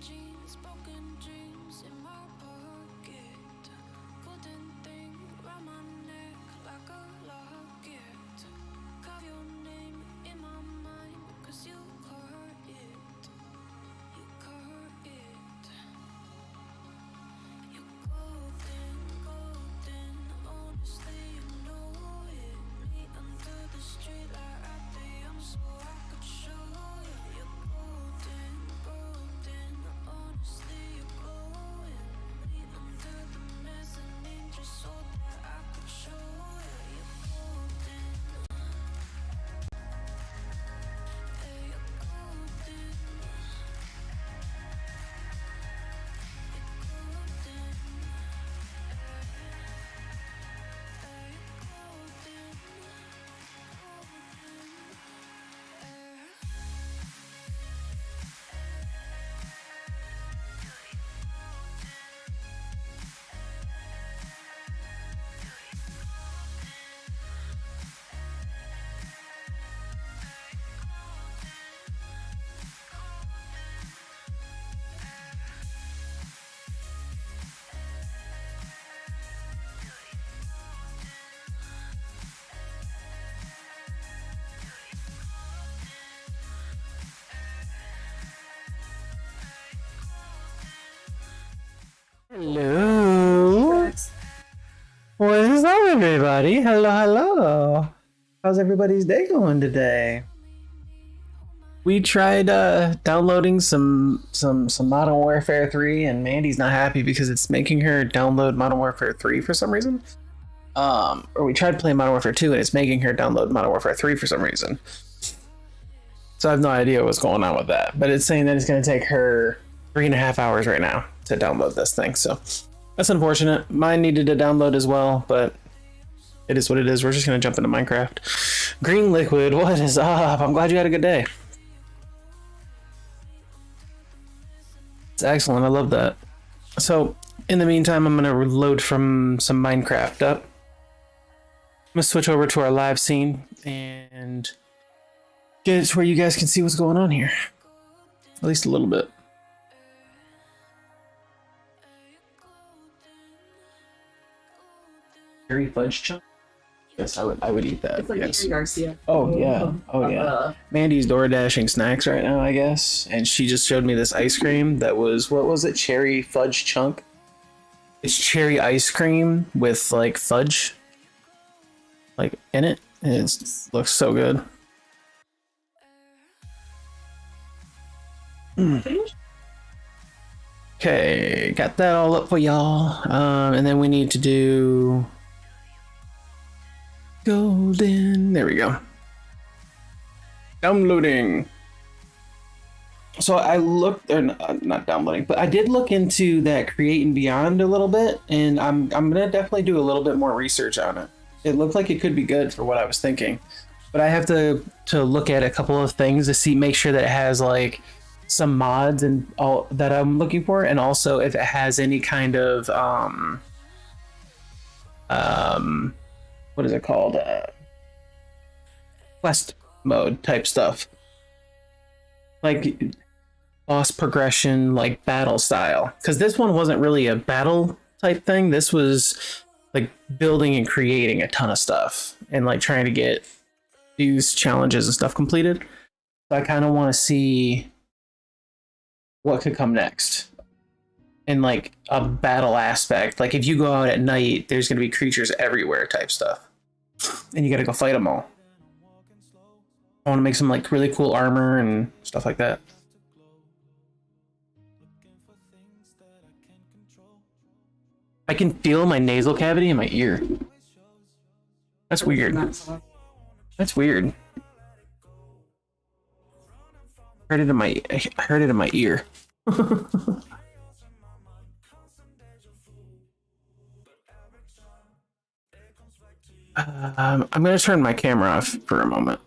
Jeans, broken dreams in my pocket. Golden thing round my neck like a locket. Carve your name in my mind, cause you caught it. You caught it. You're golden, golden. Honestly, you know it. Me under the street like at the young, so I could show you. You're golden, golden. Honestly, you're glowing. Me under the mezzanine, just so that I could show you. You're golden. Hey, you're golden. Hello. What's up, everybody? Hello. How's everybody's day going today? We tried downloading some Modern Warfare 3, and Mandy's not happy because it's making her download Modern Warfare 3 for some reason. Or we tried playing Modern Warfare 2, and it's making her download Modern Warfare 3 for some reason. So I have no idea what's going on with that, but it's saying that it's going to take her 3.5 hours right now to download this thing, so that's unfortunate. Mine needed to download as well, but it is what it is. We're just gonna jump into Minecraft. Green Liquid, what is up? I'm glad you had a good day. It's excellent. I love that. So in the meantime, I'm gonna load from some Minecraft up. I'm gonna switch over to our live scene and get it to where you guys can see what's going on here, at least a little bit. Cherry fudge chunk? Yes, I would eat that. It's like yes. Jerry Garcia. Oh yeah. Oh yeah. Mandy's door dashing snacks right now, I guess. And she just showed me this ice cream that was, what was it? Cherry fudge chunk. It's cherry ice cream with like fudge like in it. And it looks so good. Okay, got that all up for y'all. And then we need to do golden. There we go. Downloading. So I looked, or not downloading, but I did look into that Create and Beyond a little bit, and I'm gonna definitely do a little bit more research on it. It looked like it could be good for what I was thinking, but I have to look at a couple of things to see, make sure that it has like some mods and all that I'm looking for, and also if it has any kind of what is it called? quest mode type stuff. Like boss progression, like battle style. Because this one wasn't really a battle type thing. This was like building and creating a ton of stuff and like trying to get these challenges and stuff completed. So I kind of want to see what could come next. In like a battle aspect. Like if you go out at night, there's going to be creatures everywhere type stuff. And you got to go fight them all. I want to make some like really cool armor and stuff like that. I can feel my nasal cavity in my ear. That's weird. That's weird. I heard it in my ear. I'm gonna turn my camera off for a moment.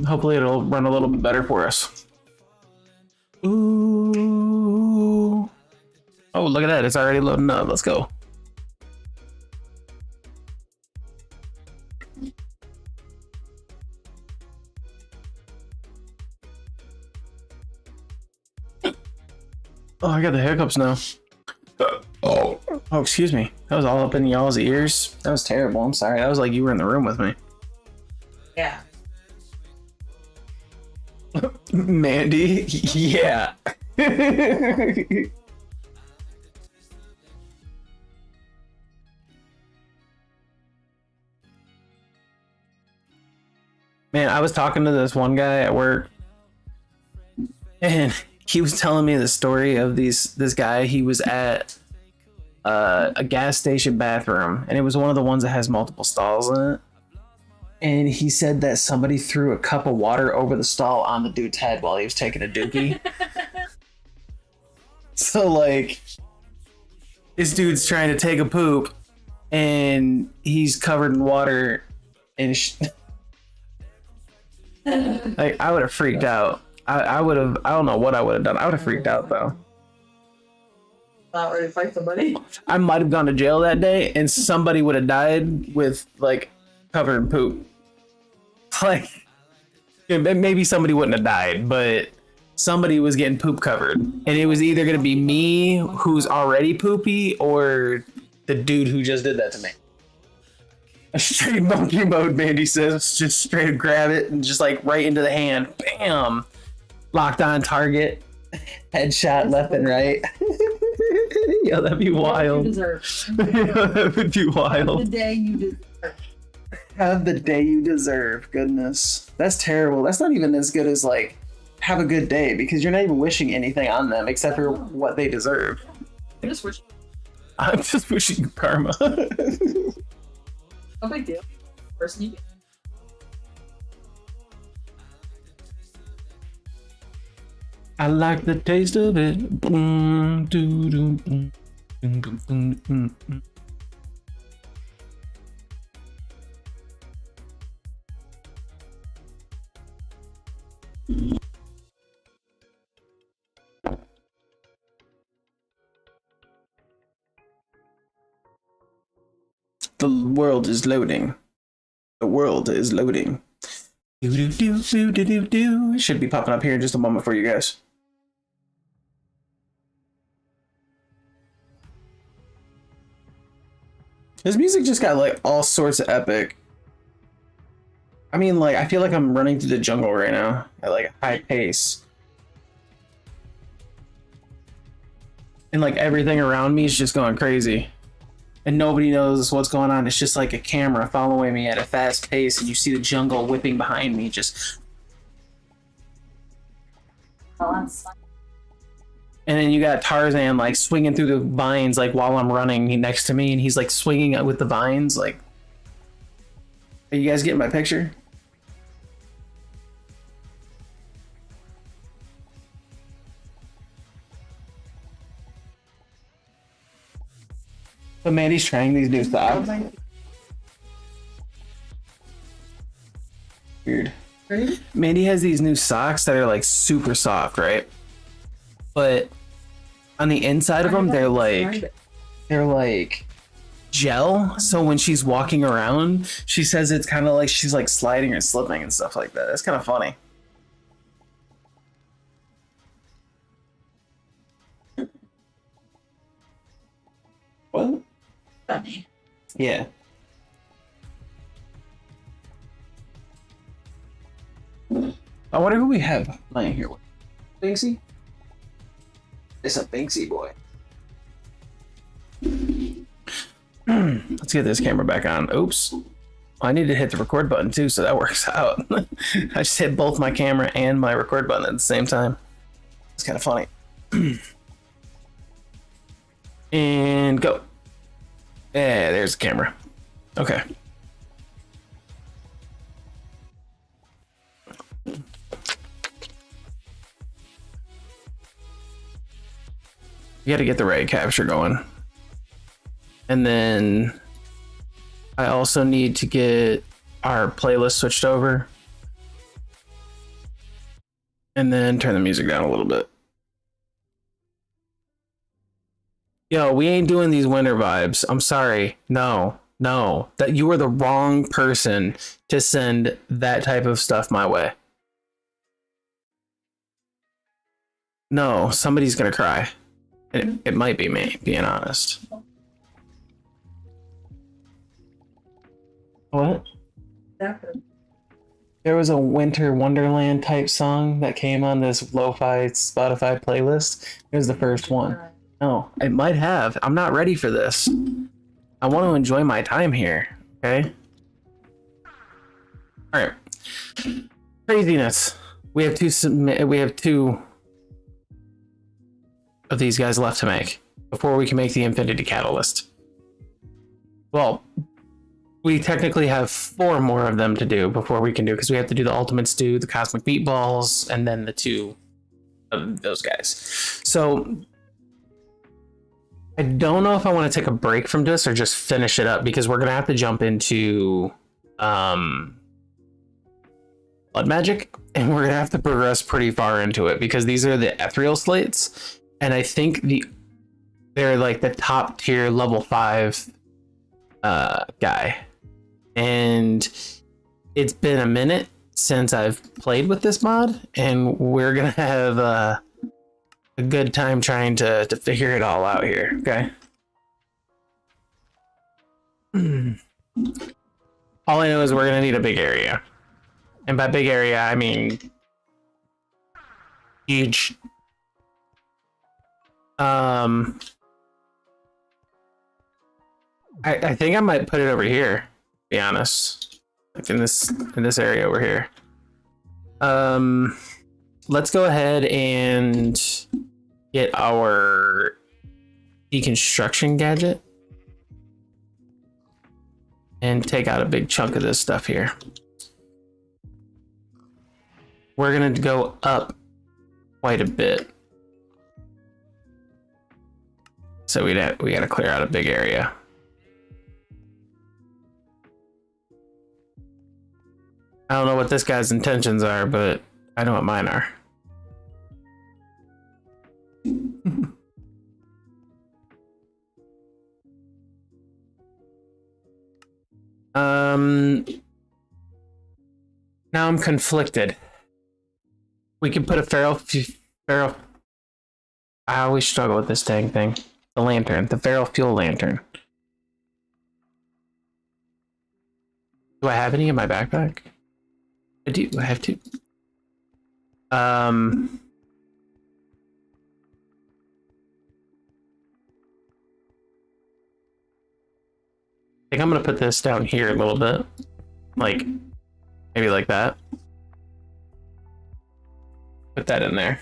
Hopefully it'll run a little bit better for us. Ooh. Oh, look at that. It's already loading up. Let's go. Oh, I got the hiccups now. Oh, excuse me. That was all up in y'all's ears. That was terrible. I'm sorry. That was like you were in the room with me. Yeah. Mandy, yeah. Man, I was talking to this one guy at work, and he was telling me the story of this guy. He was at a gas station bathroom, and it was one of the ones that has multiple stalls in it. And he said that somebody threw a cup of water over the stall on the dude's head while he was taking a dookie. So like, this dude's trying to take a poop, and he's covered in water, and like I would have freaked out. I would have. I don't know what I would have done. I would have freaked out though. Not ready to fight somebody. I might have gone to jail that day, and somebody would have died with like covered in poop. Like maybe somebody wouldn't have died, but somebody was getting poop covered, and it was either gonna be me, who's already poopy, or the dude who just did that to me. A straight monkey mode, Mandy says. Just straight grab it and just like right into the hand. Bam! Locked on target. Headshot left and right. Yeah, that'd be wild. You deserve. Yeah, that would be wild. The day you deserve. Have the day you deserve. Goodness. That's terrible. That's not even as good as like have a good day, because you're not even wishing anything on them except for what they deserve. I'm just wishing. I'm just wishing you karma. No big deal. Person you get. I like the taste of it. Boom, doo, doo, boom, boom, boom, boom, boom, boom. The world is loading. The world is loading. Do do do do do do do. It should be popping up here in just a moment for you guys. This music just got like all sorts of epic. I mean, like, I feel like I'm running through the jungle right now at like a high pace. And like everything around me is just going crazy. And nobody knows what's going on. It's just like a camera following me at a fast pace, and you see the jungle whipping behind me just. And then you got Tarzan like swinging through the vines like while I'm running next to me, and he's like swinging with the vines. Like, are you guys getting my picture? But Mandy's trying these new socks. Weird. Mandy has these new socks that are like super soft, right? But on the inside of them, they're like gel, so when she's walking around, she says it's kind of like she's like sliding or slipping and stuff like that. It's kind of funny. What? Funny. Yeah. I wonder who we have playing here. Banksy? It's a Banksy boy. Let's get this camera back on. Oops. I need to hit the record button too, so that works out. I just hit both my camera and my record button at the same time. It's kind of funny. And go. Yeah, there's the camera. Okay. You gotta get the ray capture going. And then I also need to get our playlist switched over. And then turn the music down a little bit. Yo, we ain't doing these winter vibes. I'm sorry. No. That you are the wrong person to send that type of stuff my way. No, somebody's gonna cry. It might be me, being honest. What? There was a Winter Wonderland type song that came on this lo-fi Spotify playlist. It was the first one. No, it might have. I'm not ready for this. I want to enjoy my time here. Okay. All right. Craziness. We have two of these guys left to make before we can make the Infinity Catalyst. Well, we technically have 4 more of them to do before we can do, because we have to do the Ultimate Stew, the Cosmic Meatballs, and then the 2 of those guys. So I don't know if I want to take a break from this or just finish it up, because we're gonna have to jump into Blood Magic, and we're gonna have to progress pretty far into it, because these are the ethereal slates, and I think they're like the top tier level 5 guy. And it's been a minute since I've played with this mod, and we're gonna have a good time trying to figure it all out here. Okay. All I know is we're gonna need a big area, and by big area I mean huge. I think I might put it over here, to be honest. Like in this area over here. Let's go ahead and get our deconstruction gadget and take out a big chunk of this stuff here. We're gonna go up quite a bit. So we gotta clear out a big area. I don't know what this guy's intentions are, but I know what mine are. Now I'm conflicted. We could put a feral. I always struggle with this dang thing. The lantern, the feral fuel lantern. Do I have any in my backpack? I do. I have 2. I think I'm gonna put this down here a little bit, like maybe like that. Put that in there.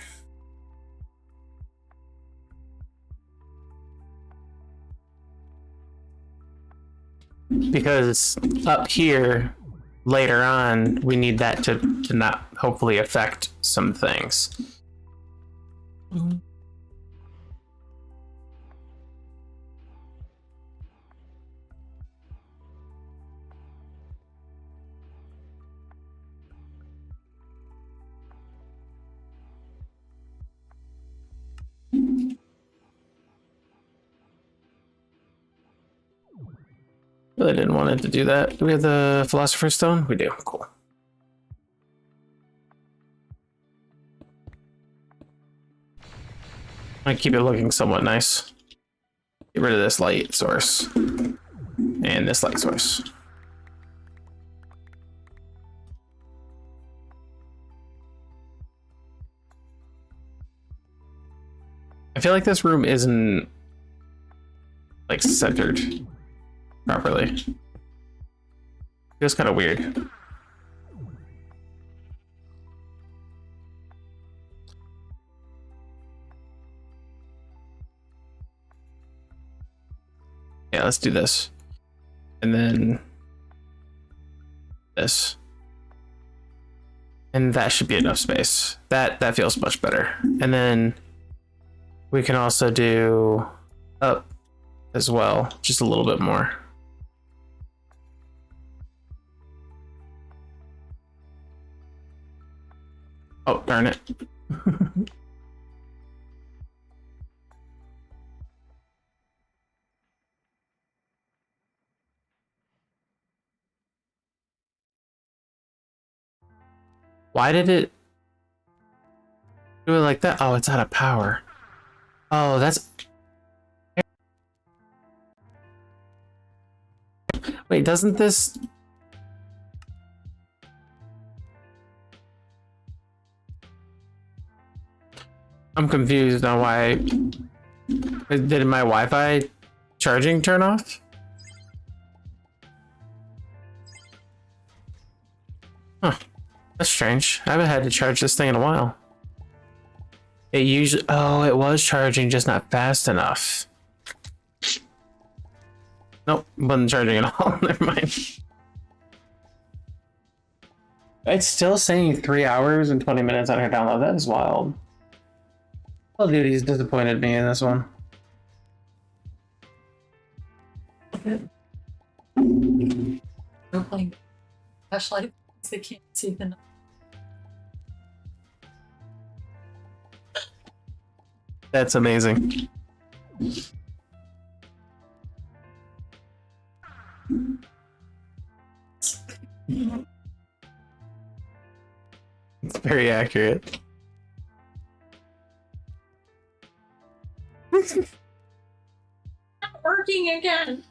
Because up here later on we need that to not hopefully affect some things. Really didn't want it to do that. Do we have the Philosopher's Stone? We do. Cool. I keep it looking somewhat nice. Get rid of this light source and this light source. I feel like this room isn't like centered properly. Feels kind of weird. Yeah, let's do this. And then this. And that should be enough space. That feels much better. And then we can also do up as well, just a little bit more. Oh, darn it. Why did it do it like that? Oh, it's out of power. Oh, that's... Wait, doesn't this... I'm confused on why... Did my Wi-Fi charging turn off? Huh. That's strange. I haven't had to charge this thing in a while. It usually... Oh, it was charging, just not fast enough. Nope, wasn't charging at all. Never mind. It's still saying 3 hours and 20 minutes on her download. That is wild. Call of Duty's disappointed me in this one. They're playing flashlight. They can't see the. That's amazing. It's very accurate. Not working again.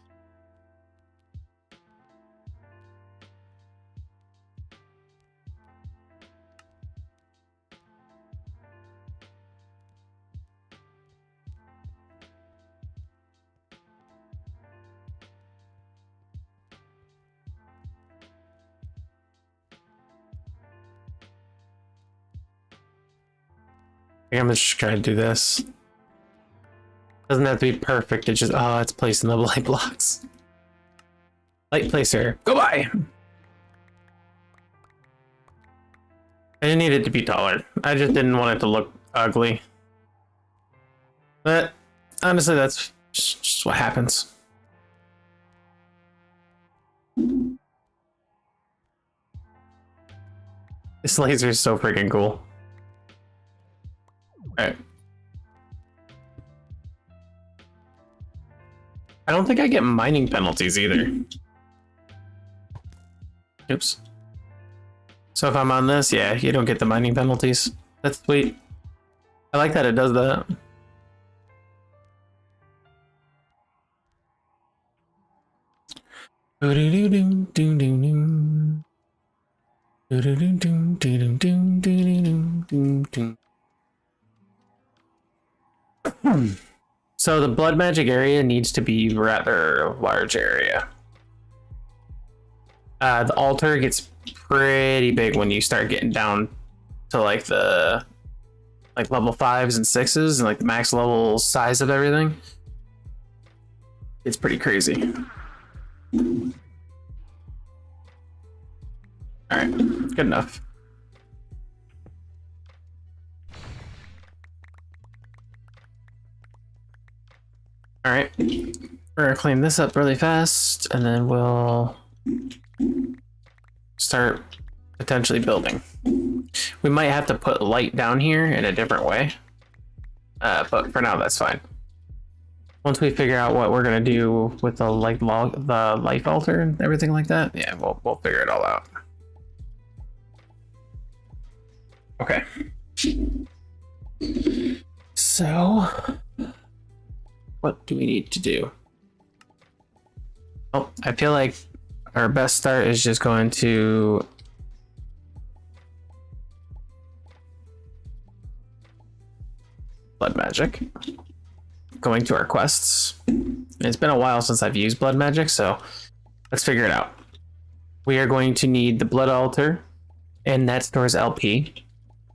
I'm just trying to do this. Doesn't have to be perfect. It's just, oh, it's placed in the light blocks. Light placer. Go by! I didn't need it to be taller. I just didn't want it to look ugly. But honestly, that's just what happens. This laser is so freaking cool. Alright. I don't think I get mining penalties either. Oops. So if I'm on this, yeah, you don't get the mining penalties. That's sweet. I like that it does that. So the blood magic area needs to be rather large area. The altar gets pretty big when you start getting down to like the level 5s and 6s and like the max level size of everything. It's pretty crazy. All right, good enough. All right, we're gonna clean this up really fast, and then we'll start potentially building. We might have to put light down here in a different way, but for now that's fine. Once we figure out what we're gonna do with the the life altar and everything like that, yeah, we'll figure it all out. Okay. So, what do we need to do? Oh, I feel like our best start is just going to blood magic. Going to our quests. It's been a while since I've used blood magic, so let's figure it out. We are going to need the blood altar, and that stores LP,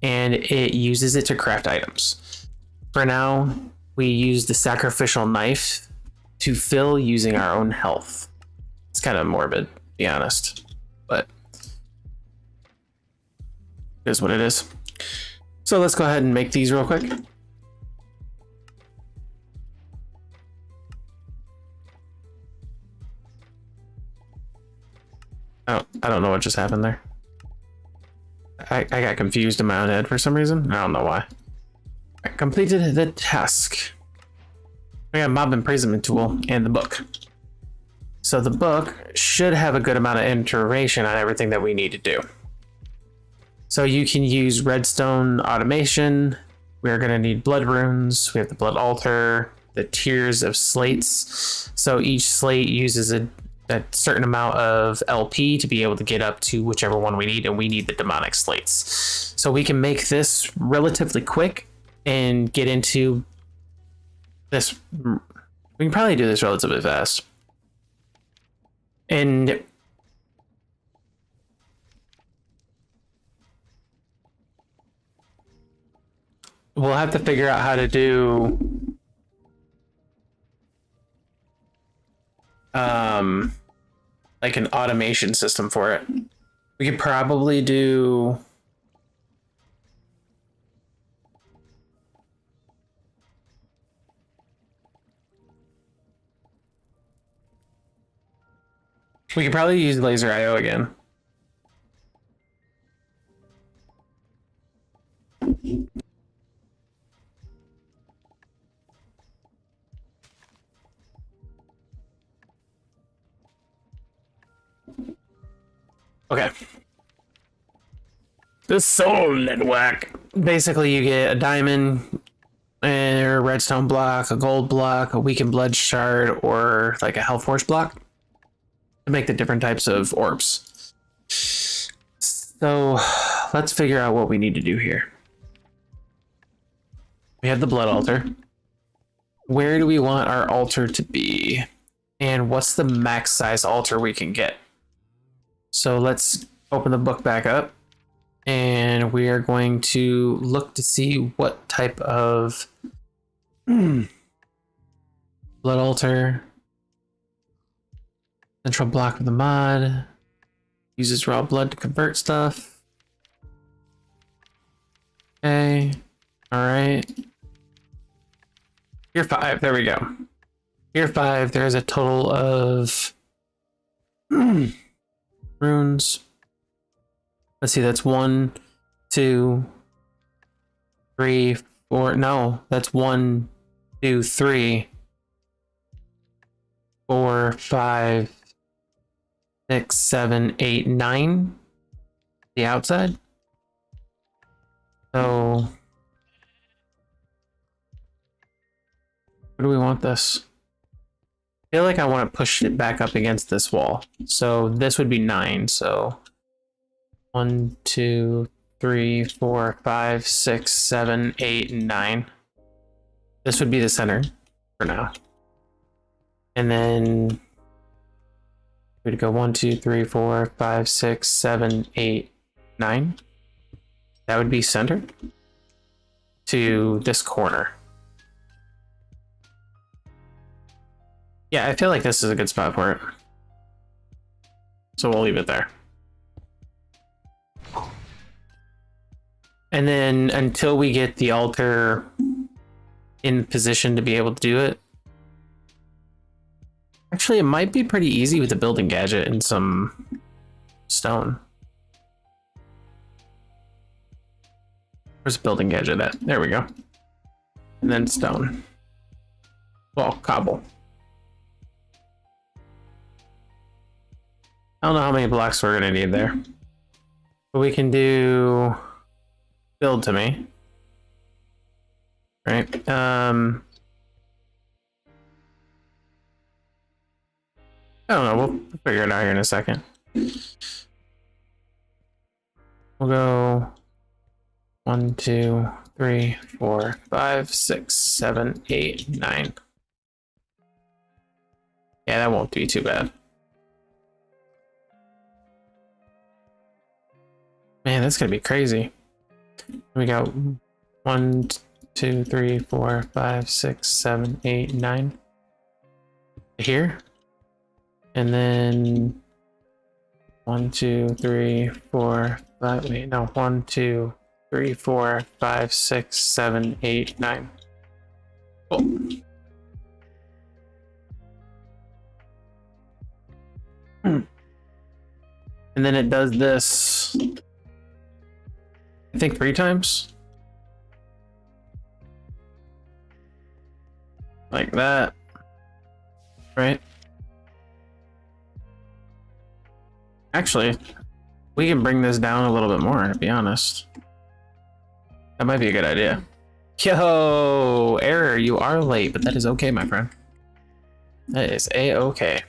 and it uses it to craft items. For now, we use the sacrificial knife to fill using our own health. It's kind of morbid, to be honest, but it is what it is. So let's go ahead and make these real quick. Oh, I don't know what just happened there. I got confused in my own head for some reason. I don't know why. I completed the task. I got a mob imprisonment tool and the book. So the book should have a good amount of information on everything that we need to do. So you can use redstone automation. We are going to need blood runes. We have the blood altar, the tiers of slates. So each slate uses a certain amount of LP to be able to get up to whichever one we need, and we need the demonic slates. So we can make this relatively quick and get into this. We can probably do this relatively fast. And we'll have to figure out how to do like an automation system for it. We could probably do use laser IO again. Okay. The soul network. Basically, you get a diamond, a redstone block, a gold block, a weakened blood shard, or like a hellforge block to make the different types of orbs. So let's figure out what we need to do here. We have the blood altar. Where do we want our altar to be? And what's the max size altar we can get? So let's open the book back up, and we are going to look to see what type of blood altar. Central block of the mod. Uses raw blood to convert stuff. Okay. Alright. Tier 5, there we go. Tier 5, there's a total of runes. Let's see, that's 1, 2, 3, 4. No, that's 1, 2, 3, 4, 5, 6, 7, 8, 9. The outside. So where do we want this? I feel like I want to push it back up against this wall. So this would be 9. So 1, 2, 3, 4, 5, 6, 7, 8, and 9. This would be the center for now. And then we'd go 1, 2, 3, 4, 5, 6, 7, 8, 9. That would be center to this corner. Yeah, I feel like this is a good spot for it. So we'll leave it there. And then until we get the altar in position to be able to do it. Actually, it might be pretty easy with the building gadget and some stone. Where's the building gadget at? There we go. And then stone. Well, cobble. I don't know how many blocks we're gonna need there. But we can do build to me. Right? I don't know, we'll figure it out here in a second. We'll go 1, 2, 3, 4, 5, 6, 7, 8, 9. Yeah, that won't be too bad. Man, that's gonna be crazy. We got 1, 2, 3, 4, 5, 6, 7, 8, 9 here. And then 1, 2, 3, 4, 5, wait, no, 1, 2, 3, 4, 5, 6, 7, 8, 9. Cool. And then it does this, I think 3 times. Like that. Right? Actually, we can bring this down a little bit more, to be honest. That might be a good idea. Yo, error, you are late, but that is okay, my friend. That is a-okay.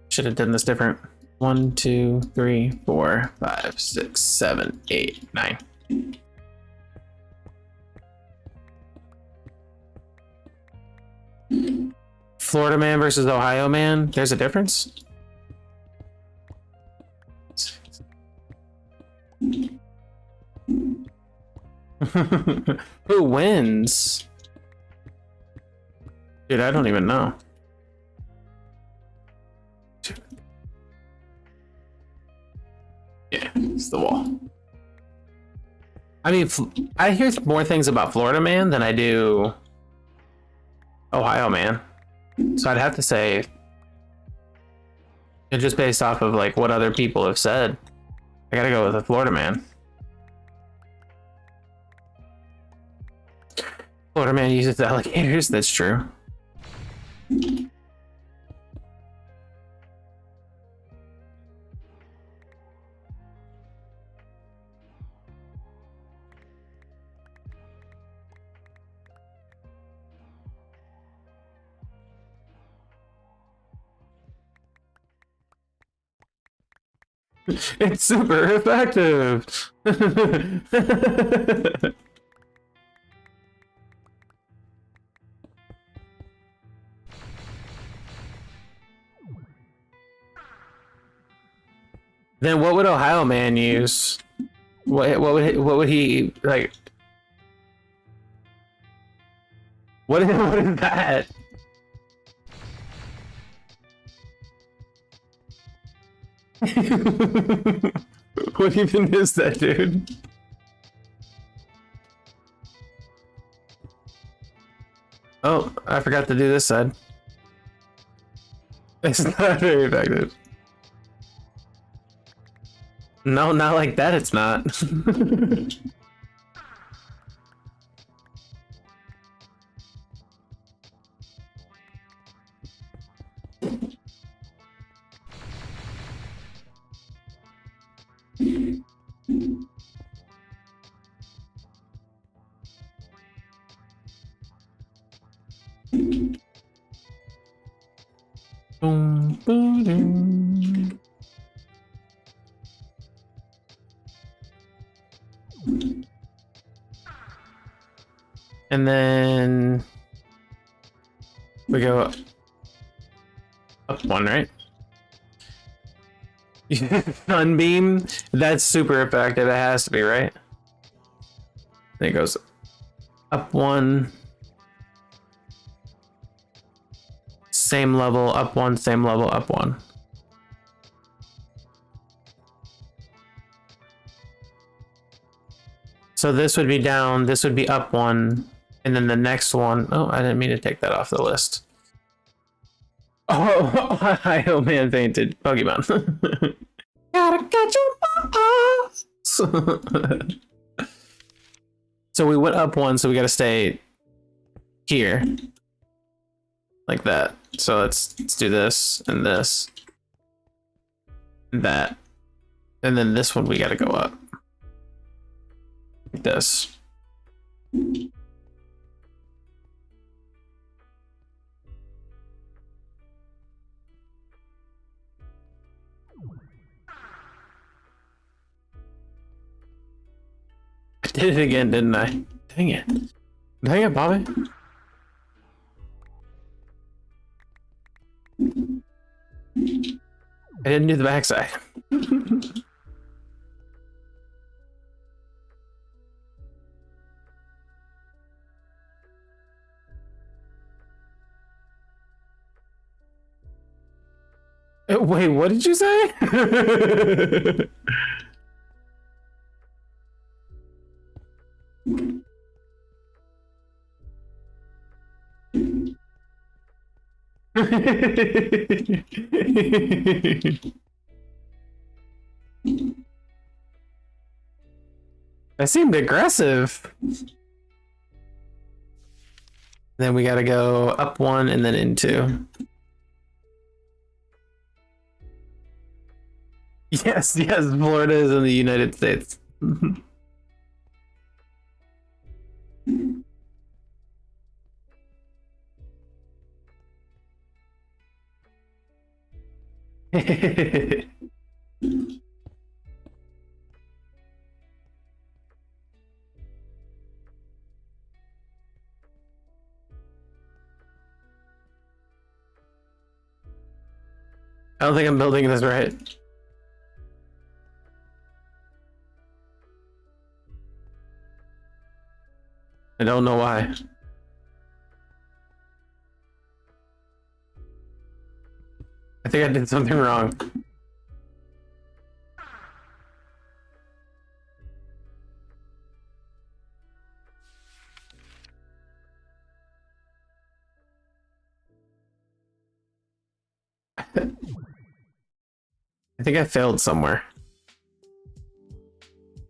Should have done this different. 1, 2, 3, 4, 5, 6, 7, 8, 9. Florida man versus Ohio man. There's a difference? Who wins? Dude, I don't even know. Yeah, it's the wall. I mean, I hear more things about Florida man than I do Ohio man. So I'd have to say, just based off of like what other people have said, I gotta go with the Florida man. Florida man uses alligators, that's true. It's super effective. Then what would Ohio man use? What would he like? What is that? What even is that, dude? Oh, I forgot to do this side. It's not very effective. No, not like that, it's not. Boom, boom, boom. And then we go up 1, right? Sunbeam, that's super effective. It has to be, right? Then it goes up 1, same level, up 1, same level, up 1. So this would be down, this would be up 1, and then the next one, oh, I didn't mean to take that off the list. Oh, Ohio man fainted. Pokemon. Gotta catch your balls. So we went up 1, so we gotta stay here. like that. So let's do this and this and that. And then this one we gotta go up. Like this. I did it again, didn't I? Dang it. Dang it, Bobby. I didn't do the backside. Wait, what did you say? That seemed aggressive. Then we gotta go up one and then into. Yes, yes, Florida is in the United States. I don't think I'm building this right. I don't know why. I think I did something wrong. I think I failed somewhere.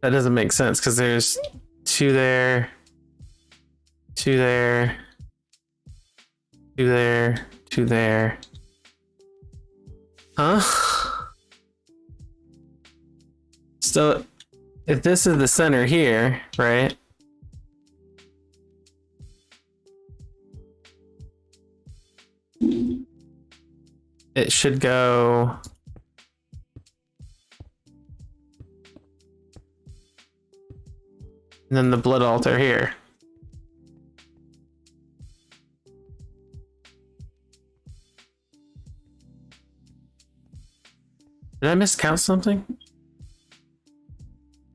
That doesn't make sense because there's two there, two there, two there, two there. Huh? So if this is the center here, right? It should go and then the blood altar here. Did I miscount something?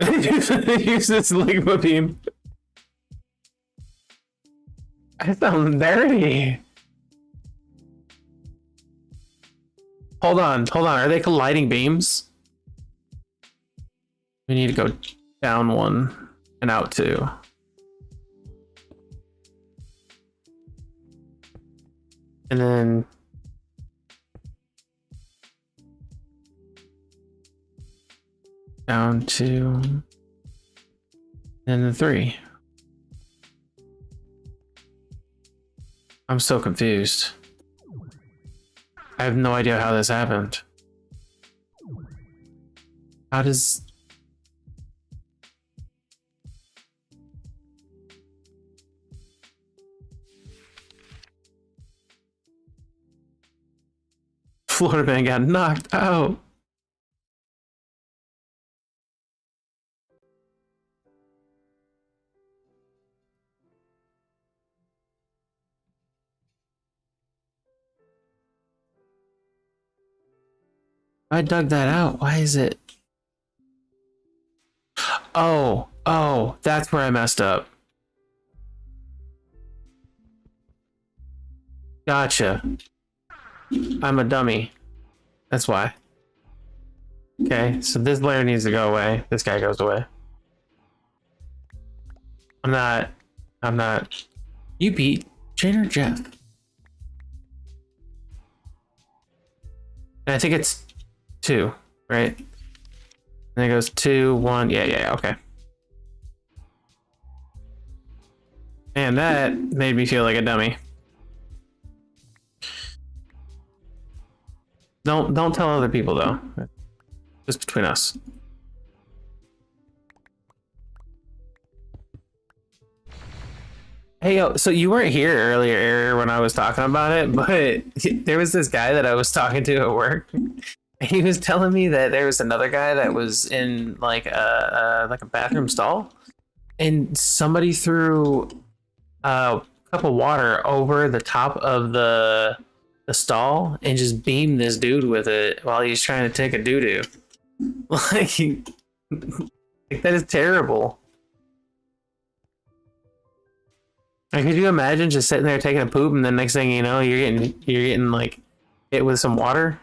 Use this Ligma beam. I sound dirty. Hold on. Are they colliding beams? We need to go down one and out two. And then down two, and then three. I'm so confused. I have no idea how this happened. How does... Florida man got knocked out. I dug that out. Why is it? Oh, that's where I messed up. Gotcha. I'm a dummy. That's why. Okay, so this layer needs to go away. This guy goes away. I'm not. You beat Jane or Jeff? And I think it's 2, right? And it goes 2, 1. Yeah, okay. Man, that made me feel like a dummy. Don't tell other people though. Just between us. Hey, yo, so you weren't here earlier when I was talking about it, but there was this guy that I was talking to at work. He was telling me that there was another guy that was in like a bathroom stall, and somebody threw a cup of water over the top of the stall and just beamed this dude with it while he's trying to take a doo-doo. Like that is terrible. Like, could you imagine just sitting there taking a poop and then next thing you know you're getting like hit with some water?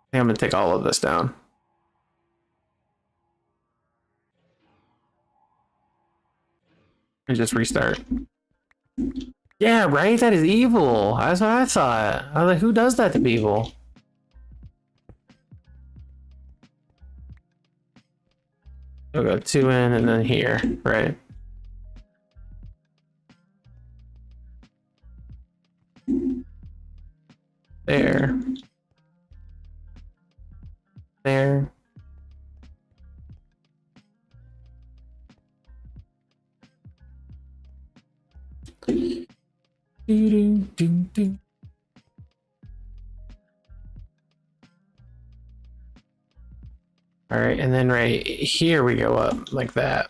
I think I'm gonna take all of this down. And just restart. Yeah, right? That is evil. That's what I thought. I was like, who does that to people? We'll go 2 in and then here, right? There. There. Do. All right, and then right here we go up like that.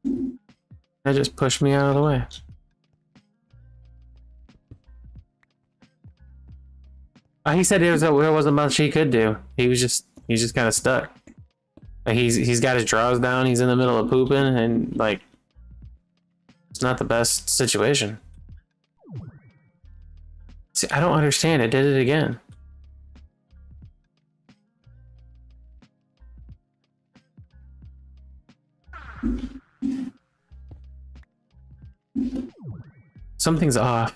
That just pushed me out of the way. He said there wasn't much he could do. He's just kind of stuck. Like he's got his drawers down. He's in the middle of pooping, and like it's not the best situation. See, I don't understand. It did it again. Something's off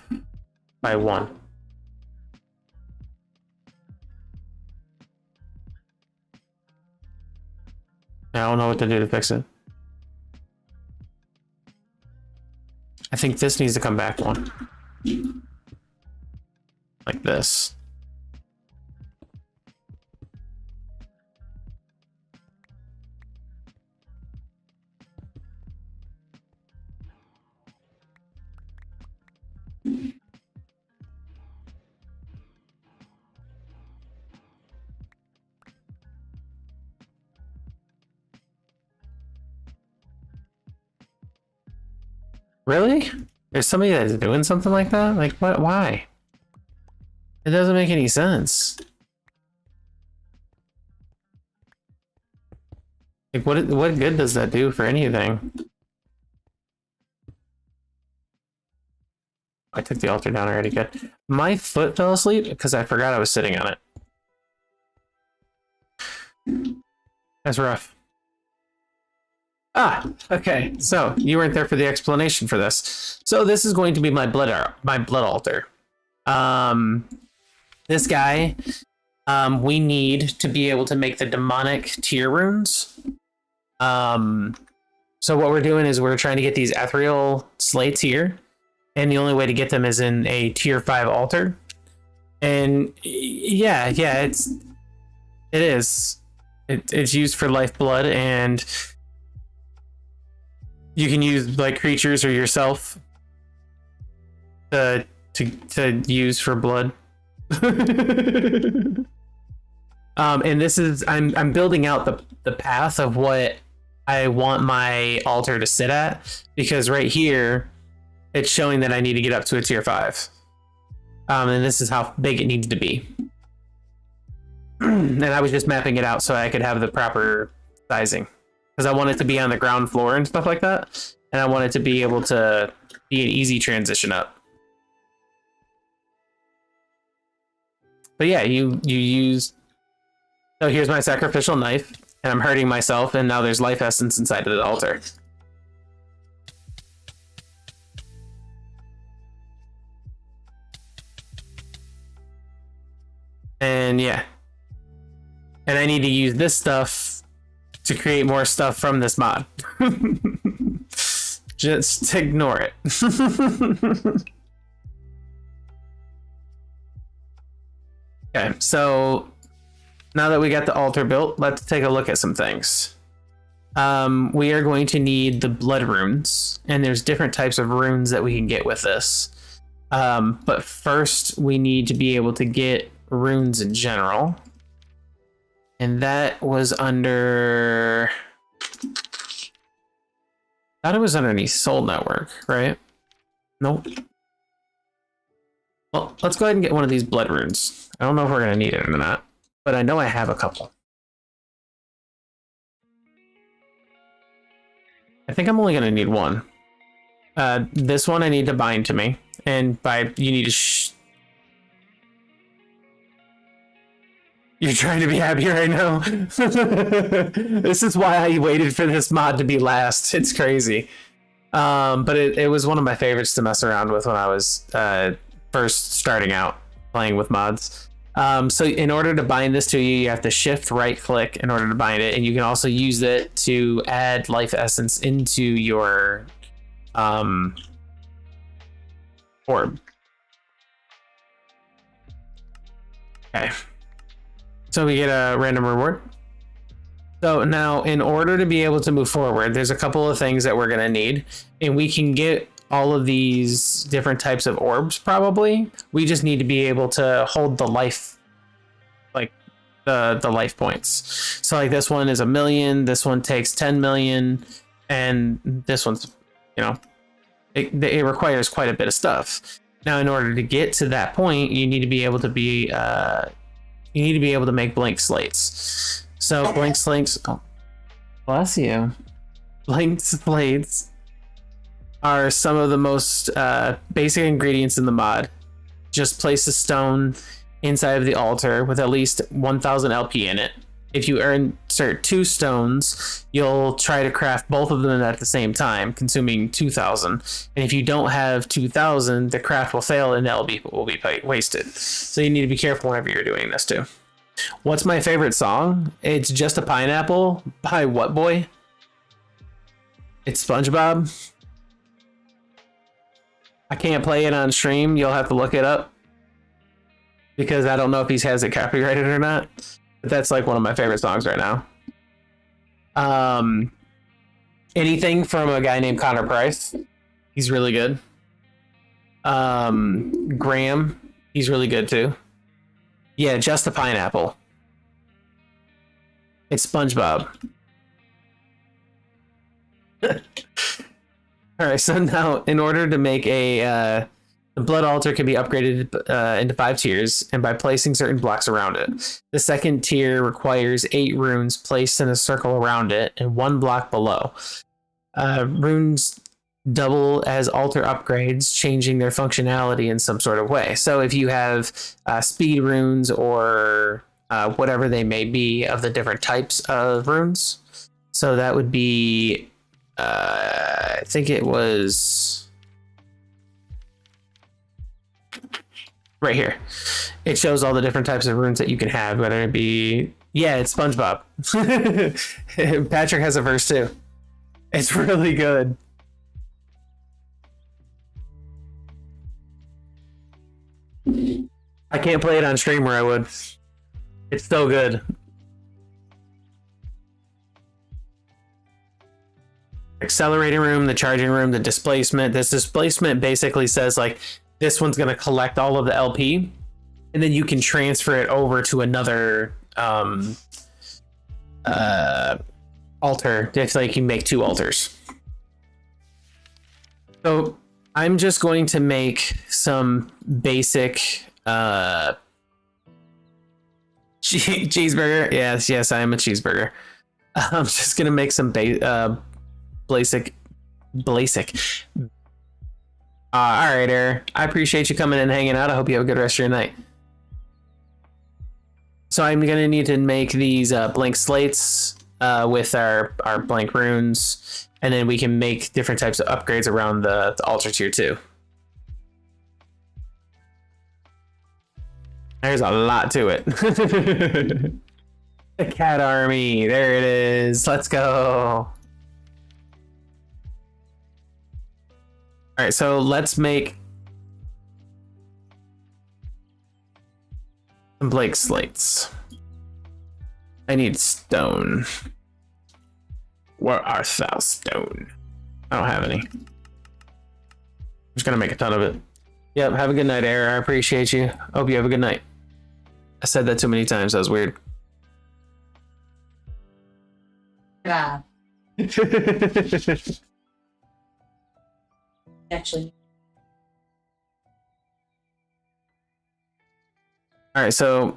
by 1. I don't know what to do to fix it. I think this needs to come back 1. Like this. Really? There's somebody that's doing something like that? Like, what? Why? It doesn't make any sense. Like, what good does that do for anything? I took the altar down already. Good. My foot fell asleep because I forgot I was sitting on it. That's rough. Ah, okay. So you weren't there for the explanation for this. So this is going to be my blood altar. This guy, we need to be able to make the demonic tier runes. So what we're doing is we're trying to get these ethereal slates here, and the only way to get them is in a tier 5 altar. And yeah, it's used for lifeblood, and you can use like creatures or yourself to use for blood. And this is I'm building out the path of what I want my altar to sit at, because right here it's showing that I need to get up to a tier 5. And this is how big it needs to be. And I was just mapping it out so I could have the proper sizing, because I want it to be on the ground floor and stuff like that, and I want it to be able to be an easy transition up. But yeah, you use... So here's my sacrificial knife, and I'm hurting myself, and now there's life essence inside of the altar. And yeah. And I need to use this stuff to create more stuff from this mod. Just ignore it. Okay, so now that we got the altar built, let's take a look at some things. We are going to need the blood runes, and there's different types of runes that we can get with this. But first, we need to be able to get runes in general. And that was under... I thought it was underneath Soul Network, right? Nope. Well, let's go ahead and get one of these blood runes. I don't know if we're going to need it or not, but I know I have a couple. I think I'm only going to need one. This one I need to bind to me, and you need to... You're trying to be happy right now. This is why I waited for this mod to be last. It's crazy. But it was one of my favorites to mess around with when I was first starting out playing with mods. So in order to bind this to you, you have to shift right click in order to bind it. And you can also use it to add life essence into your orb. Okay. So we get a random reward. So now in order to be able to move forward, there's a couple of things that we're going to need. And we can get all of these different types of orbs probably. We just need to be able to hold the life, like the life points. So like this one is 1 million, this one takes 10 million, and this one's, you know, it requires quite a bit of stuff. Now in order to get to that point, you need to be able to be make blank slates. So blank slates, oh, bless you. Blank slates are some of the most basic ingredients in the mod. Just place a stone inside of the altar with at least 1000 LP in it. If you insert 2 stones, you'll try to craft both of them at the same time, consuming 2000. And if you don't have 2000, the craft will fail and the LP will be wasted. So you need to be careful whenever you're doing this too. What's my favorite song? It's Just a Pineapple by What Boy? It's SpongeBob. I can't play it on stream. You'll have to look it up because I don't know if he has it copyrighted or not. But that's like one of my favorite songs right now. Anything from a guy named Connor Price. He's really good. Graham. He's really good too. Yeah, Just a Pineapple. It's SpongeBob. Alright, so now in order to make the blood altar can be upgraded into 5 tiers, and by placing certain blocks around it. The second tier requires 8 runes placed in a circle around it and 1 block below. Runes double as altar upgrades, changing their functionality in some sort of way. So if you have speed runes or whatever they may be of the different types of runes, so that would be I think it was right here. It shows all the different types of runes that you can have, whether it be, yeah, it's SpongeBob. Patrick has a verse too. It's really good. I can't play it on stream where I would. It's so good. Accelerating room, the charging room, the displacement. This displacement basically says like this one's going to collect all of the LP, and then you can transfer it over to another altar. It's like you can make 2 altars. So I'm just going to make some basic cheeseburger. Yes, I am a cheeseburger. I'm just gonna make some basic. All right, Air. I appreciate you coming and hanging out. I hope you have a good rest of your night. So I'm gonna need to make these blank slates with our blank runes, and then we can make different types of upgrades around the altar tier too. There's a lot to it. The cat army. There it is. Let's go. All right, so let's make some blank slates. I need stone. Where art thou, stone? I don't have any. I'm just gonna make a ton of it. Yep, have a good night, Air. I appreciate you. Hope you have a good night. I said that too many times. That was weird. Yeah. Actually. All right, so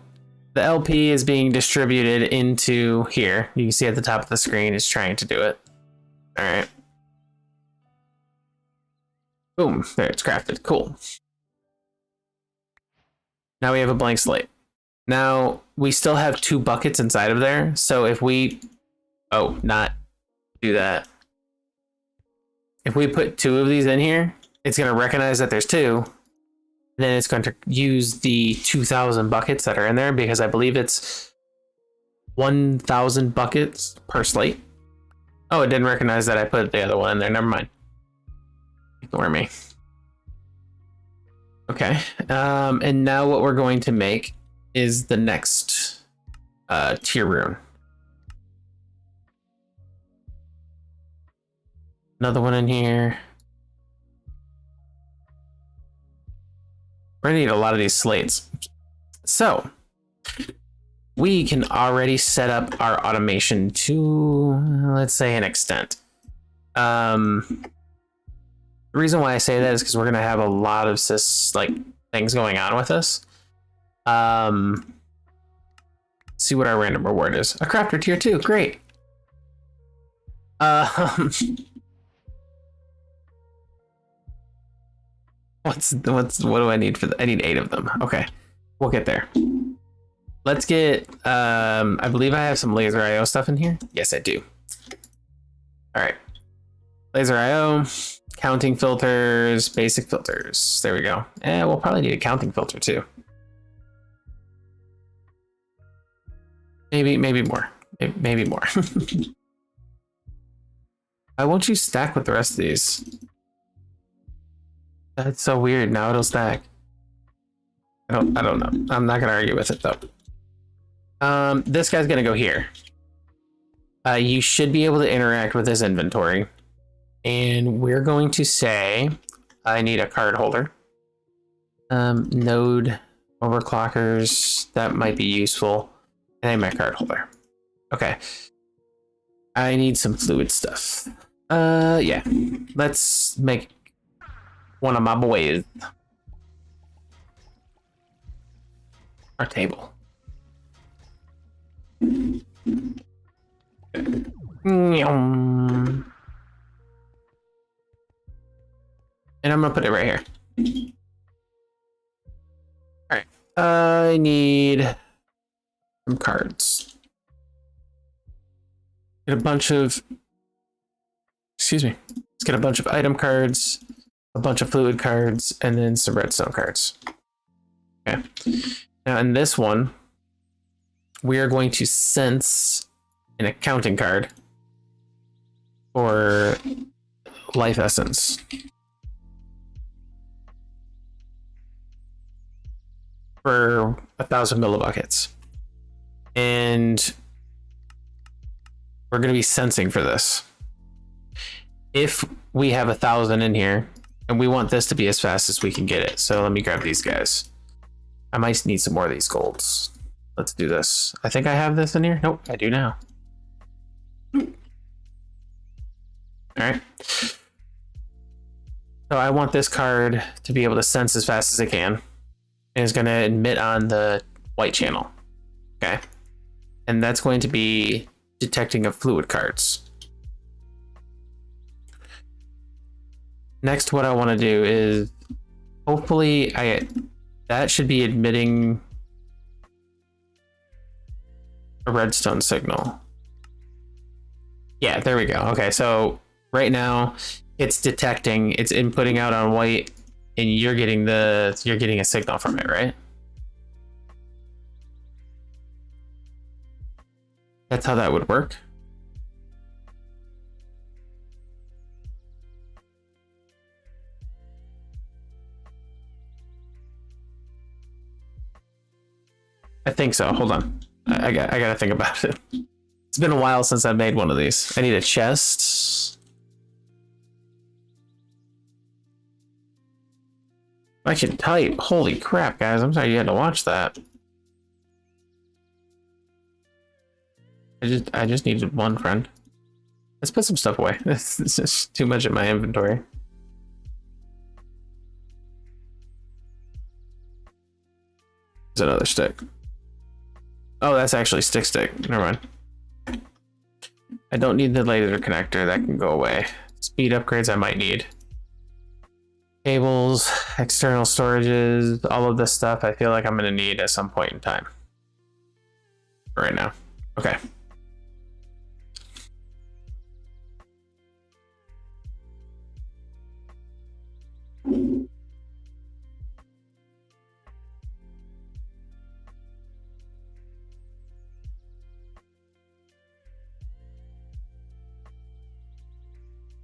the LP is being distributed into here. You can see at the top of the screen it's trying to do it. All right. Boom, there, it's crafted. Cool. Now we have a blank slate. Now we still have 2 buckets inside of there. So if we, not do that. If we put 2 of these in here, it's going to recognize that there's 2. Then it's going to use the 2,000 buckets that are in there because I believe it's 1,000 buckets per slate. Oh, it didn't recognize that I put the other one in there. Never mind. Ignore me. Okay. And now what we're going to make is the next tier rune. Another one in here. We're gonna need a lot of these slates. So we can already set up our automation to, let's say, an extent. The reason why I say that is because we're gonna have a lot of things going on with us. See what our random reward is. A crafter tier 2, great. What do I need for I need 8 of them. Okay, we'll get there. Let's get, I believe I have some laser IO stuff in here. Yes, I do. All right. Laser IO, counting filters, basic filters. There we go. And we'll probably need a counting filter too. Maybe more. Maybe more. Why won't you stack with the rest of these? That's so weird. Now it'll stack. I don't know. I'm not gonna argue with it though. This guy's gonna go here. You should be able to interact with his inventory. And we're going to say, I need a card holder. Node overclockers, that might be useful. And I need my card holder. Okay. I need some fluid stuff. Yeah. Let's make one of my boys our table. And I'm gonna put it right here. All right. I need some cards. Get a bunch of, excuse me. Let's get a bunch of item cards, a bunch of fluid cards, and then some redstone cards. Okay. Now in this one, we are going to sense an accounting card for life essence. For 1,000 millibuckets. And we're going to be sensing for this. If we have 1,000 in here, and we want this to be as fast as we can get it. So let me grab these guys. I might need some more of these golds. Let's do this. I think I have this in here. Nope, I do now. All right. So I want this card to be able to sense as fast as it can. And it's going to emit on the white channel. Okay. And that's going to be detecting of fluid cards. Next, what I want to do is hopefully that should be emitting a redstone signal. Yeah, there we go. Okay, so right now it's detecting, it's inputting out on white, and you're getting a signal from it, right? That's how that would work. I think so. Hold on. I gotta think about it. It's been a while since I made one of these. I need a chest. I can type. Holy crap, guys. I'm sorry you had to watch that. I just needed one, friend. Let's put some stuff away. It's just too much in my inventory. There's another stick. Oh, that's actually stick. Never mind. I don't need the laser connector. That can go away. Speed upgrades I might need. Cables, external storages, all of this stuff I feel like I'm going to need at some point in time. Right now. Okay.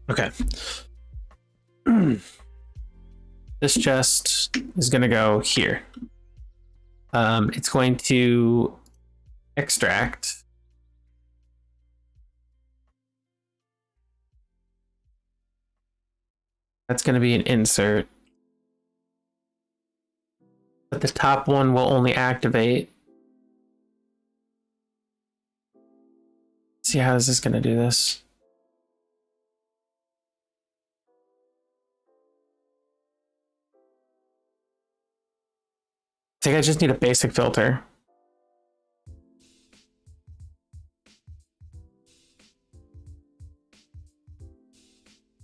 Okay. This chest is going to go here. It's going to extract. That's going to be an insert. But the top one will only activate. See, how is this going to do this? I think I just need a basic filter.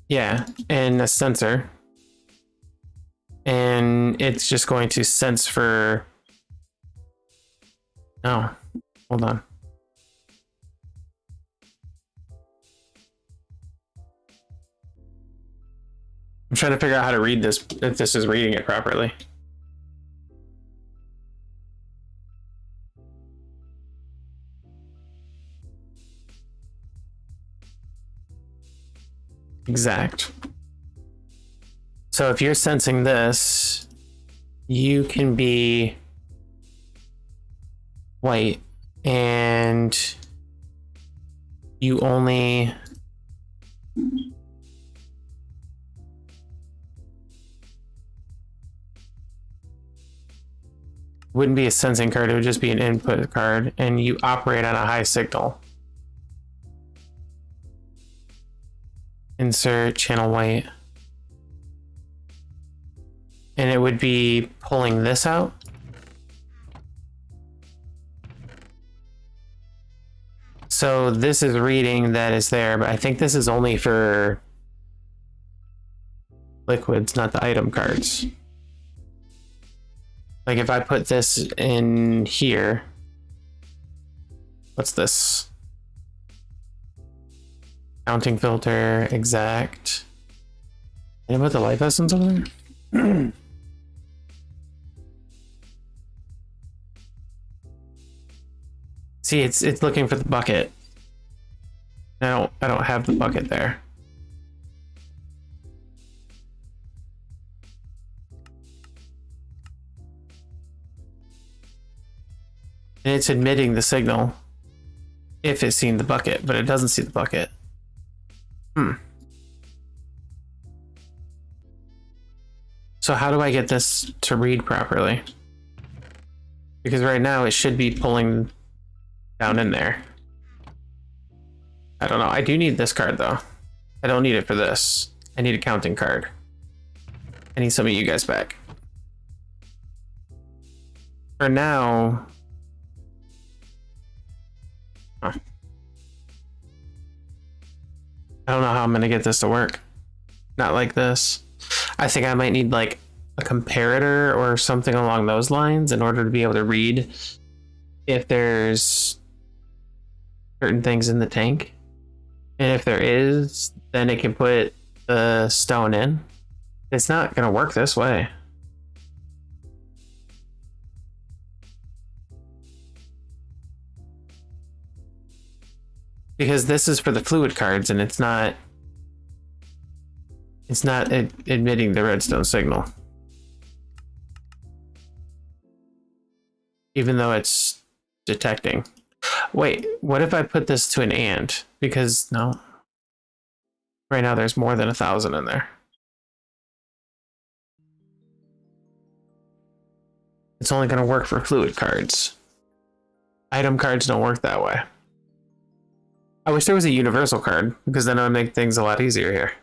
Yeah, and a sensor. And it's just going to sense for... Oh, hold on. I'm trying to figure out how to read this, if this is reading it properly. Exact. So if you're sensing this, you can be white and you only wouldn't be a sensing card, it would just be an input card, and you operate on a high signal. Insert channel white. And it would be pulling this out. So this is reading that is there, but I think this is only for liquids, not the item cards. Like if I put this in here, what's this? Counting filter, exact. And put the life essence over there? See, it's looking for the bucket. I don't have the bucket there. And it's admitting the signal if it's seen the bucket, but it doesn't see the bucket. So how do I get this to read properly? Because right now it should be pulling down in there. I don't know. I do need this card though. I don't need it for this. I need a counting card. I need some of you guys back. For now... Huh. I don't know how I'm going to get this to work. Not like this. I think I might need like a comparator or something along those lines in order to be able to read if there's certain things in the tank. And if there is, then it can put the stone in. It's not going to work this way. Because this is for the fluid cards and it's not admitting the redstone signal. even though it's detecting. Wait, what if I put this to an and? Because no, right now there's more than 1,000 in there. It's only going to work for fluid cards. Item cards don't work that way. I wish there was a universal card, because then it would make things a lot easier here.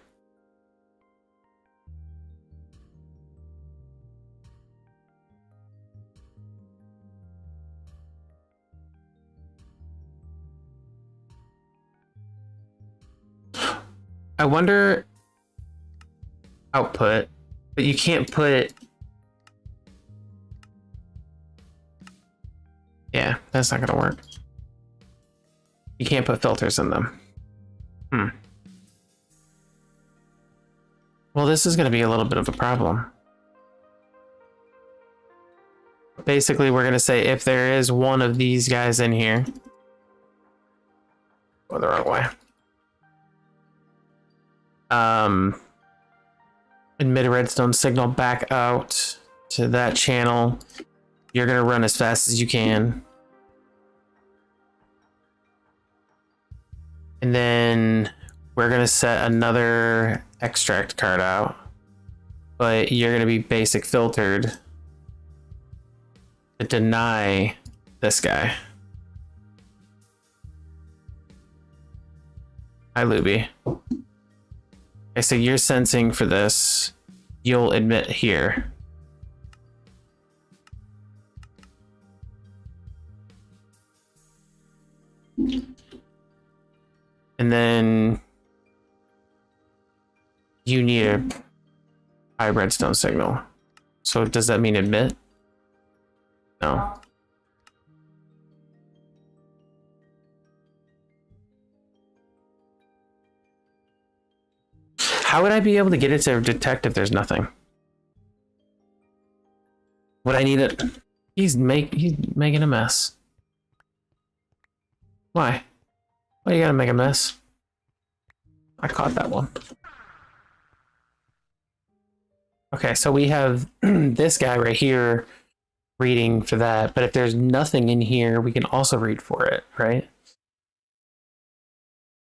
I wonder output, but you can't put. Yeah, that's not gonna work. You can't put filters in them. Well, this is gonna be a little bit of a problem. Basically, we're gonna say if there is one of these guys in here. Go the wrong way. Emit a redstone signal back out to that channel. You're gonna run as fast as you can. And then we're gonna set another extract card out. But you're gonna be basic filtered to deny this guy. Hi, Luby. Okay, so you're sensing for this. You'll emit here. And then you need a high redstone signal. So does that mean emit? No. How would I be able to get it to detect if there's nothing? Would I need it? He's making a mess. Why? Why you gotta make a mess? I caught that one. Okay, so we have this guy right here reading for that, but if there's nothing in here, we can also read for it, right?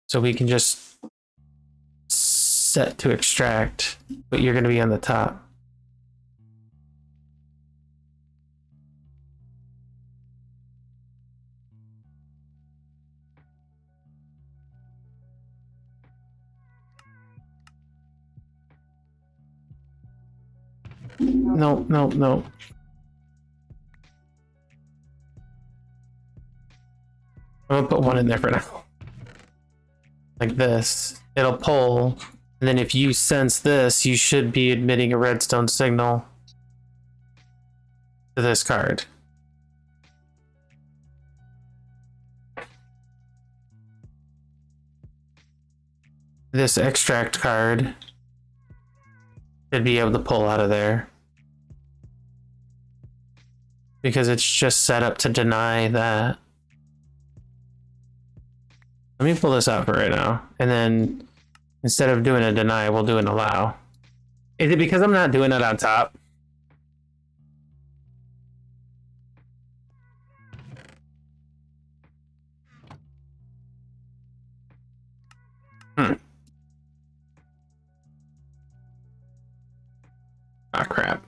So we can just set to extract, but you're gonna be on the top. No, no, no. I'm gonna put one in there for now. Like this. It'll pull, and then if you sense this, you should be emitting a redstone signal to this card. This extract card should be able to pull out of there. Because it's just set up to deny that. Let me pull this out for right now. And then instead of doing a deny, we'll do an allow. Is it because I'm not doing it on top? Ah, crap.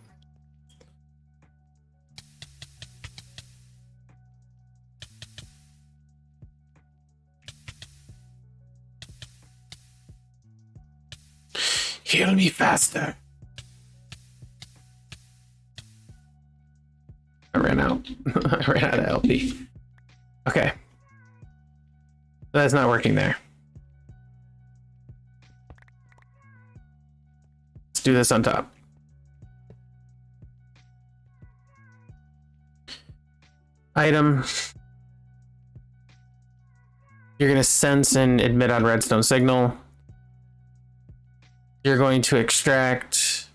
Heal me faster. I ran out. I ran out of LP. Okay. That's not working there. Let's do this on top. Item. You're going to sense and emit on redstone signal. You're going to extract.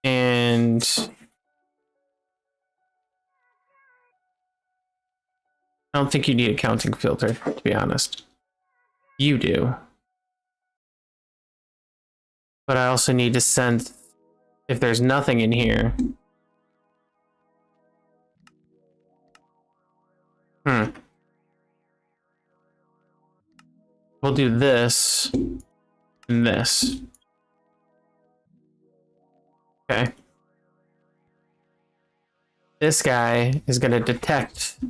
And I don't think you need a counting filter, to be honest. You do. But I also need to sense if there's nothing in here. We'll do this and this. Okay. This guy is going to detect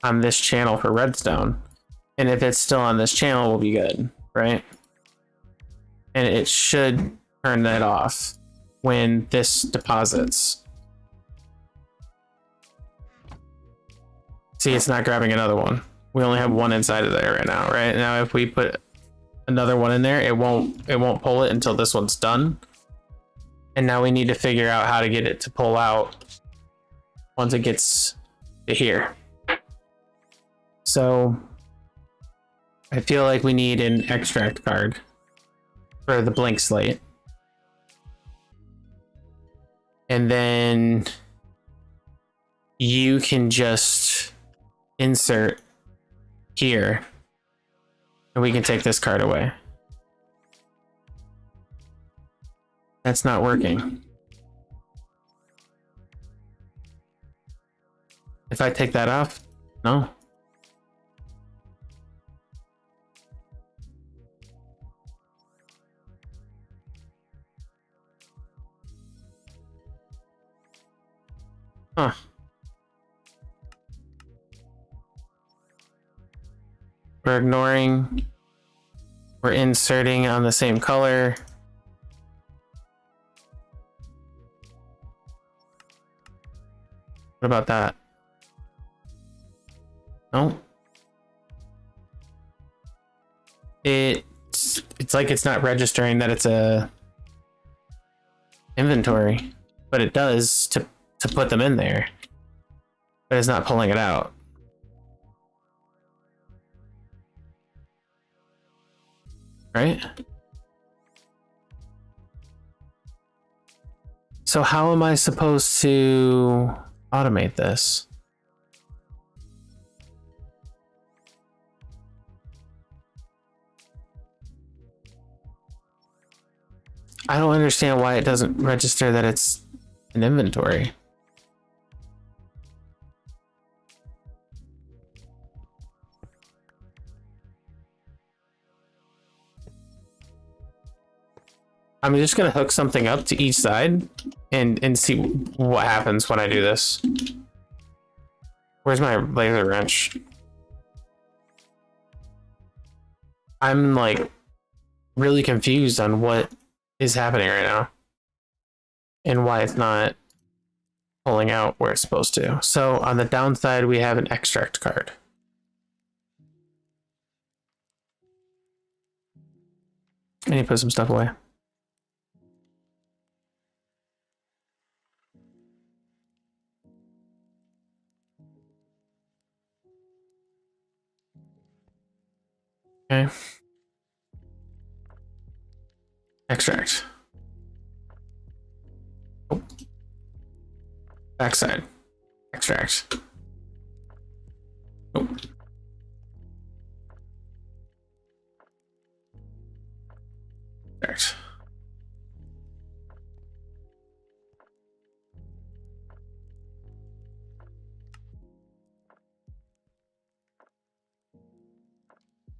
on this channel for redstone. And if it's still on this channel, we'll be good, right? And it should turn that off when this deposits. See, it's not grabbing another one. We only have one inside of there right now, right? Now if we put another one in there, it won't pull it until this one's done. And now we need to figure out how to get it to pull out once it gets to here. So I feel like we need an extract card for the blank slate. And then you can just insert here and we can take this card away. That's not working. If I take that off, no. Huh. We're ignoring. We're inserting on the same color. What about that? No. It's like it's not registering that it's a inventory, but it does to put them in there, but it's not pulling it out. Right? So how am I supposed to automate this? I don't understand why it doesn't register that it's an inventory. I'm just gonna hook something up to each side and see what happens when I do this. Where's my laser wrench? I'm like really confused on what is happening right now and why it's not pulling out where it's supposed to. So on the downside, we have an extract card. I need to put some stuff away. Okay. Extract. Oh. Backside. Extract. Oh. Extract.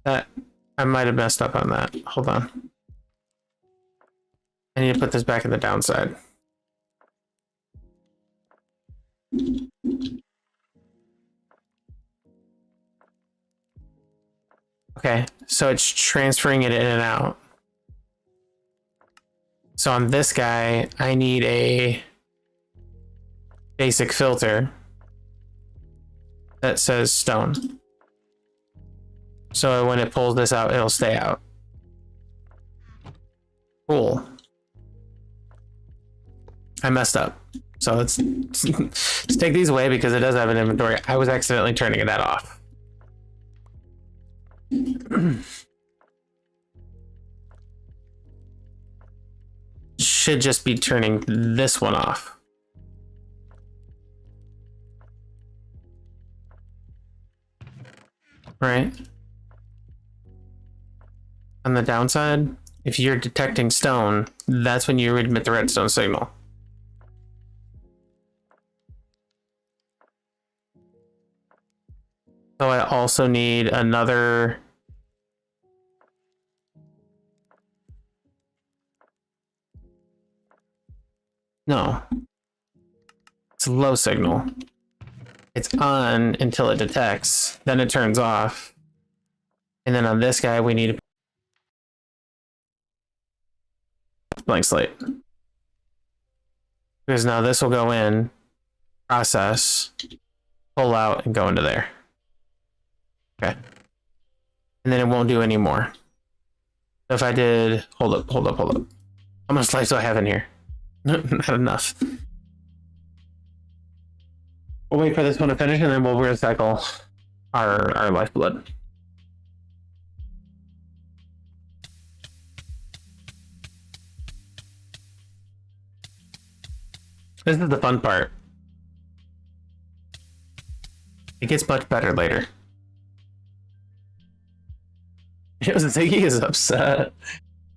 That I might have messed up on that. Hold on. I need to put this back in the downside. Okay, so it's transferring it in and out. So on this guy, I need a basic filter that says stone. So when it pulls this out, it'll stay out. Cool. I messed up. So let's take these away because it does have an inventory. I was accidentally turning that off. Should just be turning this one off. Right? On the downside, if you're detecting stone, that's when you emit the redstone signal. So I also need another. No. It's a low signal. It's on until it detects, then it turns off. And then on this guy, we need a blank slate. Because now this will go in, process, pull out, and go into there. Okay. And then it won't do any more. So if I did, hold up. How much life do I have in here? Not enough. We'll wait for this one to finish and then we'll recycle our lifeblood. This is the fun part. It gets much better later. Ziggy is upset.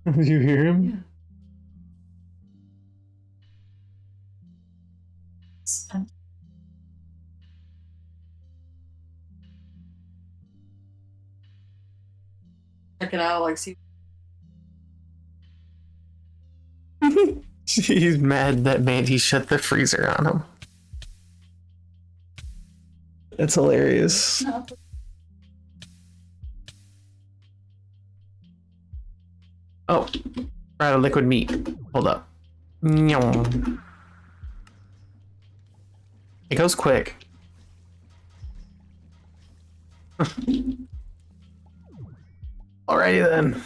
Did you hear him? Check it out, like see. He's mad that Mandy shut the freezer on him. That's hilarious. Oh, we're out of liquid meat. Hold up. Nyum. It goes quick. Alrighty then.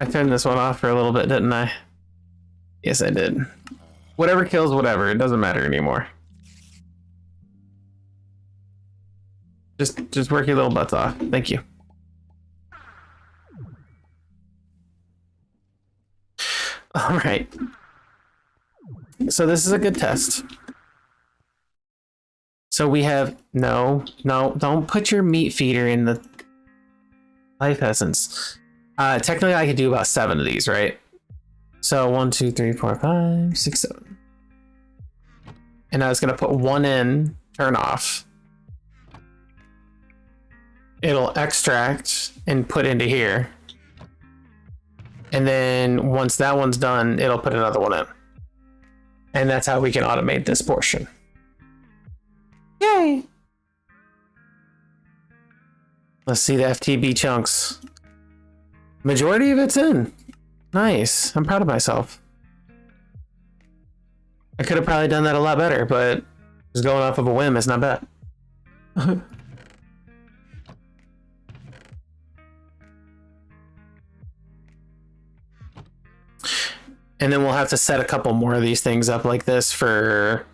I turned this one off for a little bit, didn't I? Yes, I did. Whatever kills whatever, it doesn't matter anymore. Just work your little butts off. Thank you. All right. So this is a good test. So we have no, don't put your meat feeder in the life essence. Technically I could do about 7 of these, right? So 1, 2, 3, 4, 5, 6, 7. And I was gonna put one in, turn off. It'll extract and put into here. And then once that one's done, it'll put another one in. And that's how we can automate this portion. Yay! Let's see the FTB chunks. Majority of it's in. Nice. I'm proud of myself. I could have probably done that a lot better, but just going off of a whim is not bad. And then we'll have to set a couple more of these things up like this for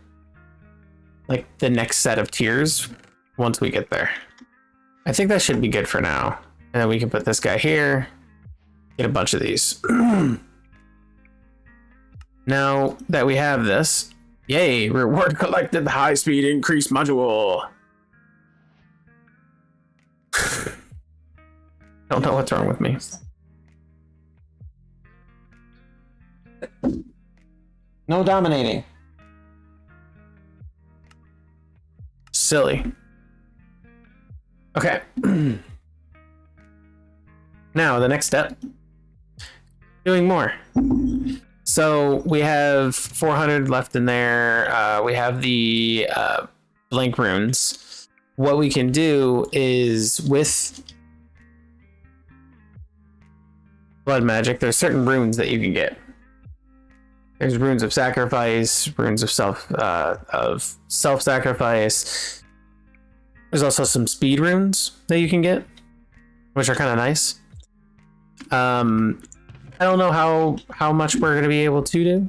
like the next set of tiers once we get there. I think that should be good for now. And then we can put this guy here, get a bunch of these. Now that we have this, yay, reward collected, high speed increase module. Don't know what's wrong with me. No dominating. Silly. Okay. Now, the next step. Doing more. So we have 400 left in there. We have the blank runes. What we can do is with blood magic, there's certain runes that you can get. There's runes of sacrifice, runes of self-sacrifice. There's also some speed runes that you can get, which are kind of nice. I don't know how much we're going to be able to do.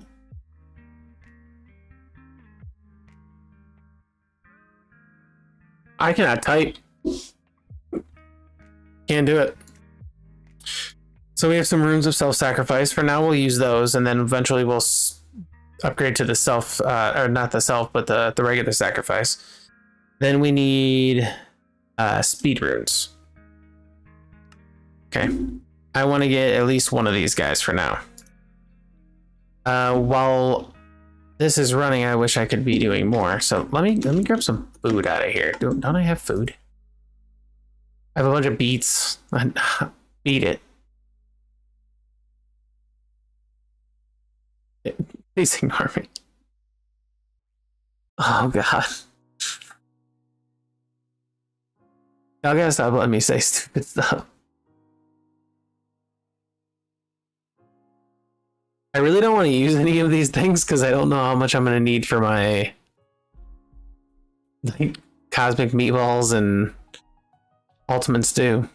I cannot type. Can't do it. So we have some runes of self-sacrifice. For now, we'll use those, and then eventually we'll upgrade to the self, or not the self, but the regular sacrifice. Then we need speed runes. Okay. I want to get at least one of these guys for now. While this is running, I wish I could be doing more. So let me grab some food out of here. Don't I have food? I have a bunch of beets. Beat it. Please ignore me. Oh god. Y'all gotta stop letting me say stupid stuff. I really don't want to use any of these things because I don't know how much I'm gonna need for my like cosmic meatballs and ultimate stew.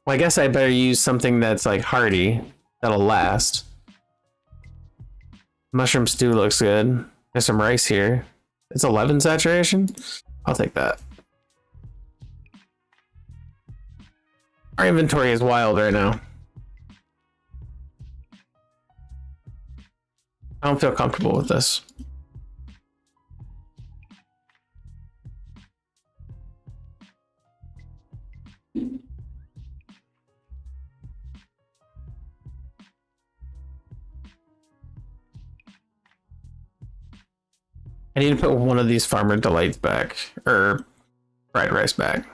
Well, I guess I better use something that's like hearty, that'll last. Mushroom stew looks good. There's some rice here. It's 11 saturation. I'll take that. Our inventory is wild right now. I don't feel comfortable with this. I need to put one of these Farmer Delights back, or fried rice back.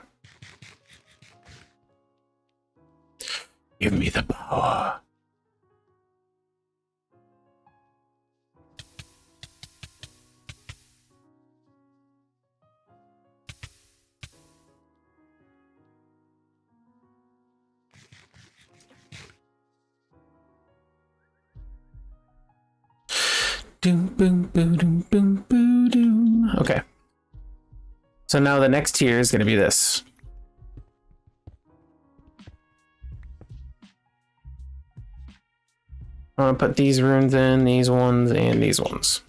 Give me the power. Doom, boom, boom, doom, boom, boom, doom. Okay. So now the next tier is going to be this. I'm going to put these runes in, these ones, and these ones.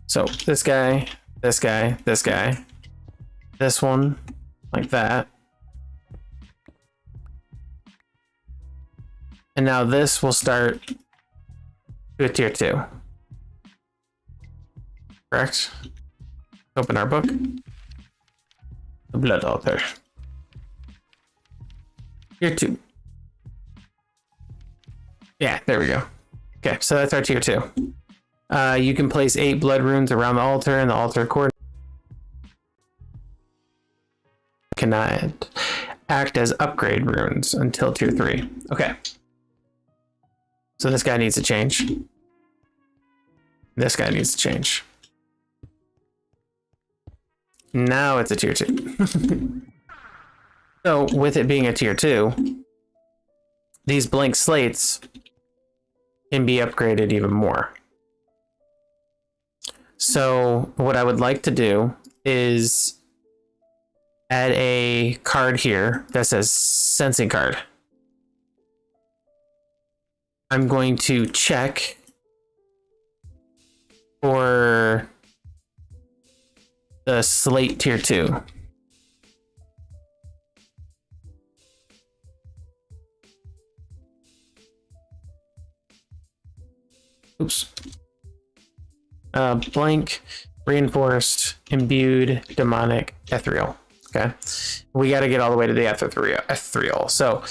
So this guy, this guy, this guy, this one, like that. And now this will start to a tier 2. Correct? Open our book. The Blood Altar. Tier 2. Yeah, there we go. Okay, so that's our tier 2. You can place 8 blood runes around the altar, and the altar cord cannot act as upgrade runes until tier 3. Okay. So this guy needs to change. This guy needs to change. Now it's a tier 2. So with it being a tier 2, these blank slates can be upgraded even more. So what I would like to do is add a card here that says sensing card. I'm going to check for the slate tier 2. Oops. Blank, reinforced, imbued, demonic, ethereal. Okay. We got to get all the way to the ethereal. So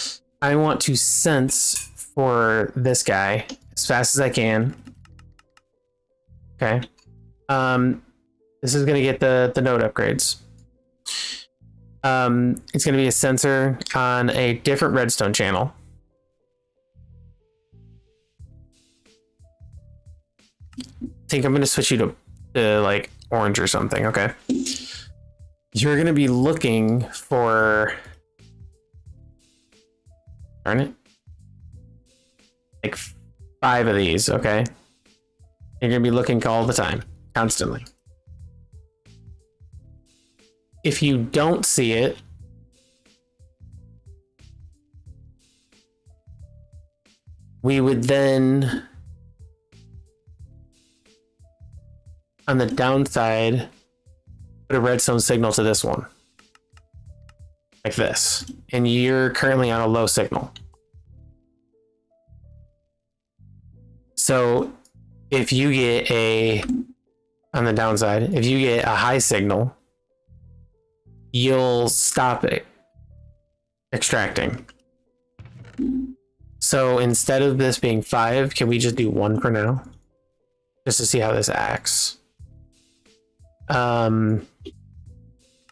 I want to sense for this guy as fast as I can. Okay. This is going to get the node upgrades. It's going to be a sensor on a different redstone channel. I think I'm going to switch you to like orange or something. Okay. You're going to be looking for, darn it, like 5 of these. Okay. You're going to be looking all the time, constantly. If you don't see it, we would then, on the downside, put a redstone signal to this one. Like this. And you're currently on a low signal. So if you get on the downside, if you get a high signal, you'll stop it. extracting. So instead of this being 5, can we just do 1 for now? Just to see how this acts. On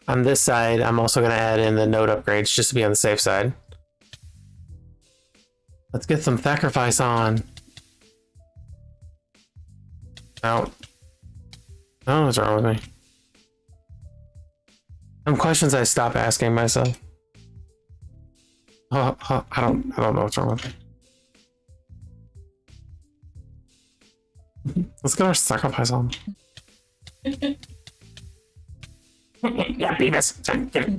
this side, I'm also going to add in the node upgrades just to be on the safe side. Let's get some sacrifice on. Out. Oh, what's wrong with me? Some questions I stop asking myself. I don't know what's wrong with me. Let's get our sacrifice on. Yeah, Beavis,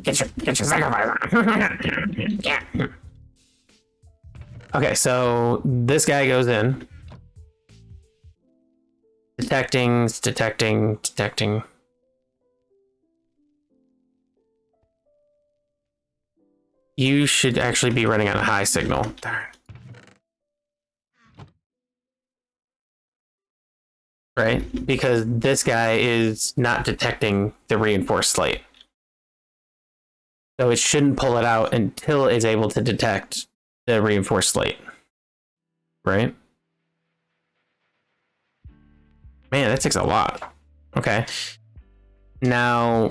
get your sacrifice on. Yeah. Okay, so this guy goes in. Detecting. You should actually be running on a high signal. Darn. Right? Because this guy is not detecting the reinforced slate. So it shouldn't pull it out until it's able to detect the reinforced slate. Right? Man, that takes a lot. Okay. Now,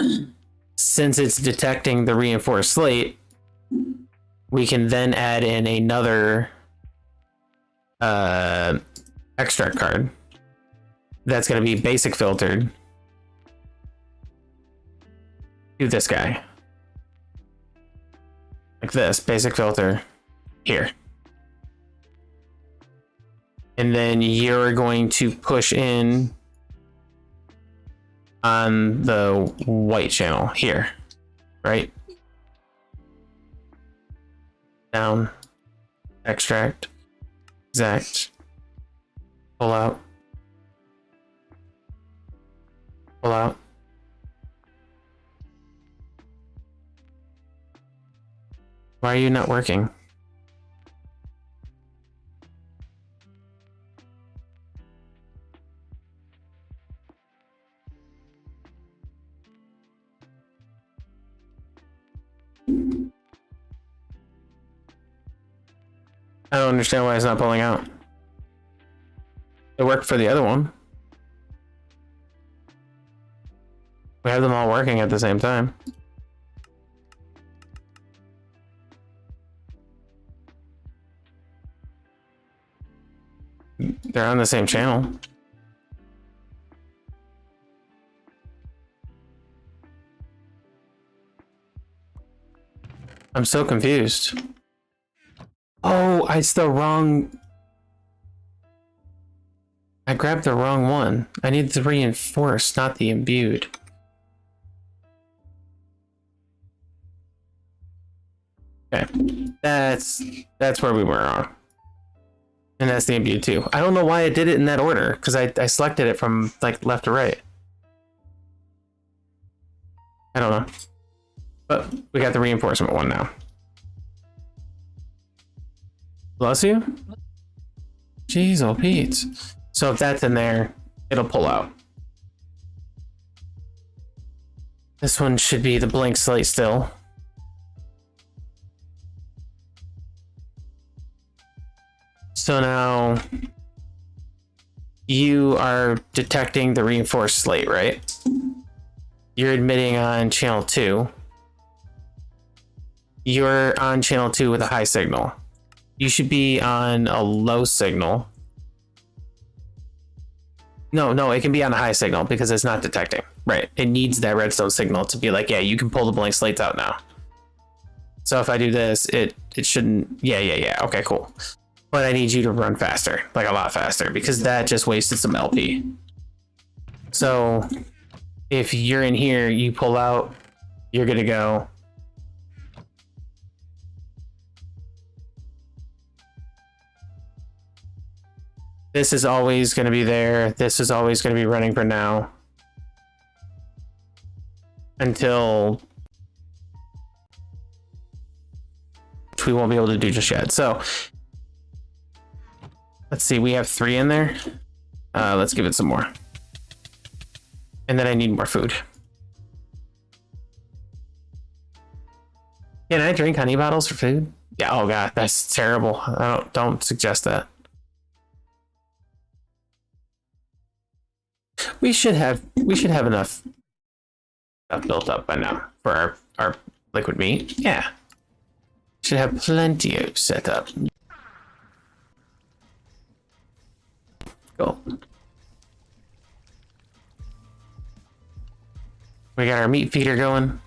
since it's detecting the reinforced slate, we can then add in another extract card that's going to be basic filtered to this guy. Like this, basic filter here. And then you're going to push in on the white channel here, right? Down, extract, exact, pull out, pull out. Why are you not working? I don't understand why it's not pulling out. It worked for the other one. We have them all working at the same time. They're on the same channel. I'm so confused. Oh, I grabbed the wrong one. I need the reinforced, not the imbued. Okay, that's where we were wrong. And that's the imbued too. I don't know why I did it in that order, because I selected it from like left to right. I don't know. But we got the reinforcement one now. Bless you? Jeez, oh Pete. So if that's in there, it'll pull out. This one should be the blank slate still. So now you are detecting the reinforced slate, right? You're admitting on channel 2. You're on channel 2 with a high signal. You should be on a low signal. No, it can be on a high signal because it's not detecting. Right, it needs that redstone signal to be like, yeah, you can pull the blank slates out now. So if I do this, it shouldn't, yeah, okay, cool. But I need you to run faster, like a lot faster, because that just wasted some LP. So if you're in here, you pull out, you're gonna go. This is always going to be there. This is always going to be running for now. Until... which we won't be able to do just yet. So... let's see, we have 3 in there. Let's give it some more. And then I need more food. Can I drink honey bottles for food? Yeah. Oh god, that's terrible. I don't suggest that. We should have enough stuff built up by now for our liquid meat. Yeah. Should have plenty of set up. Cool. We got our meat feeder going.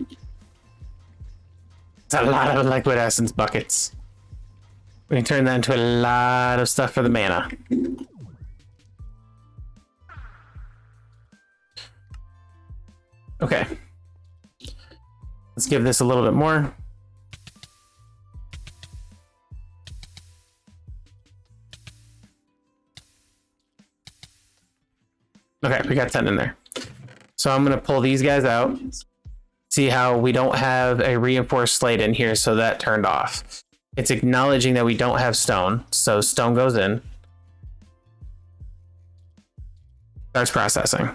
It's a lot of liquid essence buckets. We can turn that into a lot of stuff for the mana. Okay. Let's give this a little bit more. Okay, we got 10 in there. So I'm going to pull these guys out. See how we don't have a reinforced slate in here, so that turned off. It's acknowledging that we don't have stone, so stone goes in. Starts processing.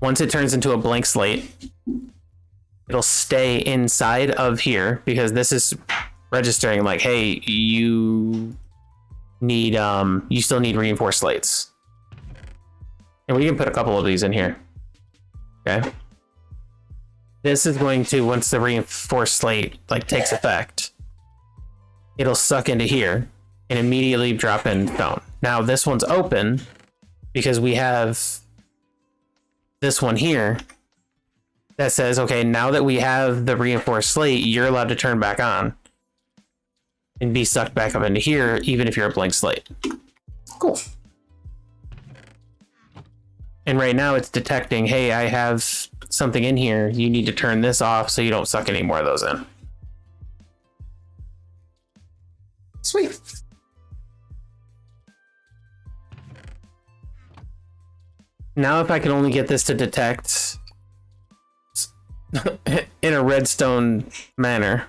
Once it turns into a blank slate, it'll stay inside of here because this is registering like, hey, you need you still need reinforced slates. And we can put a couple of these in here. Okay. This is going to, once the reinforced slate like takes effect, it'll suck into here and immediately drop in stone. Now this one's open because we have this one here that says, okay, now that we have the reinforced slate, you're allowed to turn back on and be sucked back up into here, even if you're a blank slate. Cool. And right now it's detecting, hey, I have something in here. You need to turn this off so you don't suck any more of those in. Sweet. Now if I can only get this to detect in a redstone manner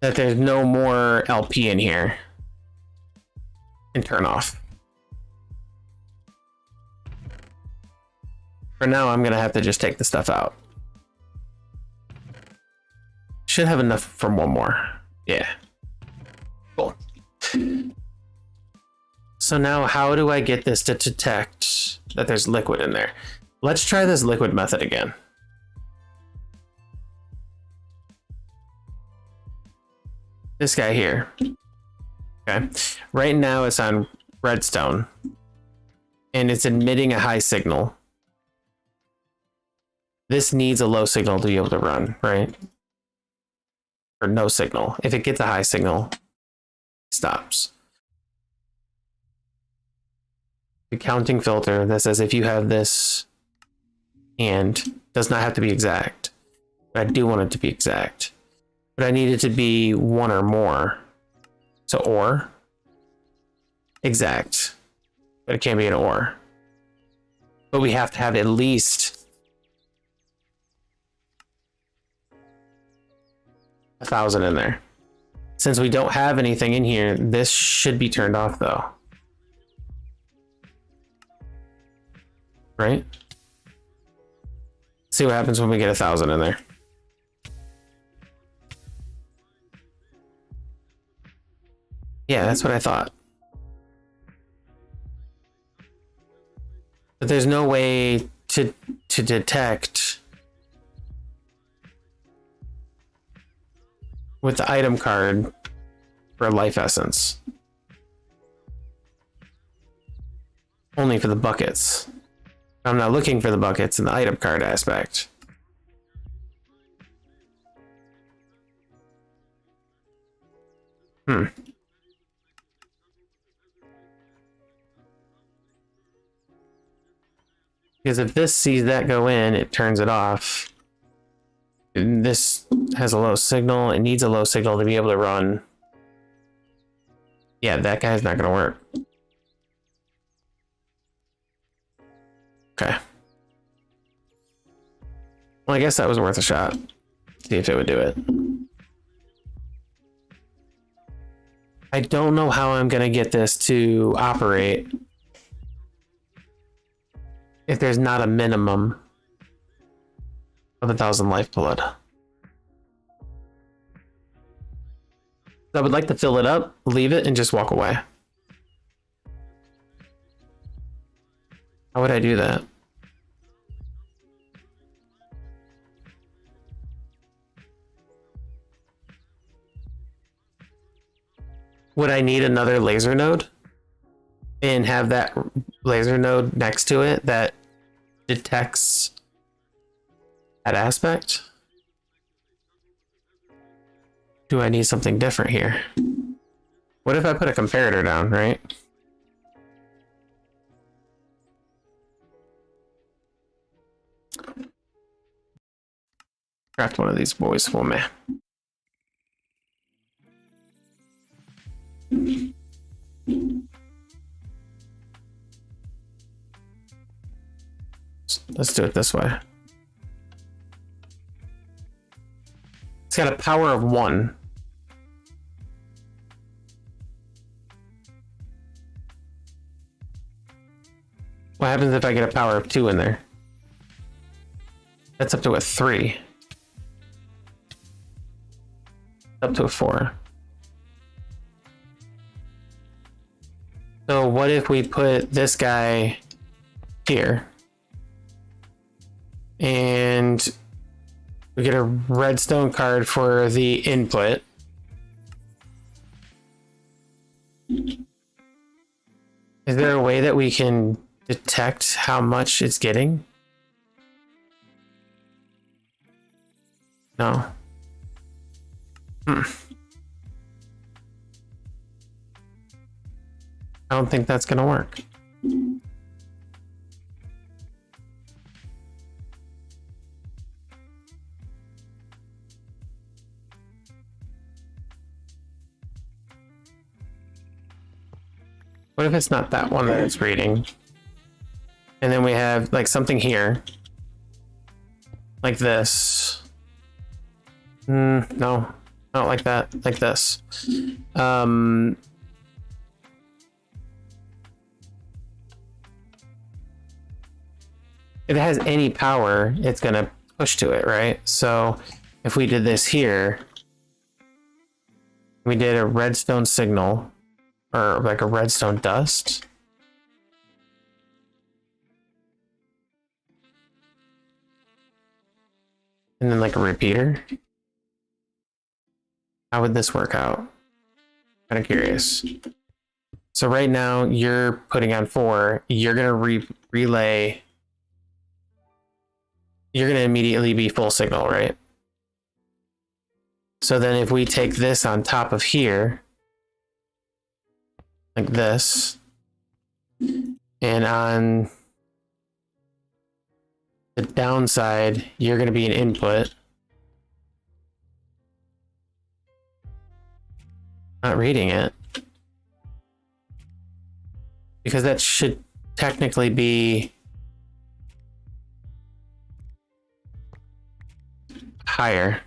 that there's no more LP in here and turn off. For now, I'm gonna have to just take the stuff out. Should have enough for one more. Yeah. Cool. So now how do I get this to detect that there's liquid in there? Let's try this liquid method again. This guy here. Okay. Right now it's on redstone and it's emitting a high signal. This needs a low signal to be able to run, right? Or no signal. If it gets a high signal, it stops. The counting filter that says if you have this and does not have to be exact. But I do want it to be exact. But I need it to be one or more. So or exact. But it can't be an or. But we have to have at least 1,000 in there. Since we don't have anything in here, this should be turned off though. Right? See what happens when we get 1,000 in there. Yeah, that's what I thought. But there's no way to detect with the item card for life essence. Only for the buckets. I'm not looking for the buckets in the item card aspect. Because if this sees that go in, it turns it off. And this has a low signal. It needs a low signal to be able to run. Yeah, that guy's not going to work. Okay. Well, I guess that was worth a shot. See if it would do it. I don't know how I'm going to get this to operate if there's not a minimum of of 1,000 lifeblood. I would like to fill it up, leave it, and just walk away. How would I do that? Would I need another laser node? And have that laser node next to it that detects that aspect? Do I need something different here? What if I put a comparator down, right? Craft one of these boys for me. Let's do it this way. It's got a power of 1. What happens if I get a power of 2 in there? That's up to a 3. Up to a 4. So what if we put this guy here? And we get a redstone card for the input. Is there a way that we can detect how much it's getting? No. I don't think that's gonna work. What if it's not that one that it's reading? And then we have like something here. Like this. No, not like that. Like this. If it has any power, it's gonna push to it, right? So if we did this here, we did a redstone signal, or like a redstone dust. And then like a repeater. How would this work out? Kind of curious. So right now you're putting on 4. You're gonna relay. You're gonna immediately be full signal, right? So then if we take this on top of here, like this, and on the downside, you're gonna be an input. Not reading it. Because that should technically be higher.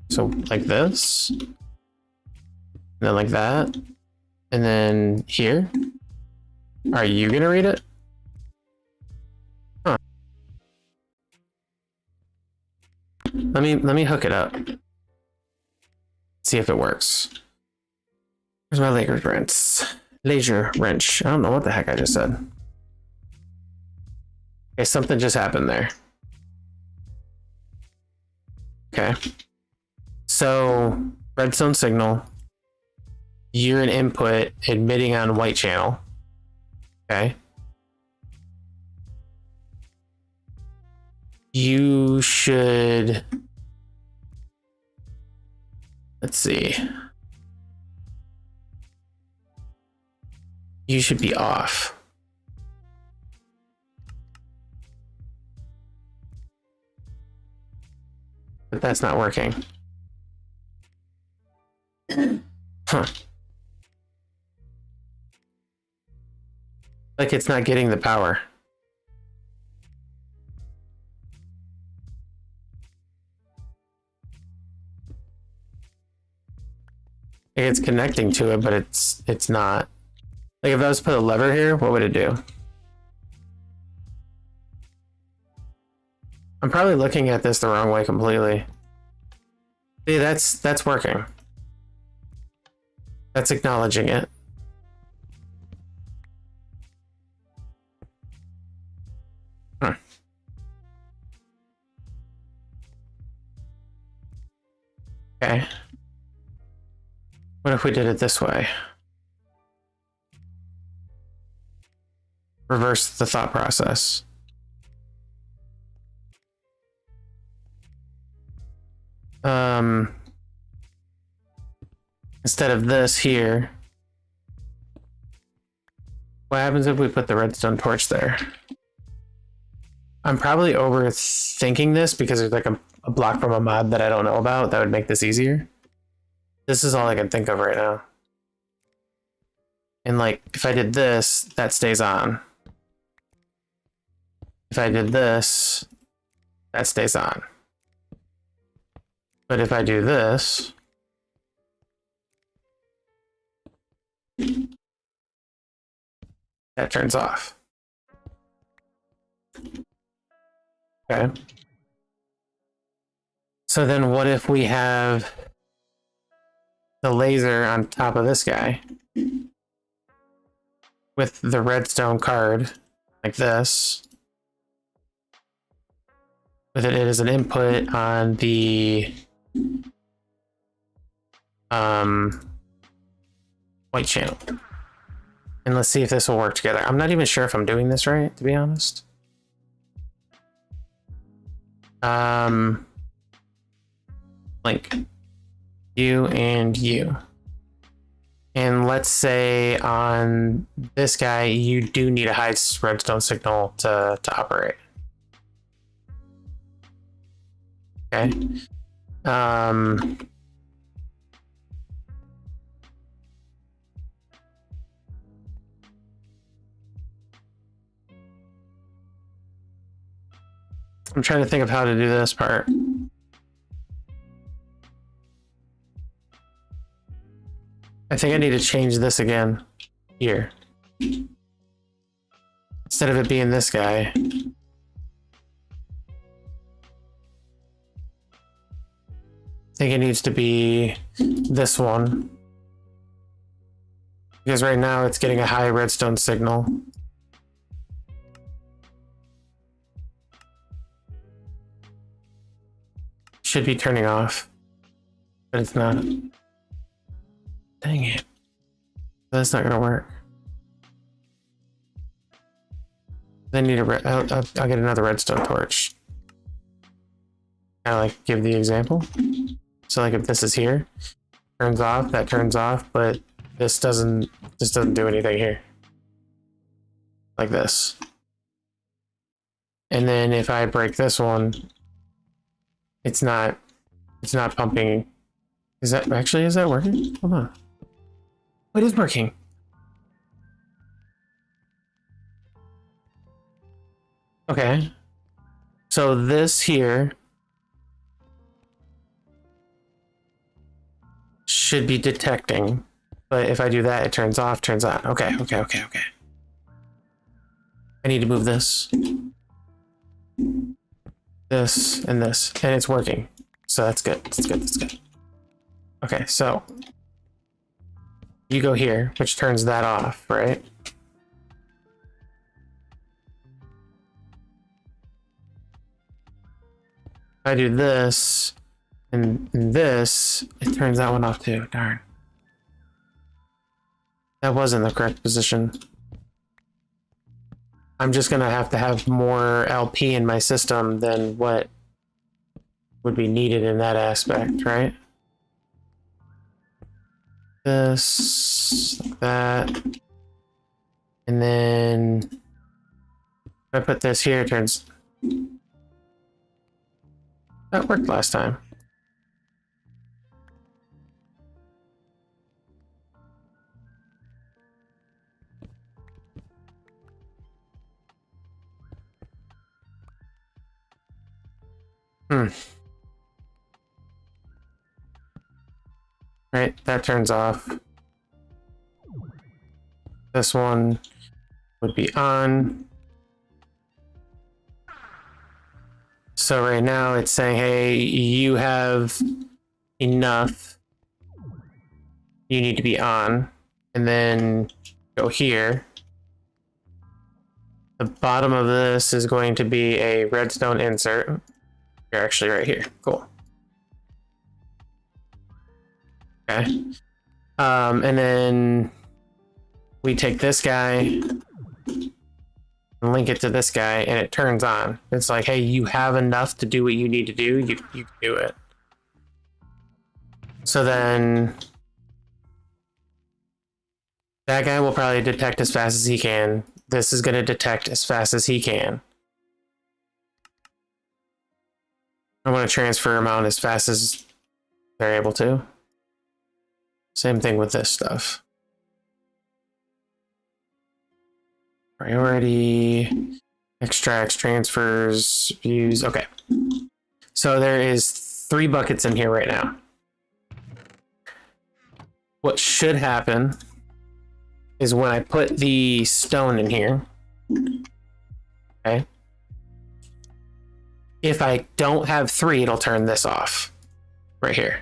So like this, and then like that, and then here. Are you gonna read it? Huh. Let me hook it up. See if it works. Where's my laser wrench? Laser wrench. I don't know what the heck I just said. Okay, something just happened there. Okay. So, redstone signal. You're an input emitting on white channel. Okay. You should... Let's see. You should be off. But that's not working. Huh. Like it's not getting the power. Like it's connecting to it, but it's not. Like if I was to put a lever here, what would it do? I'm probably looking at this the wrong way completely. See, that's working. That's acknowledging it. Huh. Okay. What if we did it this way? Reverse the thought process. Instead of this here, what happens if we put the redstone torch there? I'm probably overthinking this because there's like a block from a mod that I don't know about that would make this easier. This is all I can think of right now. And like, if I did this, that stays on. If I did this, that stays on. But if I do this, that turns off. Okay. So then what if we have the laser on top of this guy with the redstone card like this, with it as an input on the white channel. And let's see if this will work together. I'm not even sure if I'm doing this right, to be honest. Link. You and you. And let's say on this guy, you do need a high redstone signal to operate. Okay. I'm trying to think of how to do this part. I think I need to change this again here. Instead of it being this guy. I think it needs to be this one. Because right now it's getting a high redstone signal. Should be turning off, but it's not. Dang it. That's not gonna work. I need I'll get another redstone torch. I like give the example. So like if this is here, turns off, that turns off, but this doesn't do anything here. Like this. And then if I break this one, it's not pumping. Is that working? Hold on. Oh, it is working. Okay. So this here should be detecting, but if I do that, it turns off, turns on. Okay. I need to move this. This and this, and it's working. So that's good. That's good. Okay, so you go here, which turns that off, right? If I do this and this, it turns that one off too. Darn. That wasn't the correct position. I'm just gonna have to have more LP in my system than what would be needed in that aspect, right? This, like that. And then if I put this here, it turns... That worked last time. Right, that turns off. This one would be on. So right now it's saying, hey, you have enough. You need to be on. And then go here. The bottom of this is going to be a redstone insert. You're actually right here. Cool. Okay. And then we take this guy and link it to this guy, and it turns on. It's like, hey, you have enough to do what you need to do. You can do it. So then that guy will probably detect as fast as he can. This is going to detect as fast as he can. I want to transfer him out as fast as they're able to. Same thing with this stuff. Priority, extracts, transfers, views. Okay. So there is 3 buckets in here right now. What should happen is when I put the stone in here, okay, if I don't have 3, it'll turn this off right here.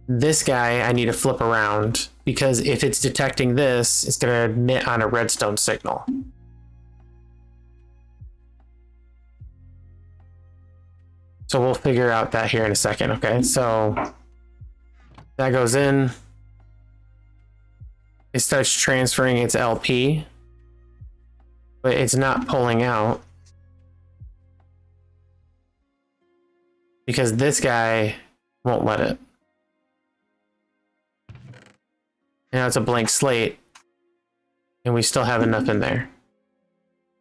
This guy I need to flip around, because if it's detecting this, it's going to emit on a redstone signal. So we'll figure out that here in a second, okay? So that goes in. It starts transferring its LP, but it's not pulling out because this guy won't let it. Now it's a blank slate, and we still have enough in there.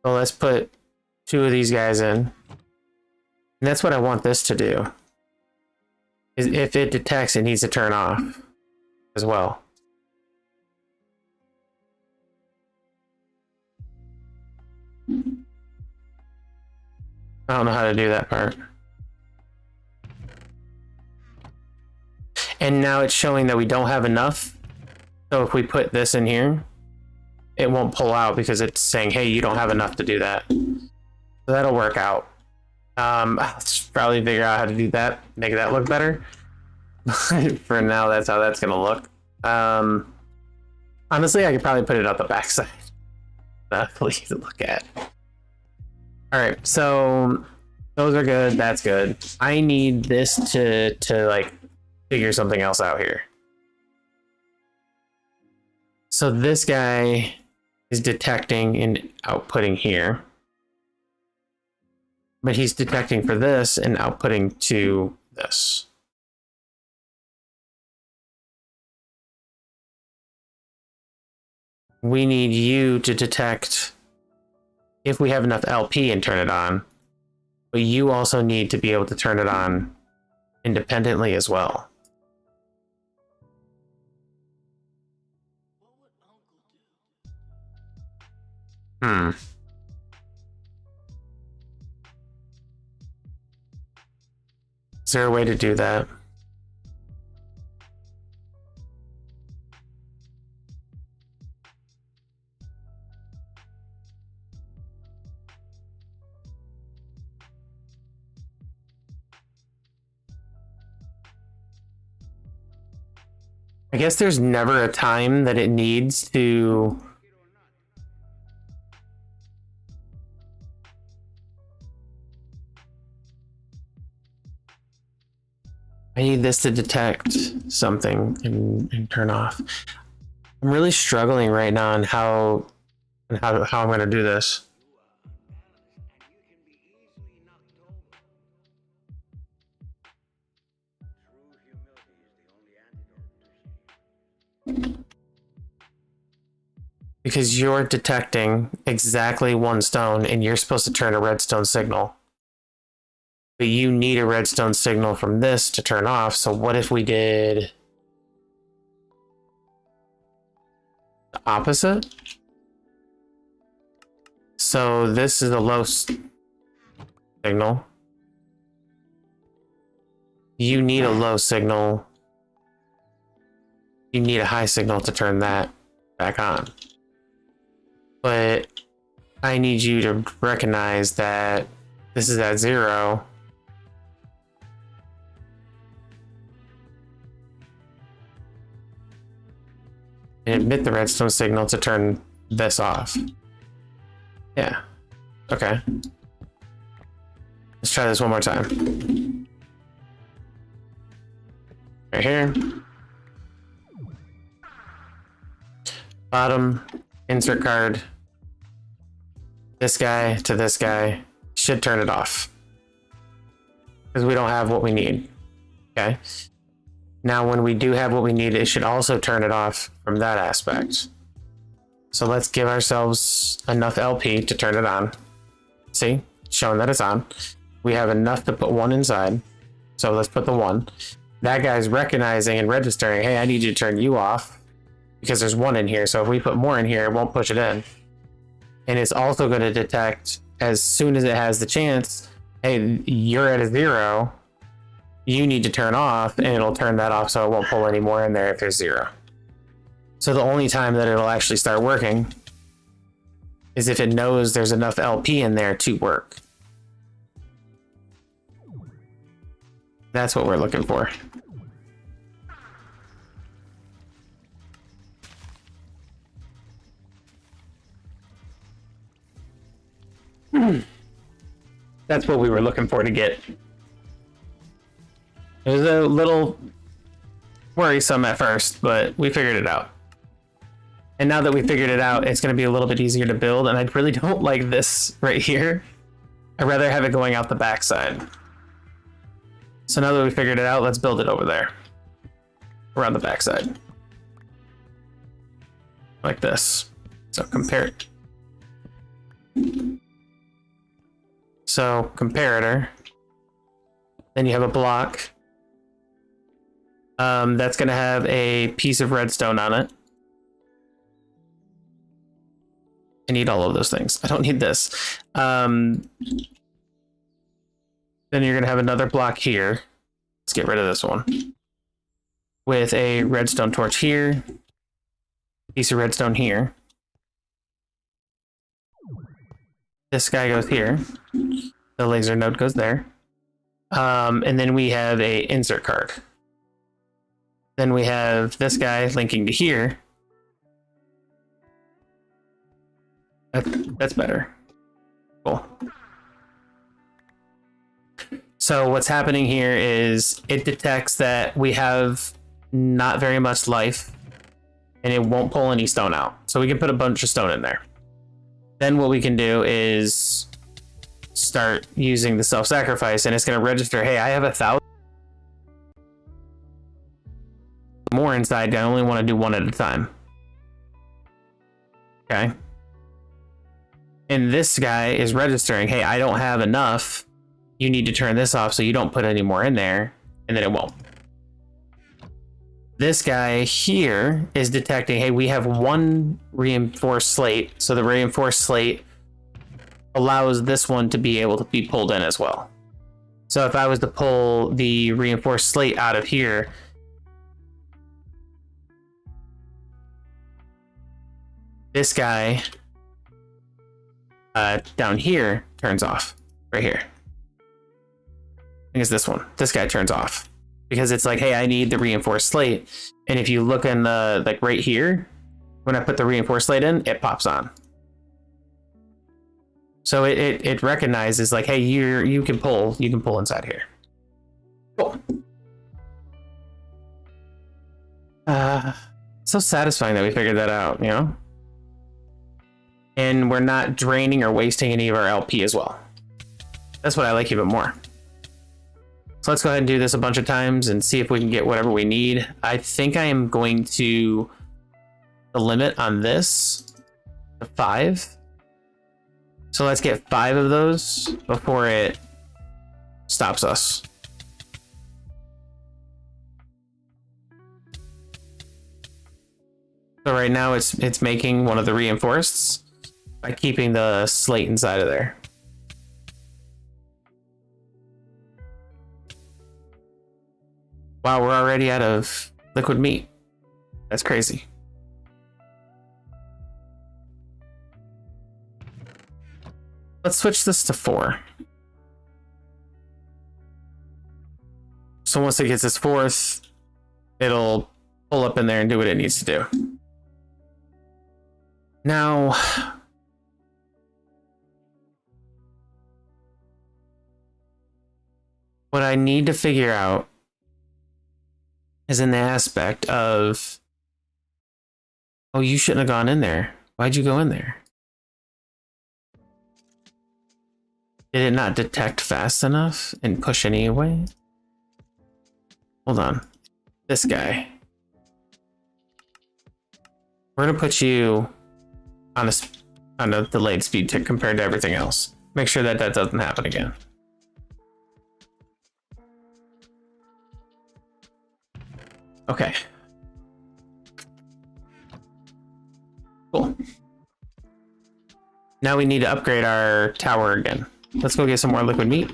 So let's put 2 of these guys in. And that's what I want this to do. Is if it detects, it needs to turn off as well. I don't know how to do that part. And now it's showing that we don't have enough. So if we put this in here, it won't pull out because it's saying, hey, you don't have enough to do that. So that'll work out. I'll probably figure out how to do that, make that look better. For now, that's how that's gonna look. Honestly, I could probably put it on the backside. Ugly to look at. All right, so those are good. That's good. I need this to like figure something else out here. So this guy is detecting and outputting here, but he's detecting for this and outputting to this. We need you to detect if we have enough LP and turn it on, but you also need to be able to turn it on independently as well. Is there a way to do that? I guess there's never a time that it needs to. I need this to detect something and turn off. I'm really struggling right now on how I'm going to do this. Because you're detecting exactly 1 stone and you're supposed to turn a redstone signal. But you need a redstone signal from this to turn off. So what if we did the opposite? So this is a low signal. You need a low signal. You need a high signal to turn that back on. But I need you to recognize that This is at 0. And emit the redstone signal to turn this off. Yeah. Okay. Let's try this one more time. Right here. Bottom, insert card. This guy to this guy should turn it off. Because we don't have what we need. Okay. Now when we do have what we need, it should also turn it off from that aspect. So let's give ourselves enough LP to turn it on. See? Showing that it's on. We have enough to put 1 inside. So let's put the 1. That guy's recognizing and registering, hey, I need you to turn you off. Because there's 1 in here. So if we put more in here, it won't push it in. And it's also going to detect, as soon as it has the chance, hey, you're at a 0. You need to turn off, and it'll turn that off so it won't pull any more in there if there's 0. So the only time that it'll actually start working is if it knows there's enough LP in there to work. That's what we're looking for. That's what we were looking for to get. It was a little worrisome at first, but we figured it out. And now that we figured it out, it's going to be a little bit easier to build, and I really don't like this right here. I'd rather have it going out the backside. So now that we figured it out, let's build it over there. Around the backside. Like this. So compare it. So comparator. Then you have a block. That's going to have a piece of redstone on it. I need all of those things. I don't need this. Then you're going to have another block here. Let's get rid of this one. With a redstone torch here. Piece of redstone here. This guy goes here. The laser node goes there. And then we have a insert card. Then we have this guy linking to here. That's better. Cool. So what's happening here is it detects that we have not very much life and it won't pull any stone out. So we can put a bunch of stone in there. Then what we can do is start using the self-sacrifice, and it's going to register, hey, I have 1,000 more inside. I only want to do 1 at a time. Okay. And this guy is registering, hey, I don't have enough. You need to turn this off so you don't put any more in there, and then it won't. This guy here is detecting, hey, we have 1 reinforced slate. So the reinforced slate allows this one to be able to be pulled in as well. So if I was to pull the reinforced slate out of here, this guy down here turns off right here. I think it's this one. This guy turns off because it's like, hey, I need the reinforced slate. And if you look in the, like right here, when I put the reinforced slate in, it pops on. So it recognizes like, hey, you can pull inside here. Cool. So satisfying that we figured that out, you know? And we're not draining or wasting any of our LP as well. That's what I like even more. So let's go ahead and do this a bunch of times and see if we can get whatever we need. I think I am going to the limit on this to 5. So let's get 5 of those before it stops us. So right now it's making one of the reinforceds by keeping the slate inside of there. Wow, we're already out of liquid meat. That's crazy. Let's switch this to 4. So once it gets its fourth, it'll pull up in there and do what it needs to do. Now, what I need to figure out is in the aspect of, oh, you shouldn't have gone in there. Why'd you go in there? Did it not detect fast enough and push anyway? Hold on. This guy. We're gonna put you on a delayed speed tick compared to everything else. Make sure that that doesn't happen again. Okay. Cool. Now we need to upgrade our tower again. Let's go get some more liquid meat.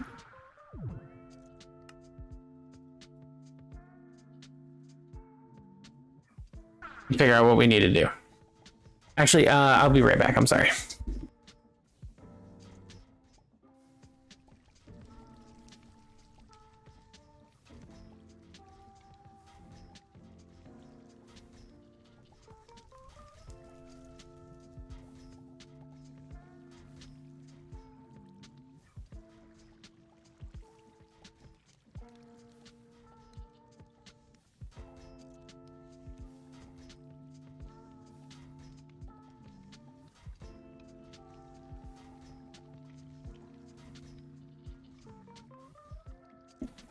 And figure out what we need to do. Actually, I'll be right back. I'm sorry.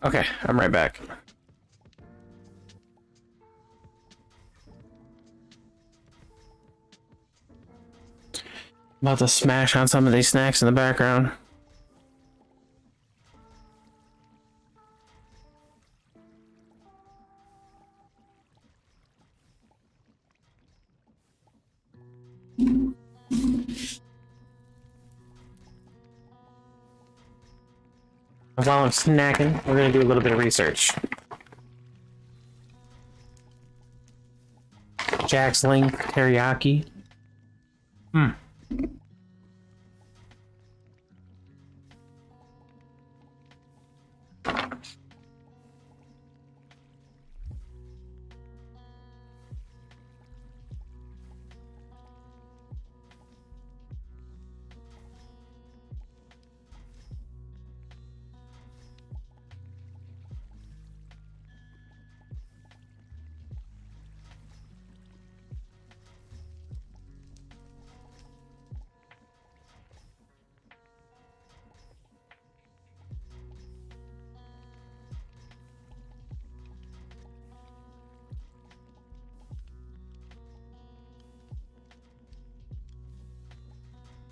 Okay, I'm right back. About to smash on some of these snacks in the background. While I'm snacking, we're gonna do a little bit of research. Jack's Link teriyaki.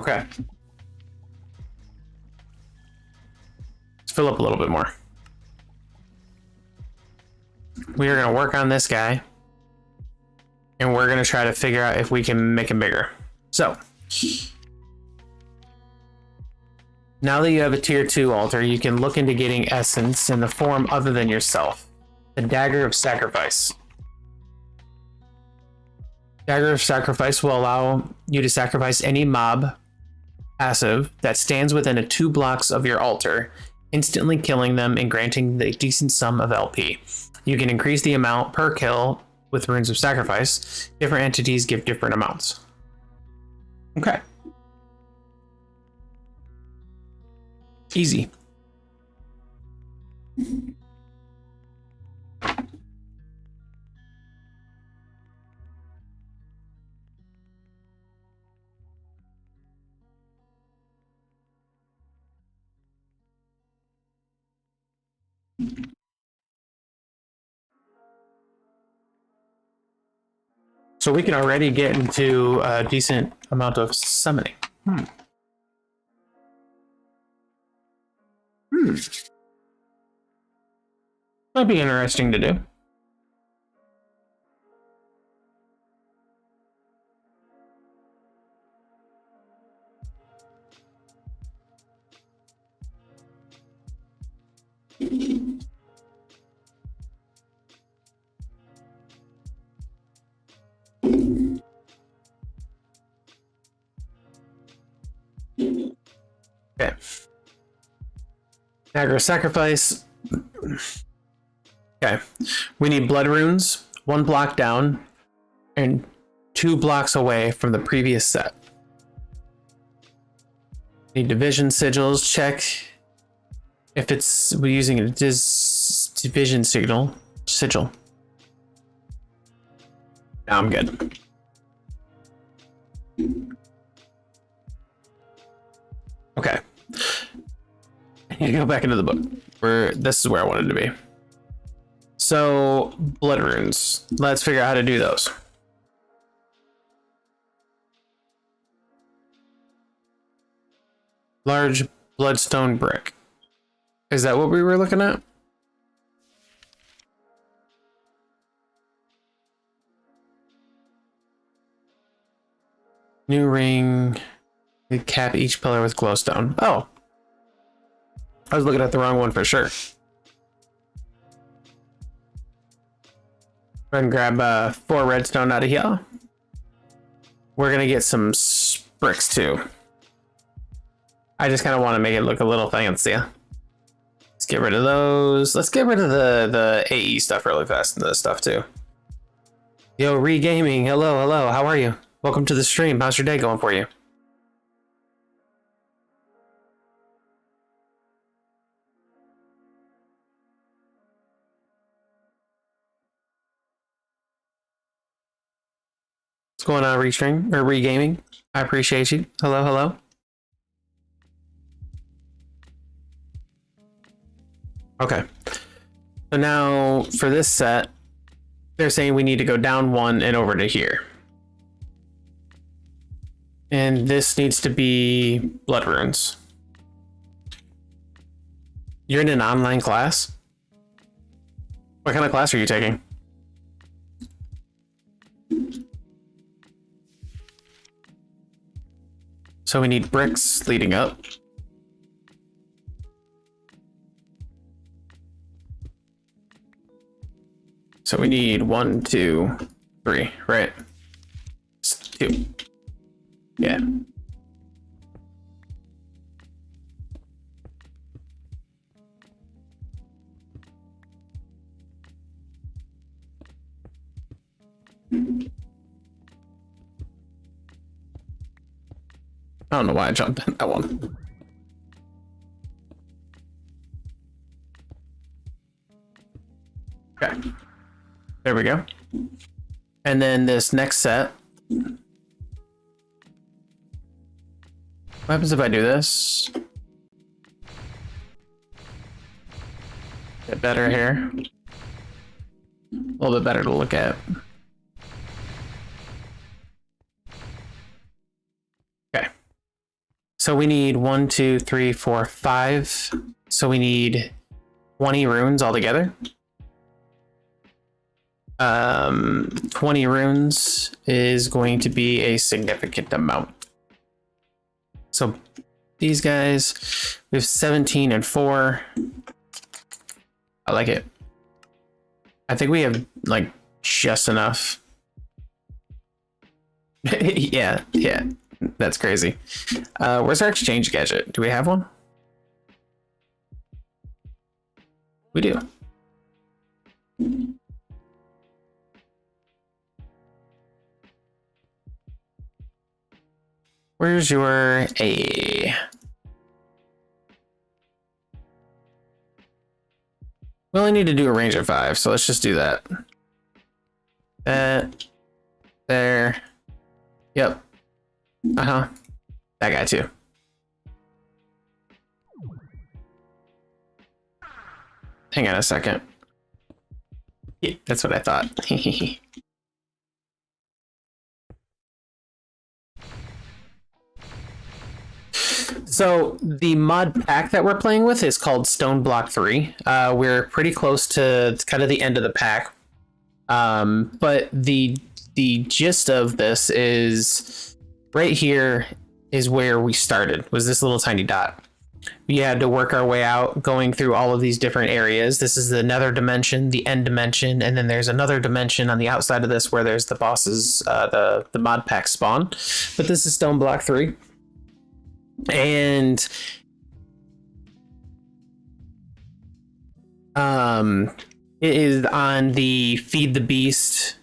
Okay. Let's fill up a little bit more. We are going to work on this guy. And we're going to try to figure out if we can make him bigger. So. Now that you have a tier 2 altar, you can look into getting essence in the form other than yourself. The Dagger of Sacrifice. Dagger of Sacrifice will allow you to sacrifice any mob passive that stands within 2 blocks of your altar, instantly killing them and granting the decent sum of LP. You can increase the amount per kill with Runes of Sacrifice. Different entities give different amounts. Okay. Easy. So we can already get into a decent amount of summoning. Might be interesting to do. Okay. Dagger of Sacrifice. Okay. We need blood runes, 1 block down, and 2 blocks away from the previous set. Need division sigils. Check if we're using a division sigil. Now I'm good. Okay. I need to go back into the book. This is where I wanted to be. So, blood runes. Let's figure out how to do those. Large bloodstone brick. Is that what we were looking at? New ring. We cap each pillar with glowstone. Oh. I was looking at the wrong one for sure. Go ahead and grab 4 redstone out of here. We're gonna get some bricks too. I just kind of want to make it look a little fancy. Let's get rid of those. Let's get rid of the AE stuff really fast and this stuff too. Yo, Regaming. Hello. How are you? Welcome to the stream. How's your day going for you? What's going on, Regaming? I appreciate you. Hello. Okay. So now for this set, they're saying we need to go down 1 and over to here. And this needs to be blood runes. You're in an online class? What kind of class are you taking? So we need bricks leading up. So we need 1, 2, 3, right? 2. Yeah. I don't know why I jumped in that one. Okay. There we go. And then this next set. What happens if I do this? Bit better here. A little bit better to look at. Okay. So we need 1, 2, 3, 4, 5. So we need 20 runes altogether. 20 runes is going to be a significant amount. So these guys, we have 17 and 4. I like it. I think we have like just enough. yeah, that's crazy. Where's our exchange gadget? Do we have one? We do. Where's your A? We only need to do a range of 5, so let's just do that. That. There. Yep. That guy too. Hang on a second. Yeah, that's what I thought. So the mod pack that we're playing with is called Stone Block 3. We're pretty close to kind of the end of the pack. But the gist of this is right here is where we started, was this little tiny dot. We had to work our way out going through all of these different areas. This is the nether dimension, the end dimension, and then there's another dimension on the outside of this where there's the bosses, the mod pack spawn. But this is Stone Block 3. And It is on the Feed the Beast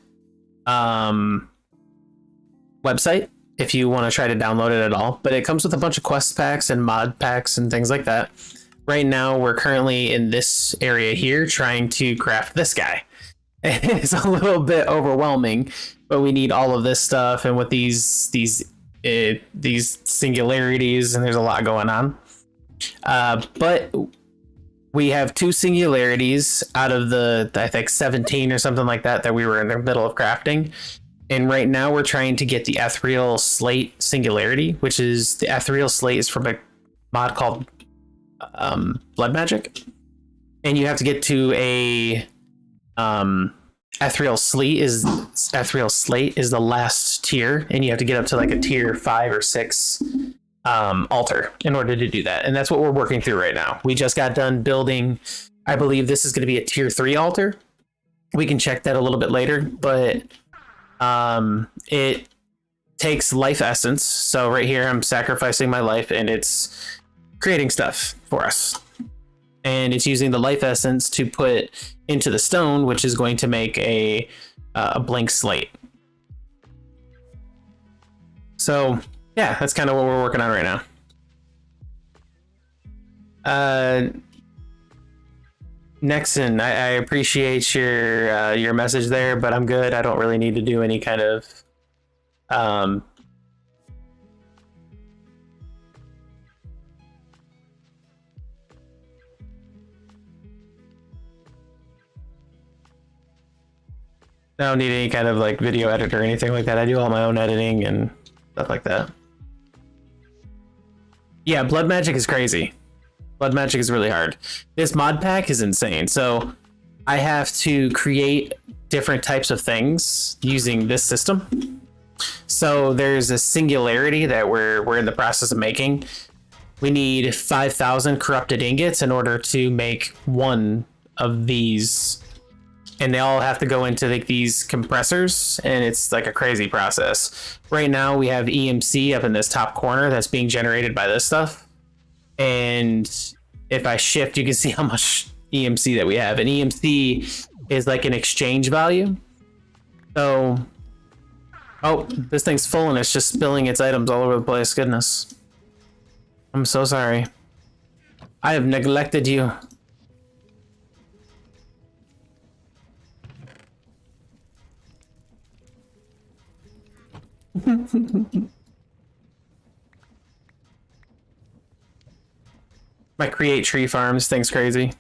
website if you want to try to download it at all. But it comes with a bunch of quest packs and mod packs and things like that. Right now, we're currently in this area here trying to craft this guy. It's a little bit overwhelming, but we need all of this stuff, and with these singularities, and there's a lot going on. But we have 2 singularities out of the, I think, 17 or something like that we were in the middle of crafting. And right now we're trying to get the Ethereal Slate singularity, which is the Ethereal Slate is from a mod called Blood Magic. And you have to get to a Ethereal Slate is the last tier, and you have to get up to like a tier 5 or 6 altar in order to do that. And that's what we're working through right now. We just got done building, I believe this is going to be a tier 3 altar. We can check that a little bit later, but it takes life essence. So right here I'm sacrificing my life, and it's creating stuff for us. And it's using the life essence to put into the stone, which is going to make a blank slate. So yeah, that's kind of what we're working on right now. Nexon, I appreciate your message there, but I'm good. I don't really need to do any kind of I don't need any kind of like video editor or anything like that. I do all my own editing and stuff like that. Yeah, Blood Magic is crazy. Blood Magic is really hard. This mod pack is insane. So I have to create different types of things using this system. So there's a singularity that we're in the process of making. We need 5,000 corrupted ingots in order to make one of these. And they all have to go into like these compressors, and it's like a crazy process. Right now we have EMC up in this top corner that's being generated by this stuff. And if I shift, you can see how much EMC that we have. And EMC is like an exchange value. So, oh, this thing's full and it's just spilling its items all over the place. Goodness. I'm so sorry. I have neglected you. My create tree farms thing's crazy.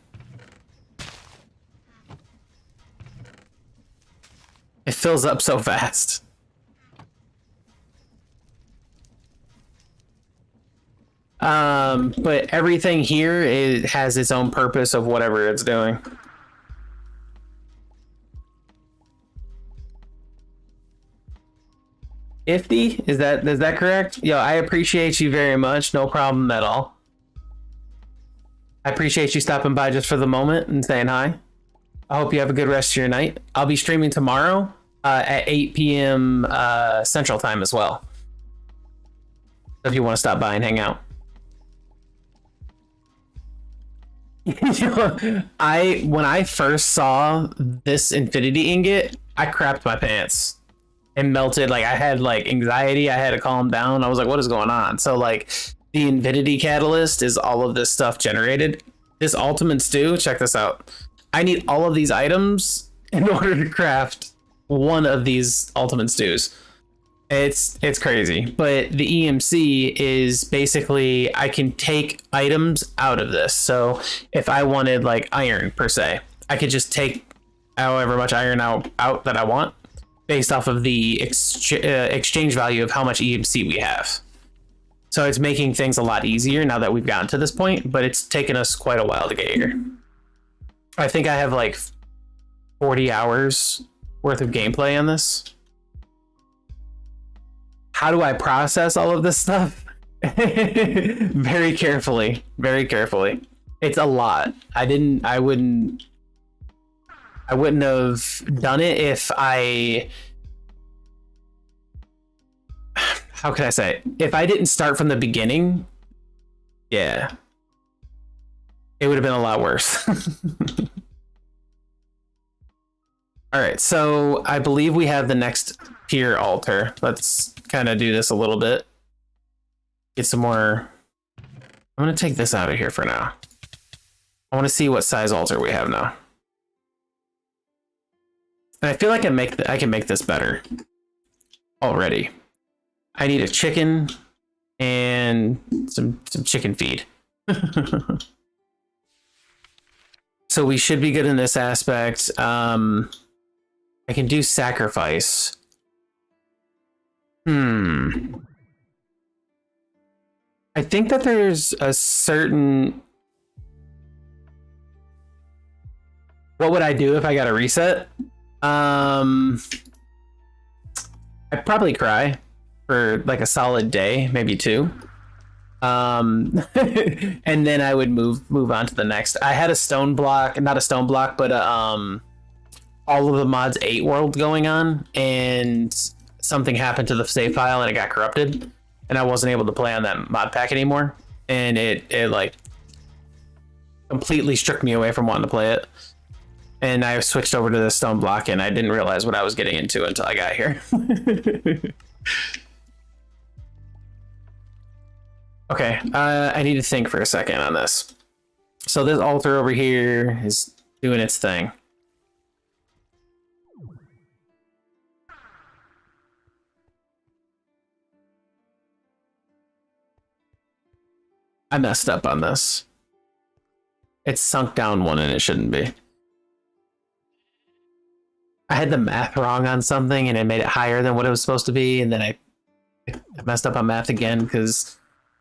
It fills up so fast. But everything here has its own purpose of whatever it's doing. Ifty, is that correct? Yo, I appreciate you very much. No problem at all. I appreciate you stopping by just for the moment and saying hi. I hope you have a good rest of your night. I'll be streaming tomorrow at 8 p.m. Central Time as well. If you want to stop by and hang out. When I first saw this Infinity Ingot, I crapped my pants and melted. Like I had like anxiety. I had to calm down. I was like, what is going on? So like the Infinity Catalyst is all of this stuff generated. This Ultimate Stew, check this out. I need all of these items in order to craft one of these Ultimate Stews. It's crazy. But the EMC is basically I can take items out of this. So if I wanted like iron per se, I could just take however much iron out that I want based off of the exchange value of how much EMC we have. So it's making things a lot easier now that we've gotten to this point, but it's taken us quite a while to get here. I think I have like 40 hours worth of gameplay on this. How do I process all of this stuff? Very carefully, very carefully. It's a lot. I wouldn't have done it if how can I say it? If I didn't start from the beginning, yeah, it would have been a lot worse. All right, so I believe we have the next tier altar. Let's kind of do this a little bit. Get some more. I'm gonna take this out of here for now. I want to see what size altar we have now. And I feel like I can make this better already. I need a chicken and some chicken feed. So we should be good in this aspect. I can do sacrifice. I think that there's a certain... What would I do if I got a reset? I'd probably cry for like a solid day, maybe 2. And then I would move on to the next. I had a stone block, not a stone block, but all of the mods 8 world going on, and something happened to the save file and it got corrupted, and I wasn't able to play on that mod pack anymore, and it like completely stripped me away from wanting to play it. And I switched over to the stone block, and I didn't realize what I was getting into until I got here. Okay, I need to think for a second on this. So this altar over here is doing its thing. I messed up on this. It's sunk down 1 and it shouldn't be. I had the math wrong on something and it made it higher than what it was supposed to be, and then I messed up on math again because,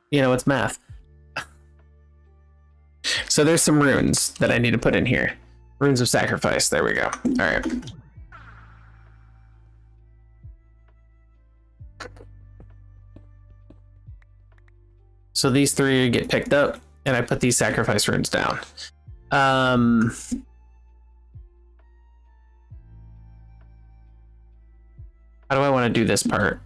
you know, it's math. So there's some runes that I need to put in here. Runes of sacrifice. There we go. All right. So these 3 get picked up, and I put these sacrifice runes down. How do I want to do this part?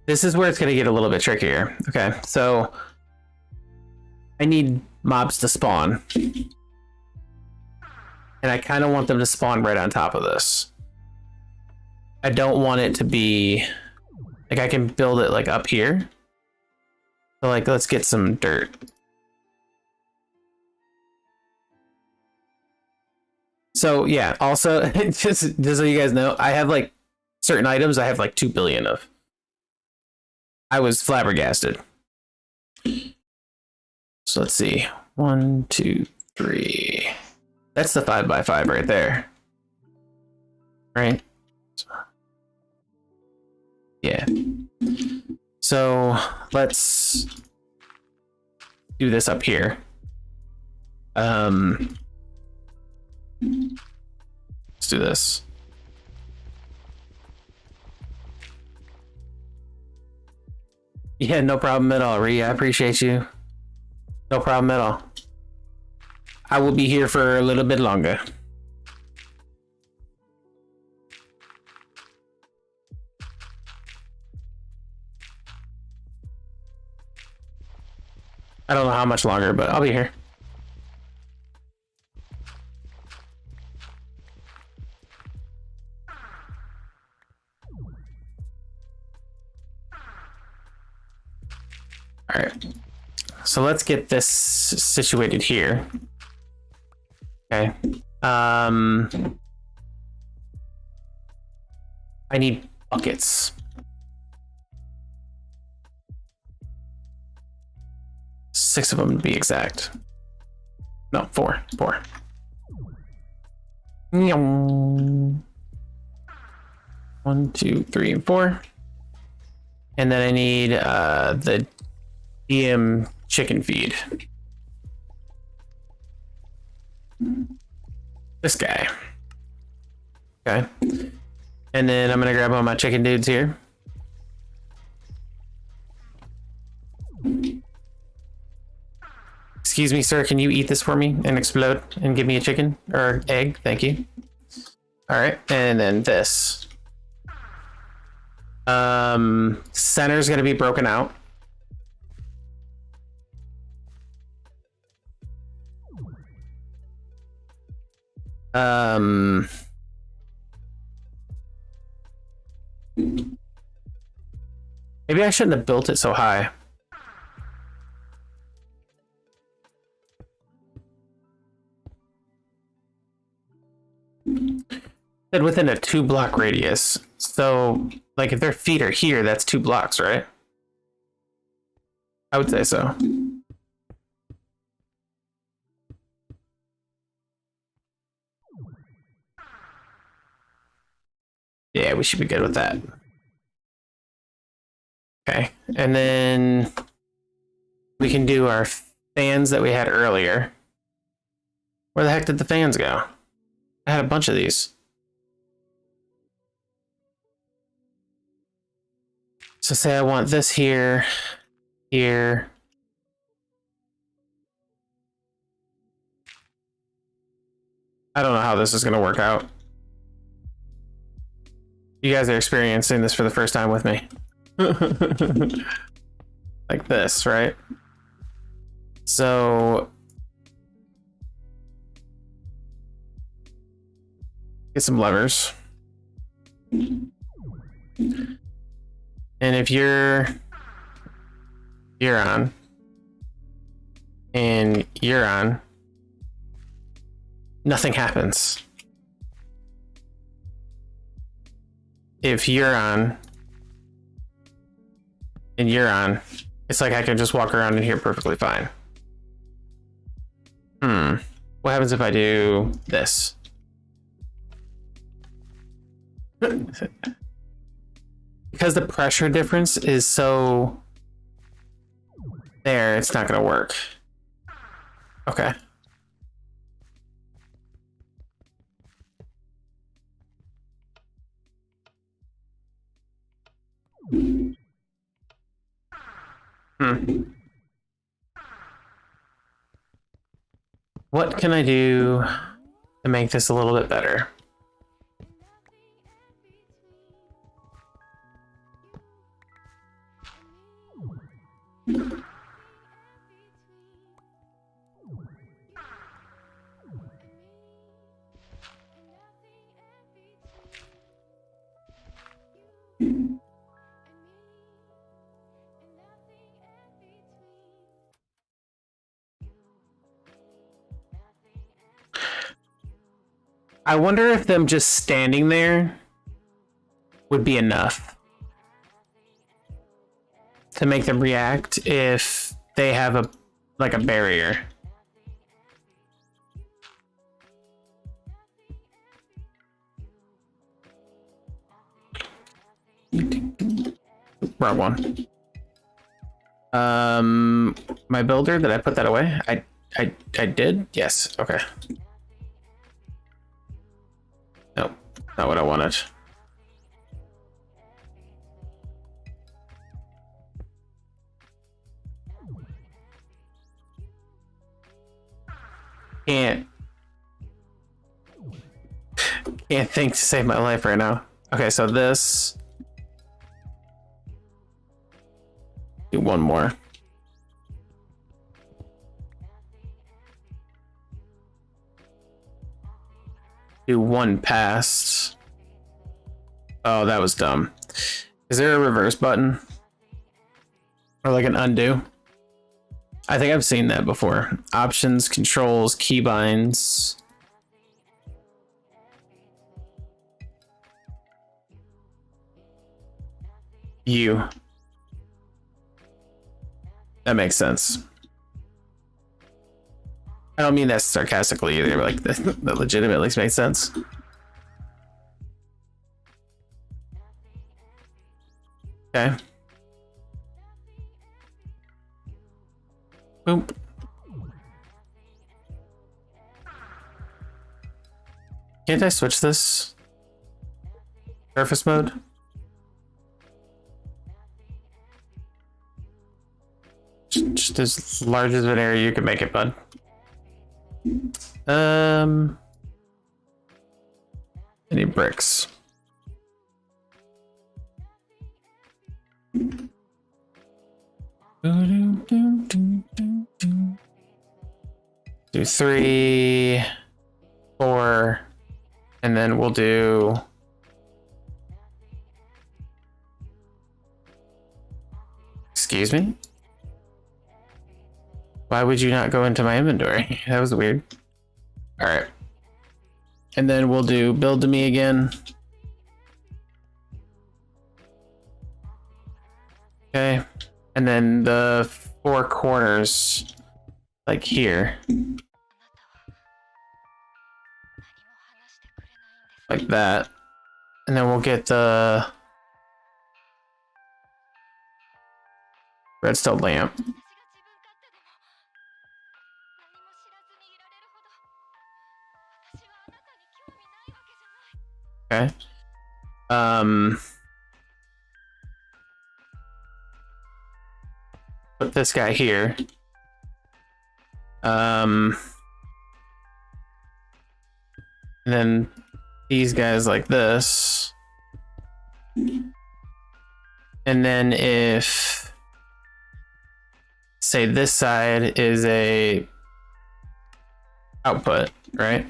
This is where it's going to get a little bit trickier. Okay, so I need mobs to spawn. And I kind of want them to spawn right on top of this. I don't want it to be... Like, I can build it, like, up here. So, like, let's get some dirt. So, yeah, also, just so you guys know, I have, like, certain items I have, like, 2 billion of. I was flabbergasted. So, let's see. 1, 2, 3. That's the 5x5 right there. Right? Yeah. So, let's do this up here. Let's do this. Yeah, no problem at all, Ree. I appreciate you. No problem at all. I will be here for a little bit longer. I don't know how much longer, but I'll be here. All right, so let's get this situated here. Okay. I need buckets. 6 of them to be exact. No, 4. 4. 1, 2, 3, and 4. And then I need the DM chicken feed. This guy. Okay. And then I'm gonna grab all my chicken dudes here. Excuse me, sir, can you eat this for me and explode and give me a chicken or egg? Thank you. All right, and then this. Center's gonna be broken out. Um, maybe I shouldn't have built it so high. Said within a 2-block radius. So, like, if their feet are here, that's 2 blocks, right? I would say so. Yeah, we should be good with that. Okay, and then we can do our fans that we had earlier. Where the heck did the fans go? I had a bunch of these. So say I want this here, here. I don't know how this is going to work out. You guys are experiencing this for the first time with me. Like this, right? So get some levers. And if you're on and you're on, nothing happens. If you're on and you're on, it's like I can just walk around in here perfectly fine. What happens if I do this? Because the pressure difference is so there, it's not going to work. Okay. What can I do to make this a little bit better? I wonder if them just standing there would be enough to make them react if they have a barrier. Wrong one. My builder, did I put that away? I did? Yes, okay. Nope, not what I wanted. Can't think to save my life right now. Okay, so this. Do one more. Do one past. Oh, that was dumb. Is there a reverse button? Or like an undo? I think I've seen that before. Options, controls, keybinds. U. That makes sense. I don't mean that sarcastically either, but like that legitimately makes sense. Okay. Boom. Can't I switch this? Surface mode? Just as large as an area you can make it, bud. I need bricks. Do 3, 4, and then we'll do excuse me? Why would you not go into my inventory? That was weird. All right. And then we'll do build to me again. Okay. And then the 4 corners, like here. Like that. And then we'll get the redstone lamp. Okay. Put this guy here. And then these guys like this. And then if, say this side is a output, right?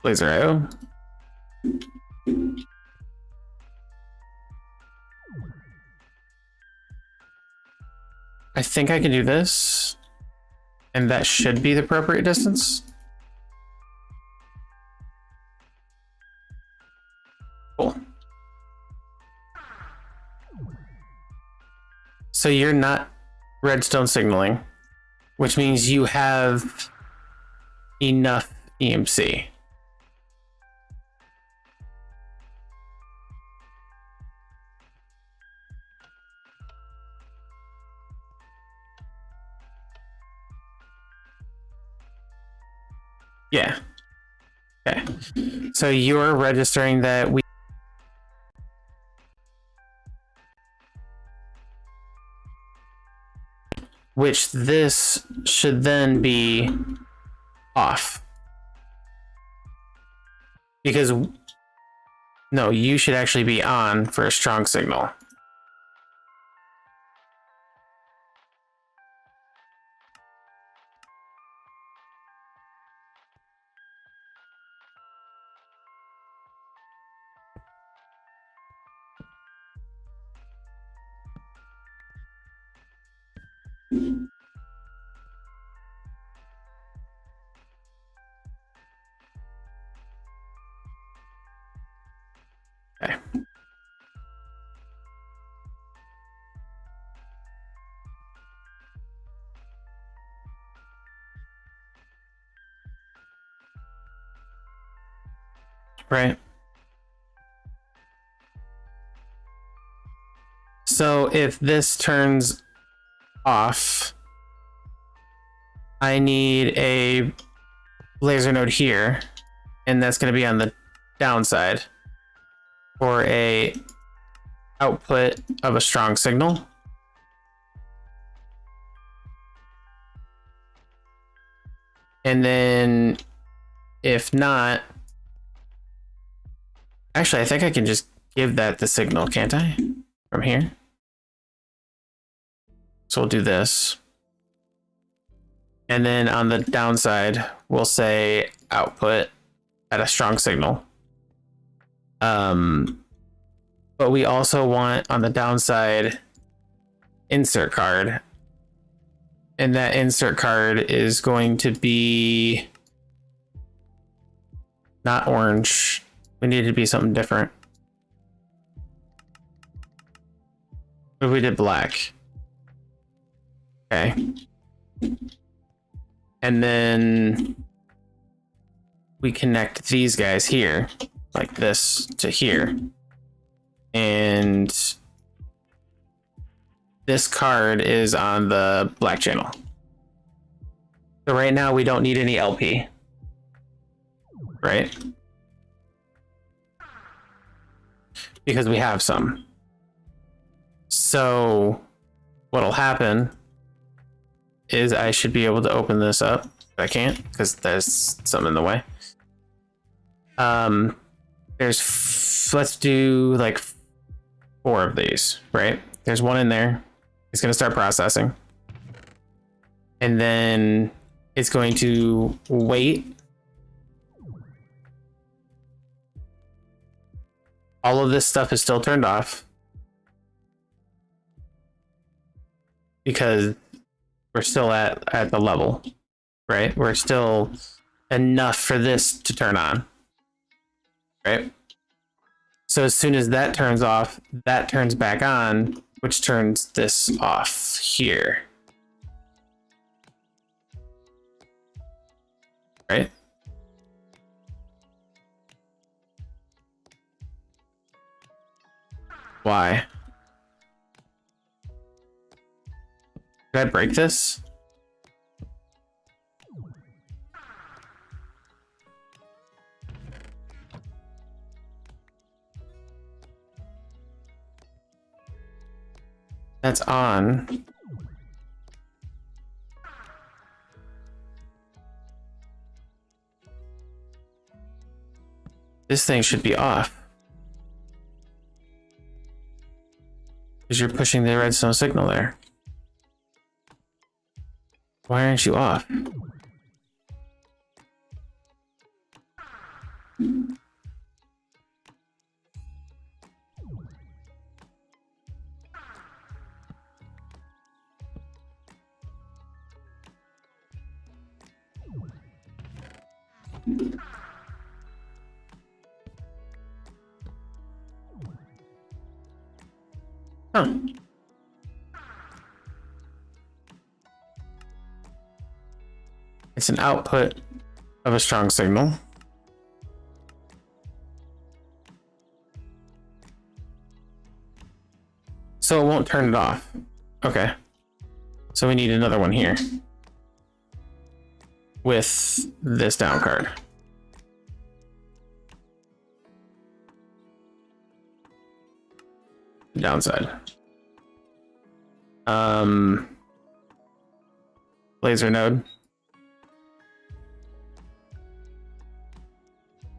Laser IO. I think I can do this, and that should be the appropriate distance. Cool. So you're not redstone signaling, which means you have enough EMC. Yeah. Okay. So you're registering that we which this should then be off. Because no, you should actually be on for a strong signal. Okay. Right. So if this turns off, I need a laser node here, and that's going to be on the downside for a output of a strong signal. And then if not, actually I think I can just give that the signal, can't I? From here. So we'll do this. And then on the downside, we'll say output at a strong signal. But we also want on the downside insert card. And that insert card is going to be not orange. We need it to be something different. What if we did black? Okay. And then we connect these guys here, like this to here. And this card is on the black channel. So right now we don't need any LP. Right? Because we have some. So what'll happen is I should be able to open this up. But I can't because there's something in the way. Let's do like 4 of these, right? There's one in there, It's going to start processing. And then it's going to wait. All of this stuff is still turned off because we're still at the level, right? We're still enough for this to turn on, right? So as soon as that turns off, that turns back on, which turns this off here. Right? Why? Did I break this? That's on. This thing should be off. Because you're pushing the redstone signal there. Why aren't you off? Huh. It's an output of a strong signal. So it won't turn it off. Okay. So we need another one here. With this down card. Downside. Laser node.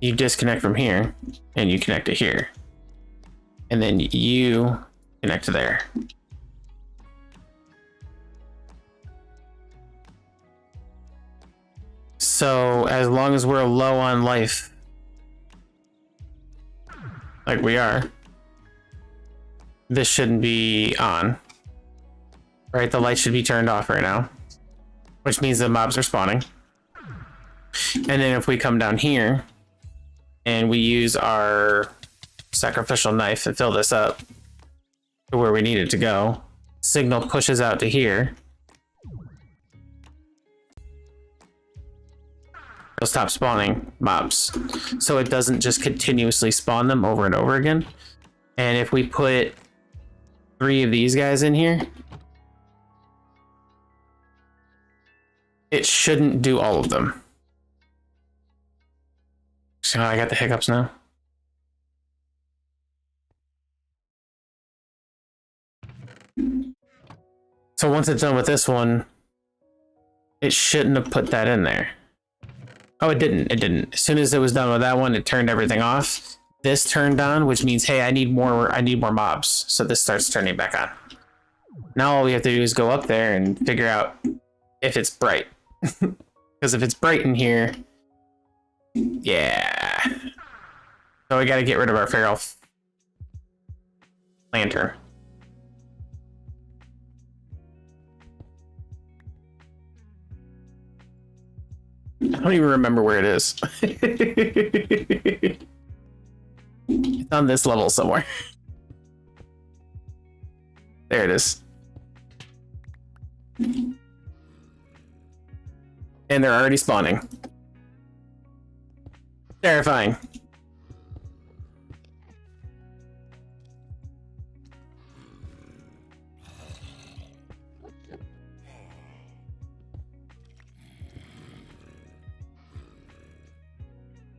You disconnect from here and you connect to here. And then you connect to there. So as long as we're low on life, like we are, this shouldn't be on. Right? The light should be turned off right now, which means the mobs are spawning. And then if we come down here and we use our sacrificial knife and fill this up to where we need it to go, signal pushes out to here. It'll stop spawning mobs. So it doesn't just continuously spawn them over and over again. And if we put 3 of these guys in here, it shouldn't do all of them. So I got the hiccups now. So once it's done with this one, it shouldn't have put that in there. Oh, it didn't. It didn't. As soon as it was done with that one, it turned everything off. This turned on, which means, hey, I need more mobs. So this starts turning back on. Now all we have to do is go up there and figure out if it's bright. Because if it's bright in here, yeah. So we got to get rid of our feral lantern. I don't even remember where it is. It's on this level somewhere. There it is. And they're already spawning. Terrifying.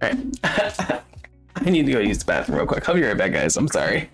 Alright. I need to go use the bathroom real quick. I'll be right back, guys. I'm sorry.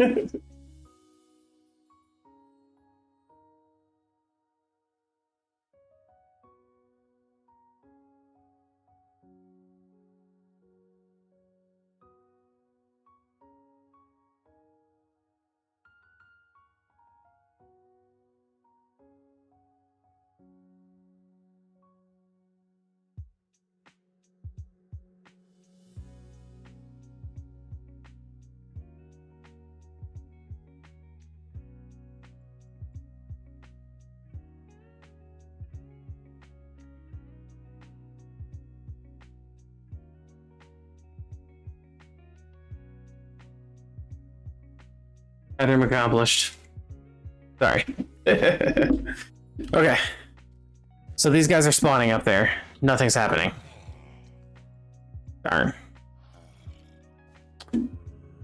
Item accomplished. Sorry. Okay. So these guys are spawning up there. Nothing's happening. Darn.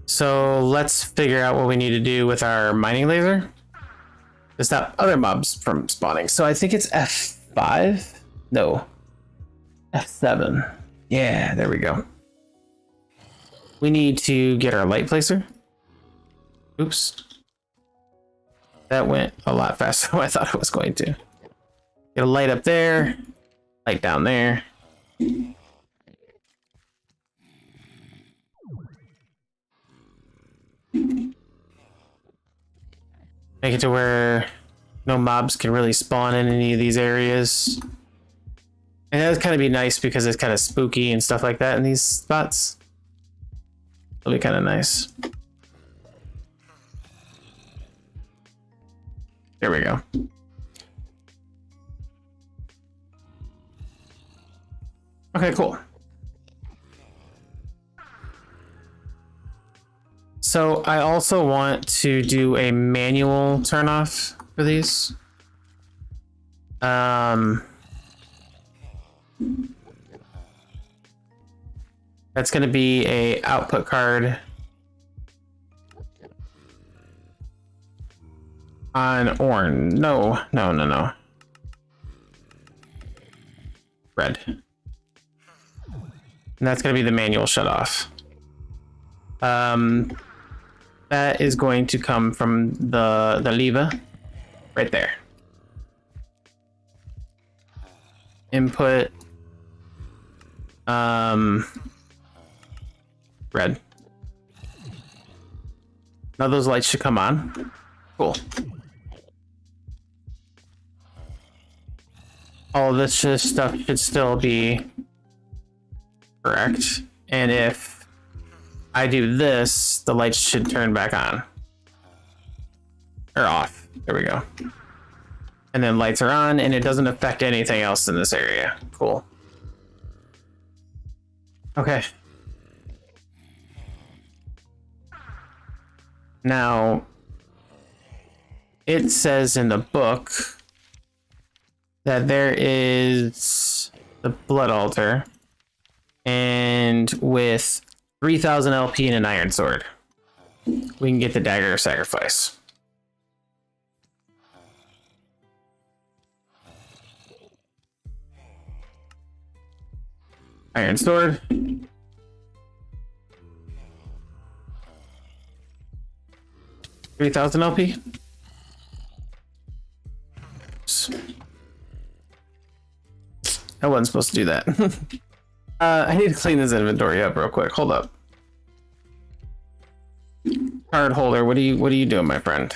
So let's figure out what we need to do with our mining laser to stop other mobs from spawning. So I think it's F5? No. F7. Yeah, there we go. We need to get our light placer. Oops. That went a lot faster than I thought it was going to. Get a light up there, light down there. Make it to where no mobs can really spawn in any of these areas. And that would kind of be nice because it's kind of spooky and stuff like that in these spots. It'll be kind of nice. There we go. Okay, cool. So I also want to do a manual turn off for these. That's going to be a output card on orange. No. Red. And that's going to be the manual shut off. That is going to come from the lever right there. Input red. Now those lights should come on. Cool. All of this stuff should still be correct. And if I do this, the lights should turn back on. Or off. There we go. And then lights are on, and it doesn't affect anything else in this area. Cool. Okay. Now, it says in the book that there is the blood altar, and with 3,000 LP and an iron sword, we can get the dagger of sacrifice. Iron sword. $3,000 LP. Oops. I wasn't supposed to do that. I need to clean this inventory up real quick. Hold up. Card holder, what are you doing, my friend?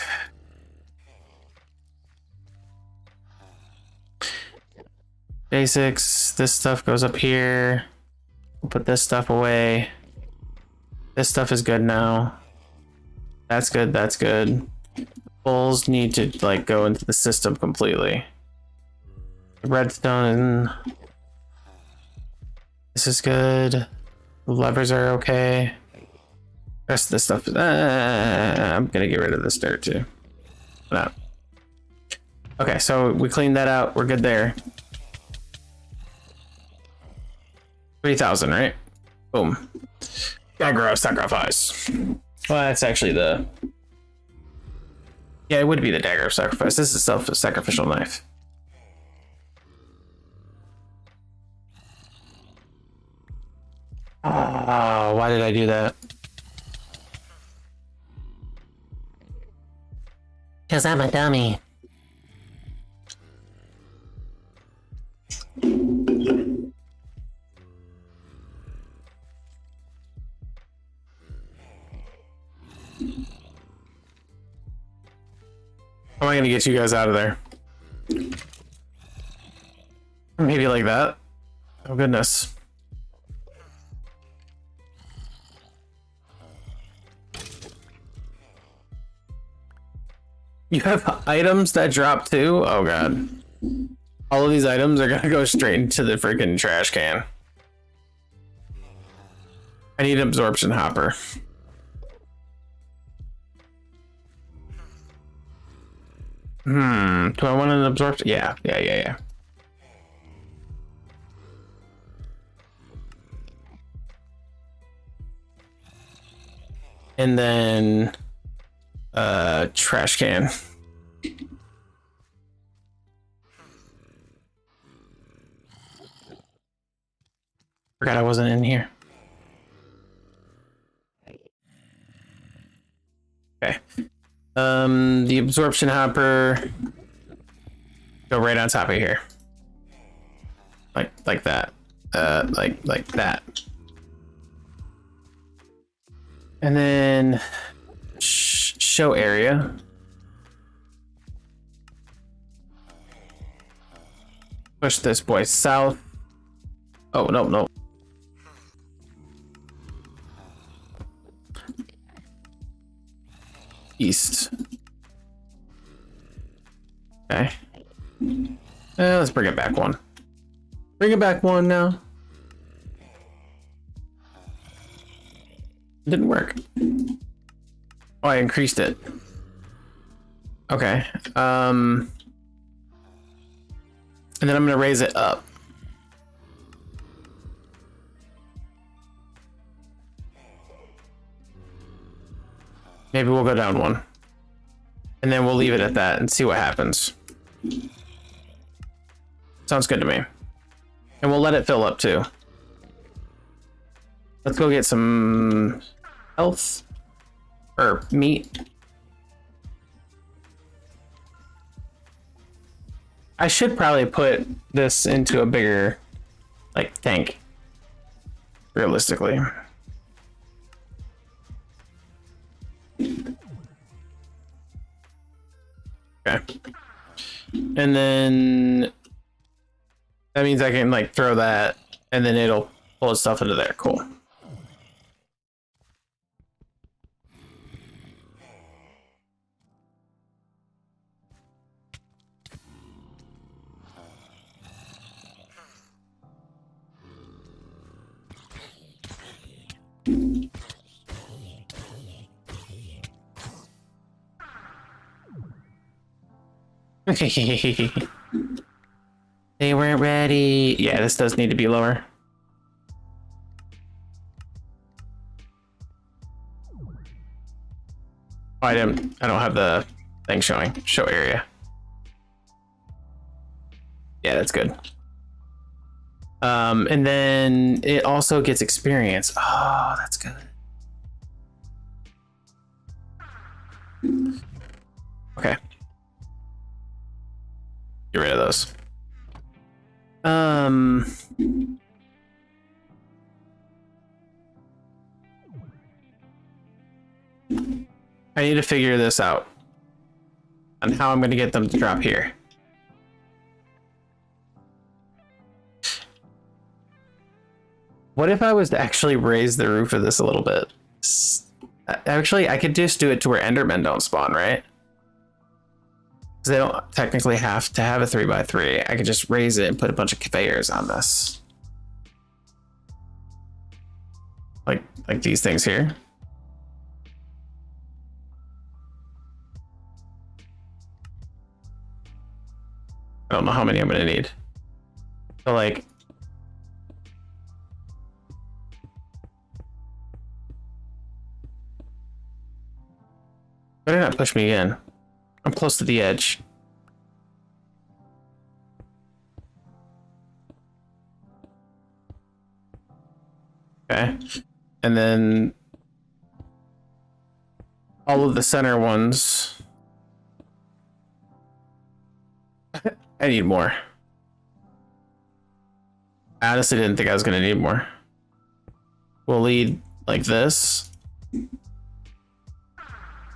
Basics, this stuff goes up here. We'll put this stuff away. This stuff is good now. That's good, that's good. Bulls need to like go into the system completely. Redstone, this is good. The levers are okay. The rest of this stuff, I'm gonna get rid of this dirt too. No. Okay, so we cleaned that out, we're good there. 3,000, right? Boom. Dagger of sacrifice. Well, that's actually the... Yeah, it would be the dagger of sacrifice. This is a sacrificial knife. Oh, why did I do that? Because I'm a dummy. How am I gonna get you guys out of there? Maybe like that. Oh goodness. You have items that drop too? Oh god. All of these items are gonna go straight into the freaking trash can. I need an absorption hopper. Do I want an absorption? Yeah. And then trash can. Forgot I wasn't in here. Okay. The absorption hopper go right on top of here. Like that. Like that. And then show area. Push this boy south. Oh, no. East. Okay. Let's bring it back one. Bring it back one now. Didn't work. Oh, I increased it. Okay. And then I'm gonna raise it up. Maybe we'll go down one. And then we'll leave it at that and see what happens. Sounds good to me. And we'll let it fill up too. Let's go get some health or meat. I should probably put this into a bigger like tank. Realistically. Okay. And then that means I can like throw that and then it'll pull its stuff into there. Cool. They weren't ready. Yeah, this does need to be lower. Oh, I don't have the thing showing. Show area. Yeah, that's good. And then it also gets experience. Oh, that's good. Okay. Get rid of those. I need to figure this out on how I'm going to get them to drop here. What if I was to actually raise the roof of this a little bit? Actually, I could just do it to where Endermen don't spawn, right? Because they don't technically have to have a 3x3. I could just raise it and put a bunch of conveyors on this. Like these things here. I don't know how many I'm gonna need. So like, better not push me in. I'm close to the edge. Okay. And then all of the center ones. I need more. I honestly didn't think I was gonna need more. We'll lead like this.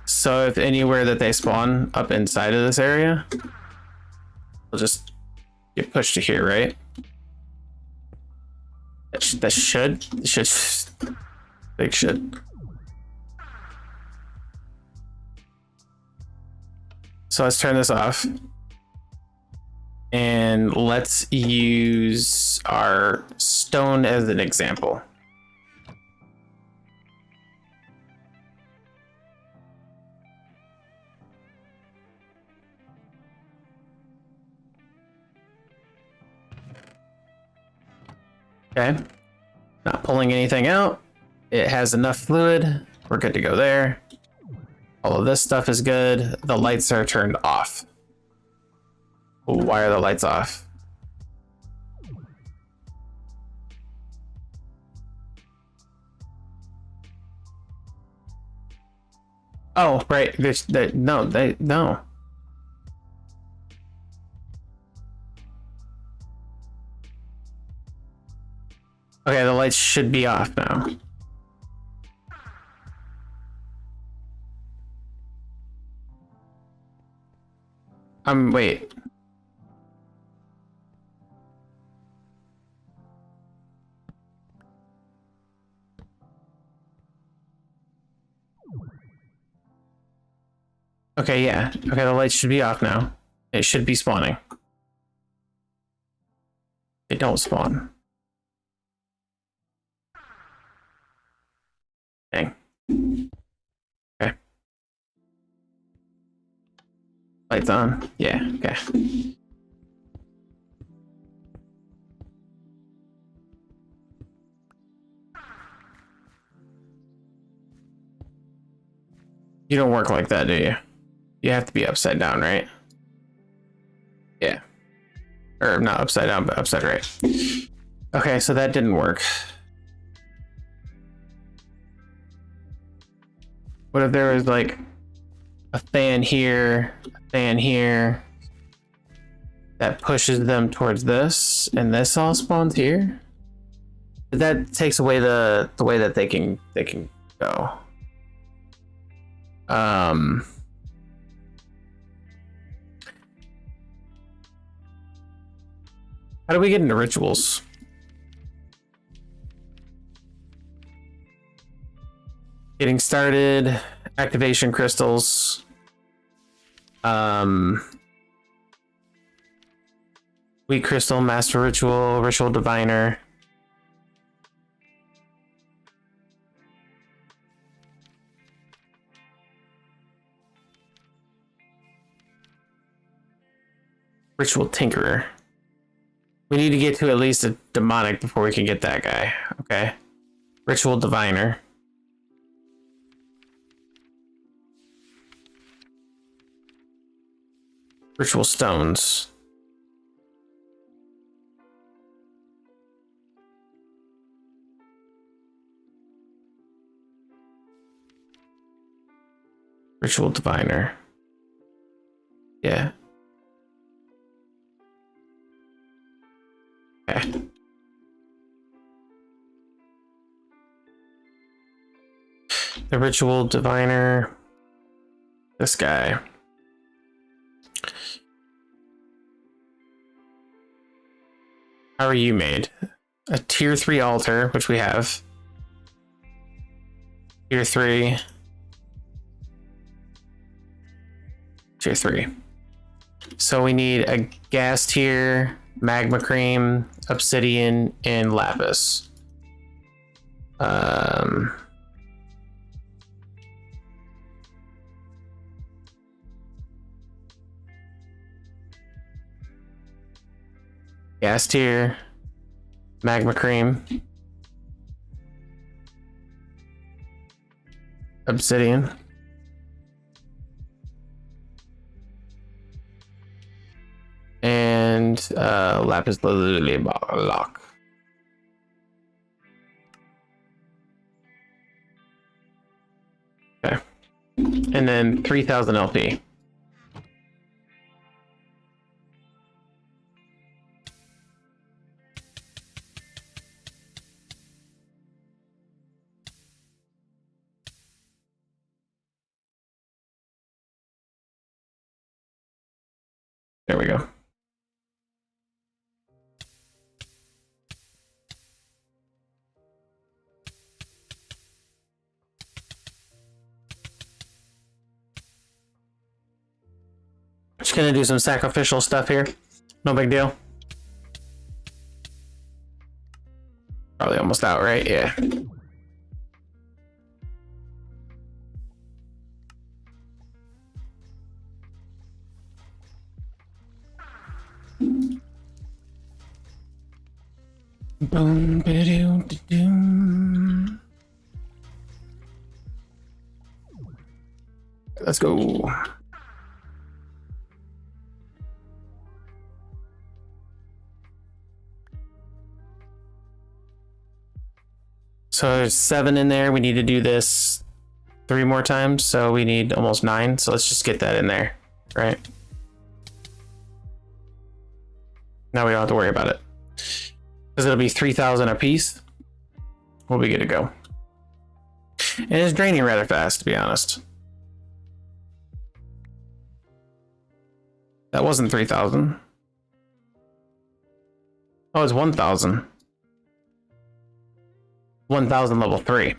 So if anywhere that they spawn up inside of this area, we'll just get pushed to here, right? That should. Big should. So let's turn this off. And let's use our stone as an example. Okay. Not pulling anything out. It has enough fluid. We're good to go there. All of this stuff is good. The lights are turned off. Why are the lights off? Oh, right. No. Okay, the lights should be off now. Wait. Okay, yeah. Okay, the lights should be off now. It should be spawning. They don't spawn. Dang. Okay. Lights on. Yeah, okay. You don't work like that, do you? You have to be upside down, right? Yeah. Or not upside down, but upside right. Okay, so that didn't work. What if there was like a fan here, that pushes them towards this, and this all spawns here? That takes away the way that they can go. How do we get into rituals? Getting started, activation crystals. Weak crystal, master ritual, ritual diviner. Ritual tinkerer. We need to get to at least a demonic before we can get that guy. Okay. Ritual diviner. Ritual stones. Ritual diviner. Yeah. Okay. The ritual diviner. This guy. How are you made? A tier 3 altar, which we have. Tier 3. Tier 3. So we need a gas tier, magma cream, obsidian, and lapis. Gas tier, magma cream, obsidian, and lapis lazuli block. Okay, and then 3,000 LP. There we go. Just gonna do some sacrificial stuff here. No big deal. Probably almost out, right? Yeah. Boom, ba-doo, da-doom. Let's go. So there's 7 in there. We need to do this 3 more times, so we need almost 9. So let's just get that in there, right? Now we don't have to worry about it. Because it'll be 3,000 a piece. We'll be good to go. And it's draining rather fast, to be honest. That wasn't 3,000. Oh, it's 1,000. 1,000 level 3.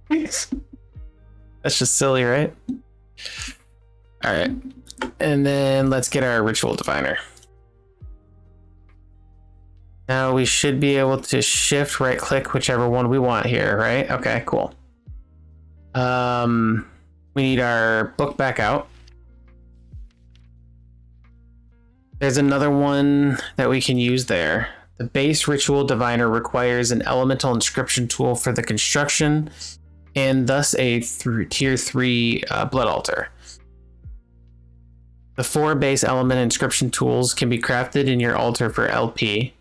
That's just silly, right? All right. And then let's get our ritual diviner. Now we should be able to shift right click whichever one we want here, right? Okay, cool. We need our book back out. There's another one that we can use there. The base ritual diviner requires an elemental inscription tool for the construction and thus a tier 3 blood altar. The 4 base element inscription tools can be crafted in your altar for LP.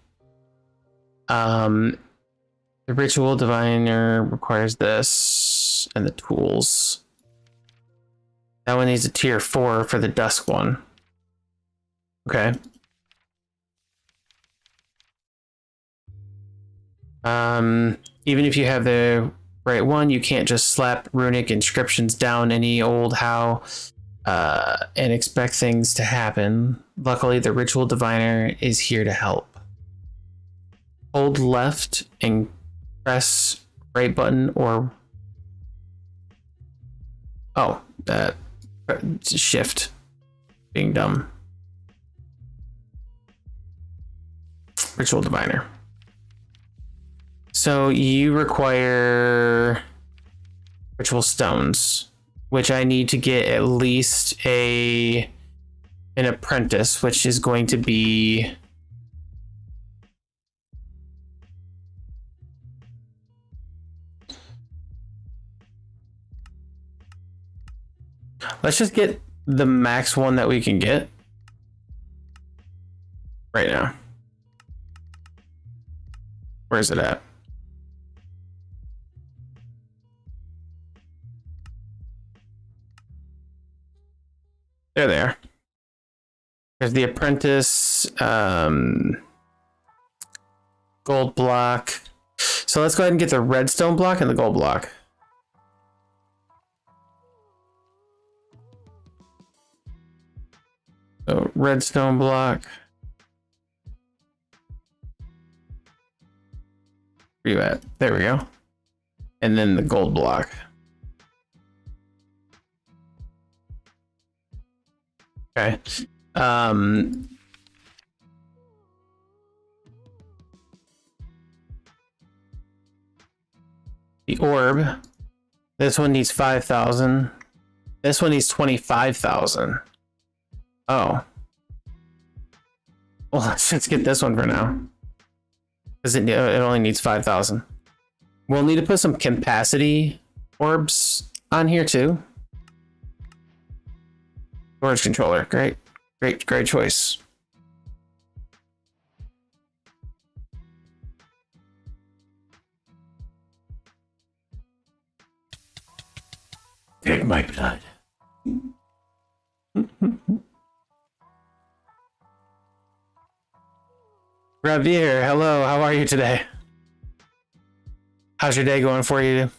The ritual diviner requires this and the tools. That one needs a tier 4 for the dusk one. Okay. Even if you have the right one, you can't just slap runic inscriptions down any old how and expect things to happen. Luckily, the ritual diviner is here to help. Hold left and press right button or shift. Being dumb. Ritual diviner. So you require ritual stones, which I need to get at least an apprentice, which is going to be let's just get the max one that we can get right now. Where's it at? There they are. There's the apprentice, gold block. So let's go ahead and get the redstone block and the gold block. So redstone block. Where you at? There we go. And then the gold block. Okay. The orb. This one needs 5,000. This one needs 25,000. Oh. Well, let's just get this one for now. Because it only needs 5,000. We'll need to put some capacity orbs on here too. Storage controller. Great choice. Take my blood. Ravir, hello, how are you today? How's your day going for you?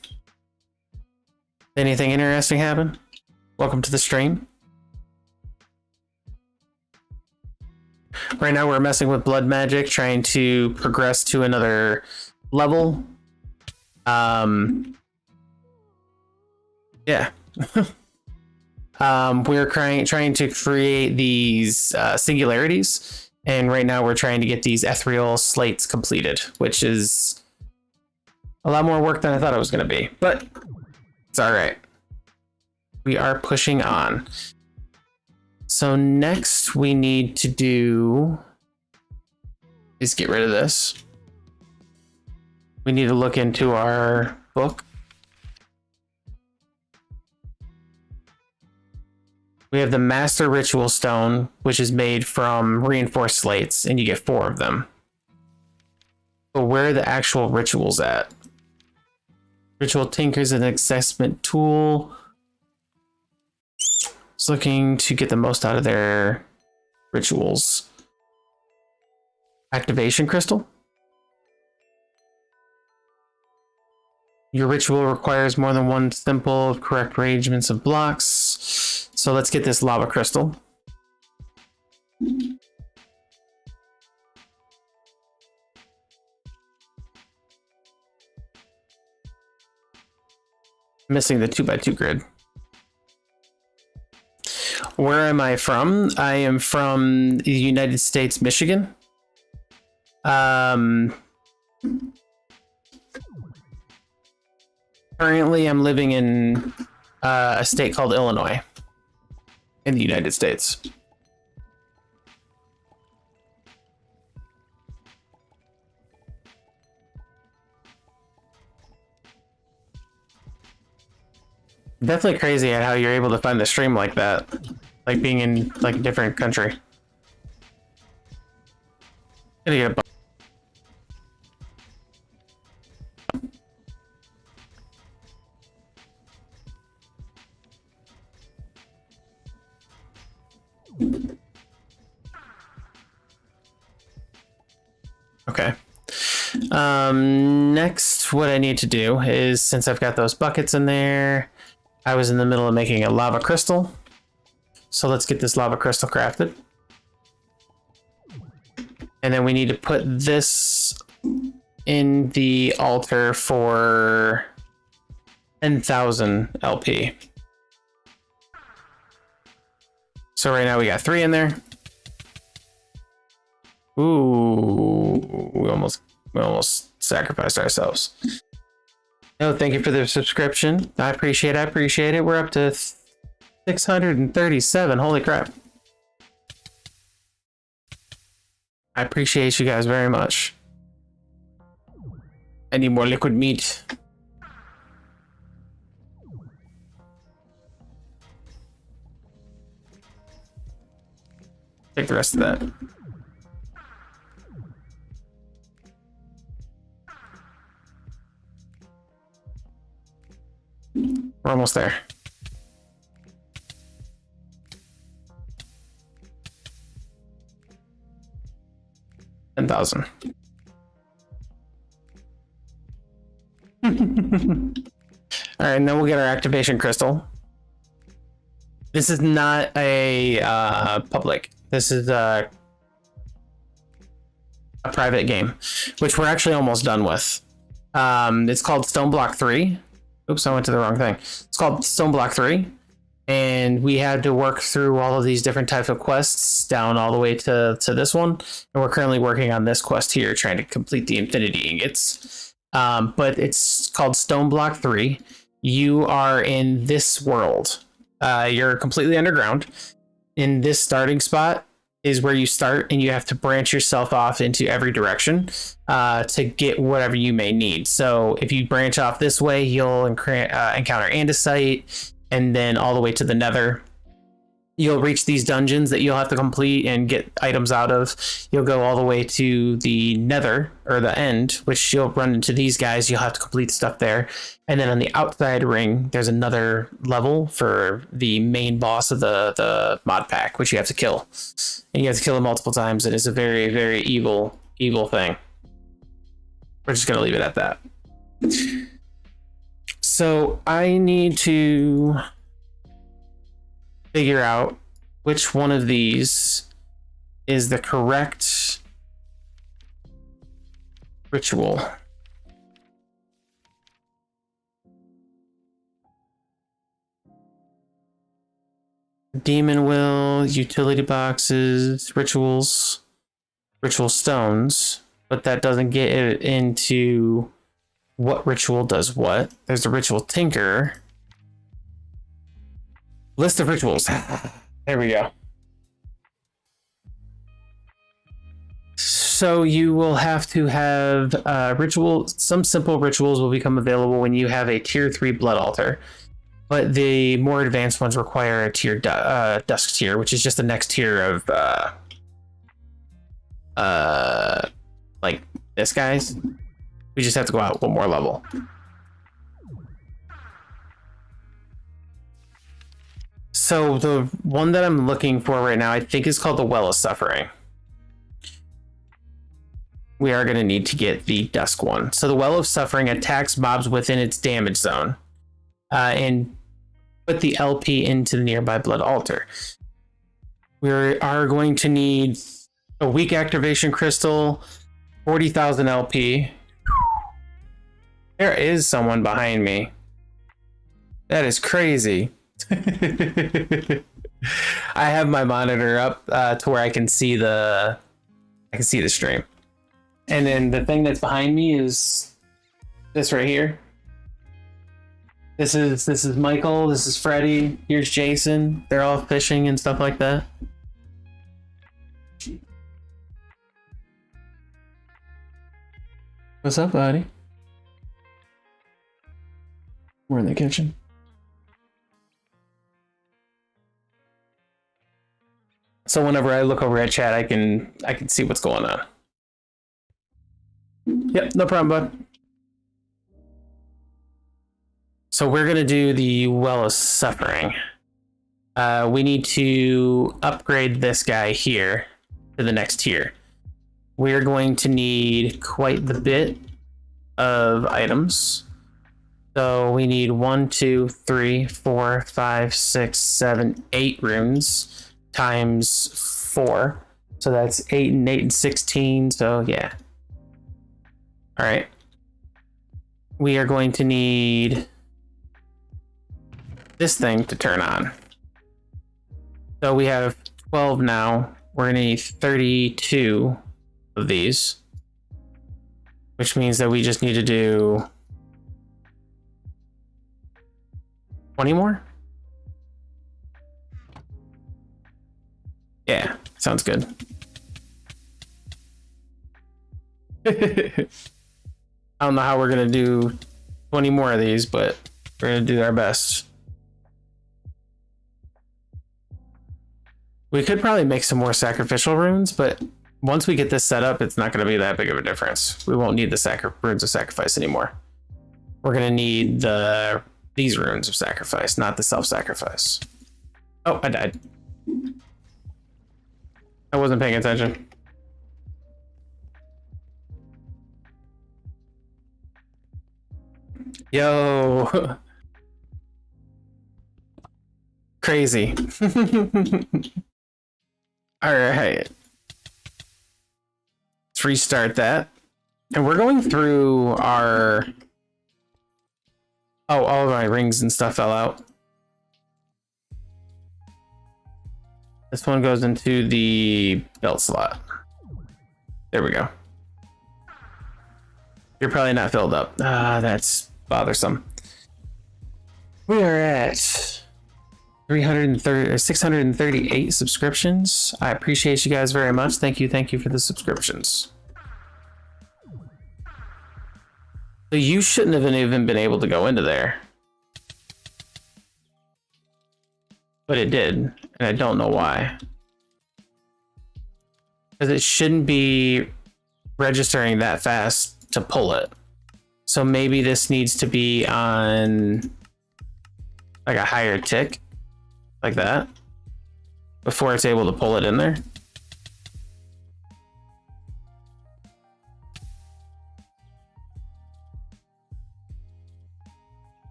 Anything interesting happen? Welcome to the stream. Right now we're messing with blood magic, trying to progress to another level. Yeah. We're trying to create these singularities, and right now we're trying to get these ethereal slates completed, which is a lot more work than I thought it was going to be, but it's all right. We are pushing on. So next we need to do is get rid of this. We need to look into our book. We have the Master Ritual Stone, which is made from reinforced slates, and you get 4 of them. But where are the actual rituals at? Ritual Tinker is an assessment tool. It's looking to get the most out of their rituals. Activation Crystal. Your ritual requires more than one simple, correct arrangements of blocks. So let's get this lava crystal. Missing the 2x2 grid. Where am I from? I am from the United States, Michigan. Currently, I'm living in a state called Illinois in the United States. Definitely crazy at how you're able to find the stream like that, like being in like a different country. Gonna get a Okay. Next, what I need to do is, since I've got those buckets in there, I was in the middle of making a lava crystal. So let's get this lava crystal crafted. And then we need to put this in the altar for 10,000 LP. So right now we got 3 in there. Ooh, we almost sacrificed ourselves. No, thank you for the subscription. I appreciate it. We're up to 637. Holy crap. I appreciate you guys very much. I need more liquid meat. Take the rest of that. We're almost there. $10,000. All right, and then we'll get our activation crystal. This is not a public. This is a private game, which we're actually almost done with. It's called Stone Block 3. Oops, I went to the wrong thing. It's called Stone Block 3. And we had to work through all of these different types of quests down all the way to this one. And we're currently working on this quest here, trying to complete the Infinity Ingots. But it's called Stone Block 3. You are in this world. You're completely underground. In this starting spot is where you start, and you have to branch yourself off into every direction to get whatever you may need. So if you branch off this way, you'll encounter andesite, and then all the way to the nether. You'll reach these dungeons that you'll have to complete and get items out of. You'll go all the way to the nether, or the end, which you'll run into these guys. You'll have to complete stuff there. And then on the outside ring, there's another level for the main boss of the mod pack, which you have to kill. And you have to kill him multiple times. It is a very, very evil thing. We're just going to leave it at that. So I need to figure out which one of these is the correct ritual. Demon will, utility boxes, rituals, ritual stones, but that doesn't get it into what ritual does what. There's a ritual tinker. List of rituals. There we go. So you will have to have some simple rituals will become available when you have a tier 3 blood altar. But the more advanced ones require a tier dusk tier, which is just the next tier of like this guy's. We just have to go out one more level. So the one that I'm looking for right now, I think is called the Well of Suffering. We are going to need to get the Dusk one. So the Well of Suffering attacks mobs within its damage zone and put the LP into the nearby blood altar. We are going to need a weak activation crystal, 40,000 LP. There is someone behind me. That is crazy. I have my monitor up to where I can see the stream. And then the thing that's behind me is this right here. This is Michael, this is Freddy, here's Jason. They're all fishing and stuff like that. What's up, buddy? We're in the kitchen. So whenever I look over at chat, I can see what's going on. Yep, no problem, bud. So we're gonna do the Well of Suffering. We need to upgrade this guy here to the next tier. We're going to need quite the bit of items. So we need 1, 2, 3, 4, 5, 6, 7, 8 runes times 4. So that's 8 and 8 and 16. So yeah. All right. We are going to need this thing to turn on. So we have 12 now. We're going to need 32 of these, which means that we just need to do 20 more. Yeah, sounds good. I don't know how we're gonna do 20 more of these, but we're gonna do our best. We could probably make some more sacrificial runes, but once we get this set up, it's not gonna be that big of a difference. We won't need the runes of sacrifice anymore. We're gonna need these runes of sacrifice, not the self-sacrifice. Oh, I died. I wasn't paying attention. Yo. Crazy. All right. Let's restart that. And we're going through our... Oh, all of my rings and stuff fell out. This one goes into the belt slot. There we go. You're probably not filled up. That's bothersome. We are at 638 subscriptions. I appreciate you guys very much. Thank you for the subscriptions. So you shouldn't have even been able to go into there. But it did, and I don't know why. Because it shouldn't be registering that fast to pull it. So maybe this needs to be on like a higher tick, like that, before it's able to pull it in there.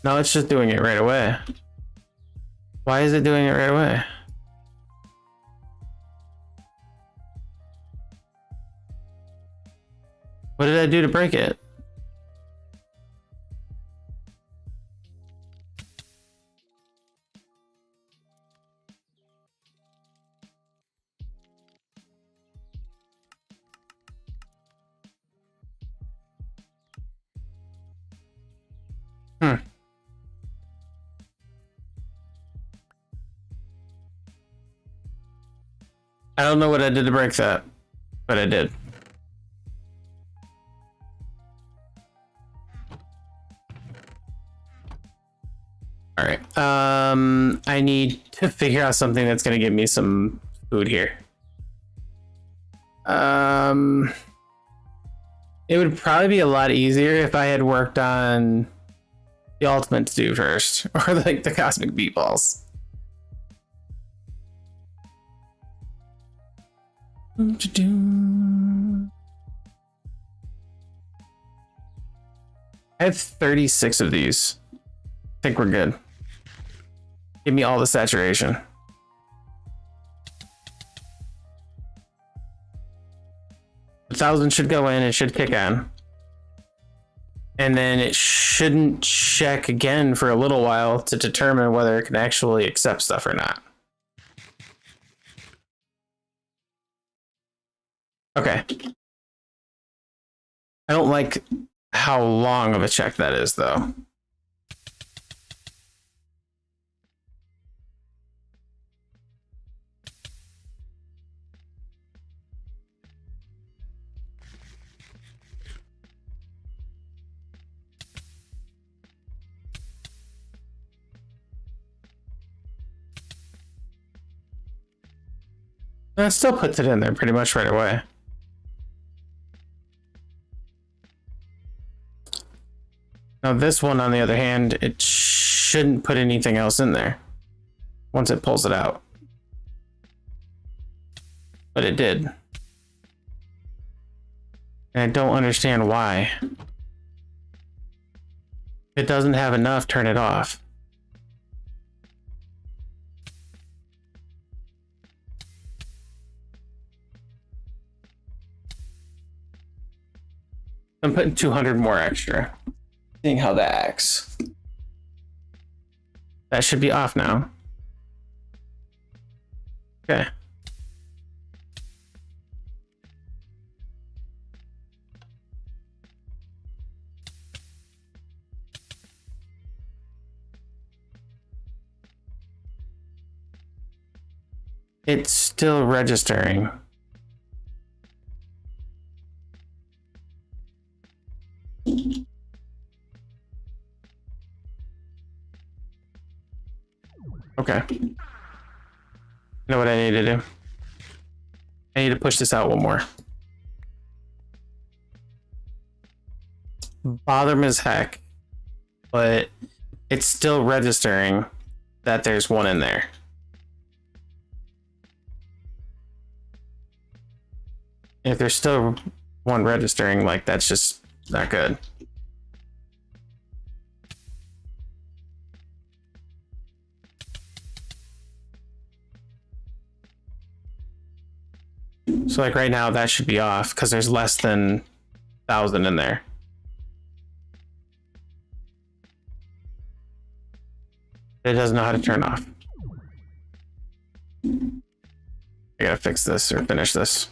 No, it's just doing it right away. Why is it doing it right away? What did I do to break it? I don't know what I did to break that, but I did. All right. I need to figure out something that's gonna give me some food here. It would probably be a lot easier if I had worked on the ultimate to do first, or like the cosmic meatballs. I have 36 of these. I think we're good. Give me all the saturation. A 1,000 should go in, it should kick on. And then it shouldn't check again for a little while to determine whether it can actually accept stuff or not. Okay. I don't like how long of a check that is, though. That still puts it in there pretty much right away. Now this one, on the other hand, it shouldn't put anything else in there once it pulls it out. But it did. And I don't understand why. If it doesn't have enough, turn it off. I'm putting 200 more extra. Seeing how that acts. That should be off now. Okay. It's still registering. Okay. You know what I need to do? I need to push this out one more. Bother me as heck, but it's still registering that there's one in there. If there's still one registering, like, that's just not good. So like right now that should be off because there's less than 1,000 in there. It doesn't know how to turn off. I gotta fix this or finish this.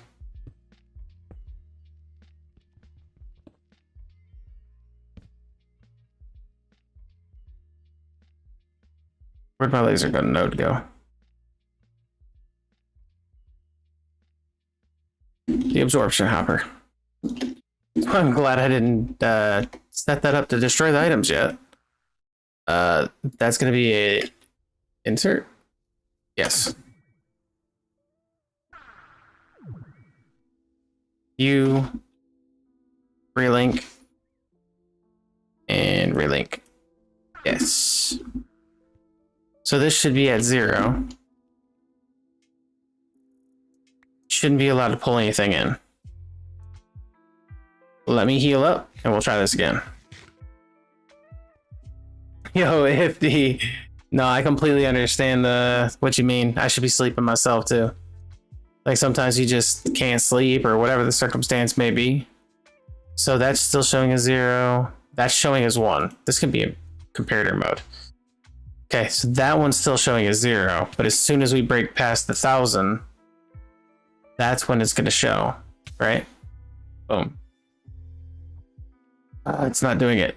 Where'd my laser gun node go? The absorption hopper. I'm glad I didn't set that up to destroy the items yet. That's gonna be a insert. Yes. You relink and relink. Yes. So this should be at 0. Shouldn't be allowed to pull anything in. Let me heal up and we'll try this again. Yo, if the... No, I completely understand what you mean. I should be sleeping myself too. Like sometimes you just can't sleep or whatever the circumstance may be. So that's still showing as 0. That's showing as 1. This could be a comparator mode. Okay, so that one's still showing as 0, but as soon as we break past the 1,000, that's when it's going to show, right? Boom. It's not doing it.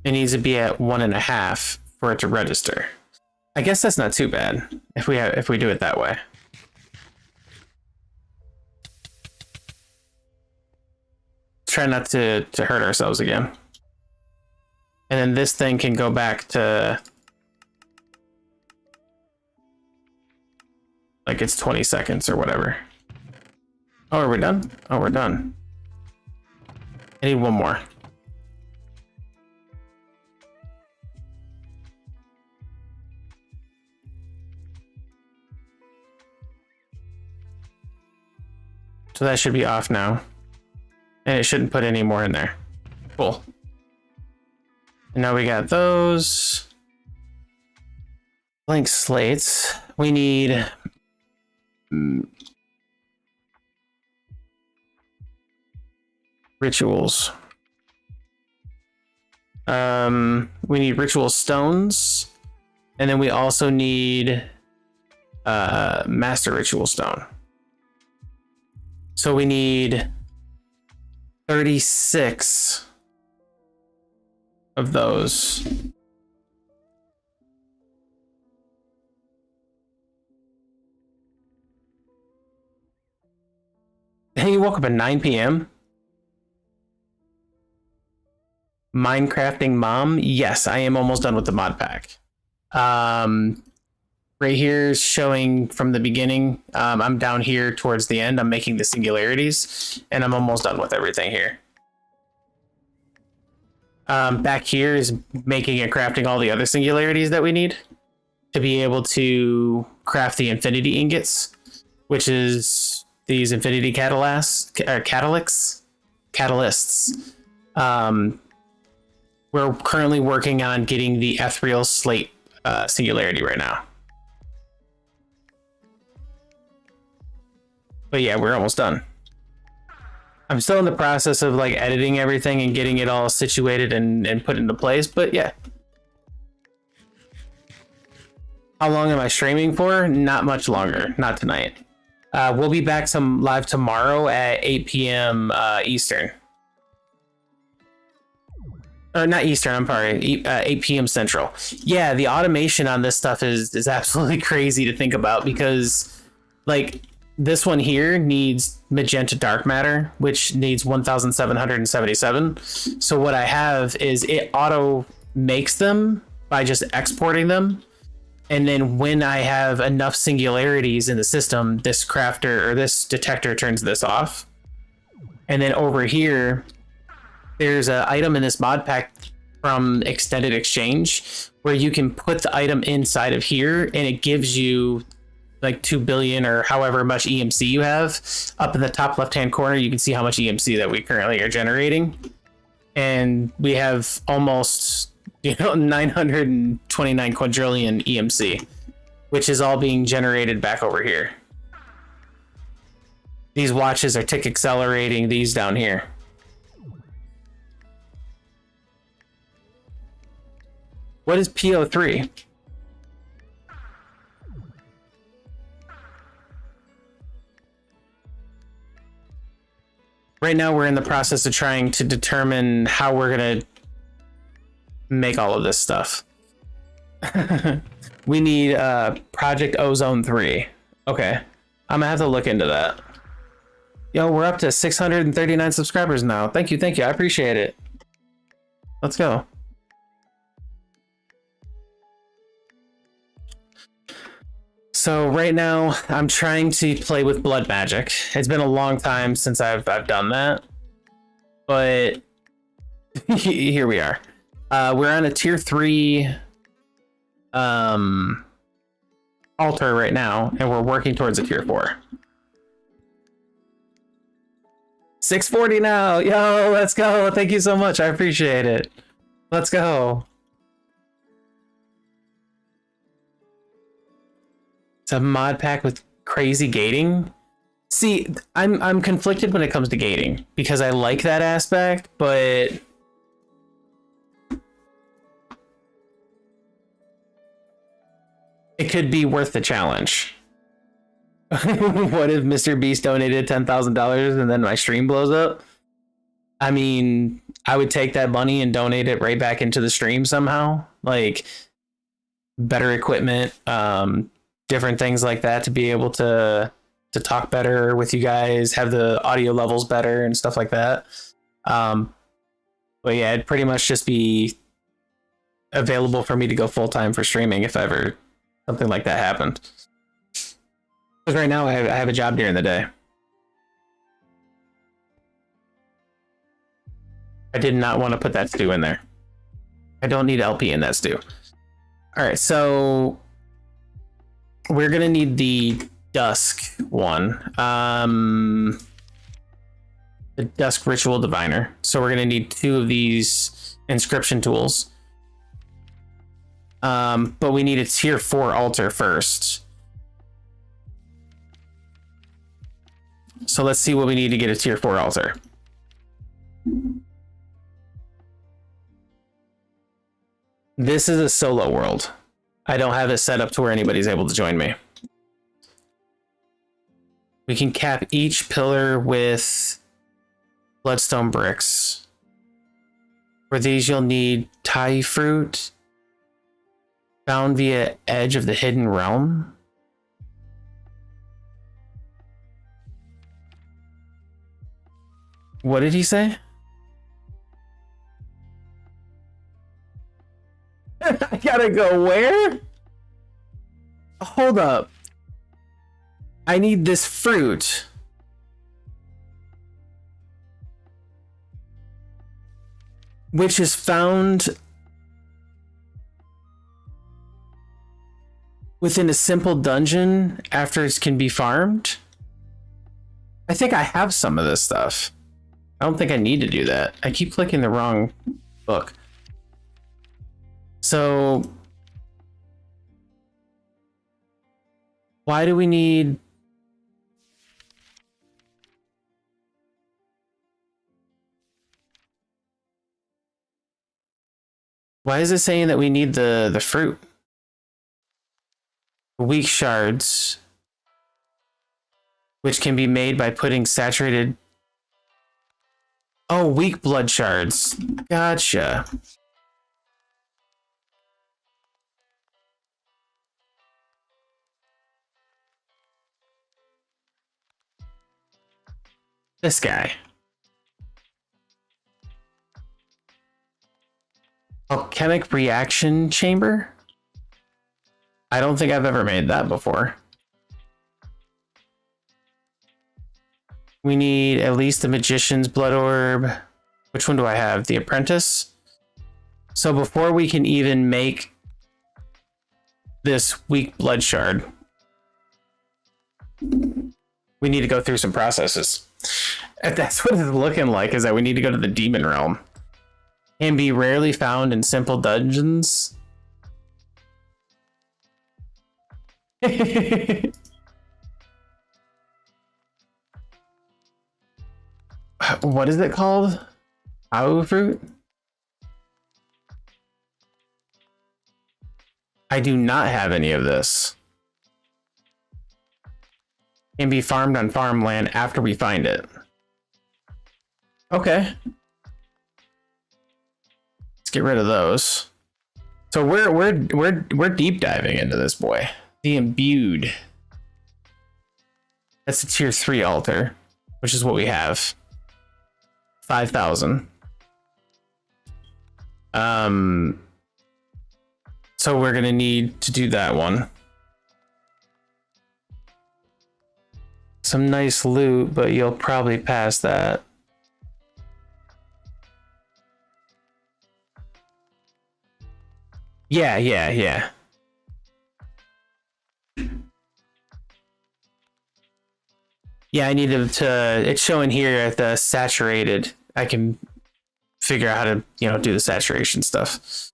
it needs to be at 1.5 for it to register. I guess that's not too bad if we do it that way. Try not to hurt ourselves again. And then this thing can go back to like it's 20 seconds or whatever. Oh, are we done? Oh, we're done. I need one more. So that should be off now. And it shouldn't put any more in there. Cool. And now we got those. Blank slates. We need... rituals. We need ritual stones. And then we also need master ritual stone. So we need 36 of those. Hey, you woke up at 9 p.m.? Minecrafting mom? Yes, I am almost done with the mod pack. Right here is showing from the beginning. I'm down here towards the end. I'm making the singularities, and I'm almost done with everything here. Back here is making and crafting all the other singularities that we need to be able to craft the infinity ingots, which is these infinity catalysts. We're currently working on getting the ethereal slate singularity right now. But yeah, we're almost done. I'm still in the process of like editing everything and getting it all situated and put into place, but yeah. How long am I streaming for? Not much longer, not tonight. We'll be back live tomorrow at 8 p.m. Eastern. Or not Eastern, I'm sorry, 8 p.m. Central. Yeah, the automation on this stuff is absolutely crazy to think about because like this one here needs magenta dark matter, which needs 1,777. So what I have is it auto makes them by just exporting them. And then when I have enough singularities in the system, this crafter or this detector turns this off. And then over here, there's an item in this mod pack from Extended Exchange where you can put the item inside of here and it gives you like 2 billion or however much EMC you have. Up in the top left-hand corner, you can see how much EMC that we currently are generating. And we have almost 929 quadrillion EMC, which is all being generated back over here. These watches are tick accelerating these down here. What is PO3? Right now we're in the process of trying to determine how we're going to make all of this stuff. We need Project Ozone 3. Okay. I'm gonna have to look into that. Yo, we're up to 639 subscribers now. Thank you. I appreciate it. Let's go. So right now I'm trying to play with blood magic. It's been a long time since I've done that, but here we are. We're on a tier 3 altar right now, and we're working towards a tier 4. 640 now. Yo, let's go. Thank you so much. I appreciate it. Let's go. It's a mod pack with crazy gating. See, I'm conflicted when it comes to gating because I like that aspect, but it could be worth the challenge. What if Mr. Beast donated $10,000 and then my stream blows up? I mean, I would take that money and donate it right back into the stream somehow, like better equipment, different things like that, to be able to talk better with you guys, have the audio levels better and stuff like that. But yeah, it'd pretty much just be available for me to go full time for streaming if ever something like that happened. Because right now I have a job during the day. I did not want to put that stew in there. I don't need LP in that stew. All right, so we're gonna need the Dusk one, the Dusk Ritual Diviner. So we're gonna need 2 of these inscription tools. But we need a tier 4 altar first. So let's see what we need to get a tier 4 altar. This is a solo world. I don't have it set up to where anybody's able to join me. We can cap each pillar with bloodstone bricks. For these, you'll need Tai fruit, found via edge of the hidden realm. What did he say? I gotta go where? Hold up. I need this fruit. Which is found within a simple dungeon after it can be farmed. I think I have some of this stuff. I don't think I need to do that. I keep clicking the wrong book. So why do we need... Why is it saying that we need the fruit? Weak shards, which can be made by putting saturated... Oh, weak blood shards. Gotcha. This guy. Alchemic reaction chamber? I don't think I've ever made that before. We need at least the magician's blood orb. Which one do I have? The apprentice? So before we can even make this weak blood shard, we need to go through some processes. And that's what it's looking like, is that we need to go to the demon realm. Can be rarely found in simple dungeons. What is it called? Au fruit? I do not have any of this. Can be farmed on farmland after we find it. Okay. Let's get rid of those. So we're deep diving into this boy. The imbued. That's a tier 3 altar, which is what we have. 5,000. So we're gonna need to do that one. Some nice loot, but you'll probably pass that. Yeah. Yeah, I need to, it's showing here at the saturated. I can figure out how to, do the saturation stuff.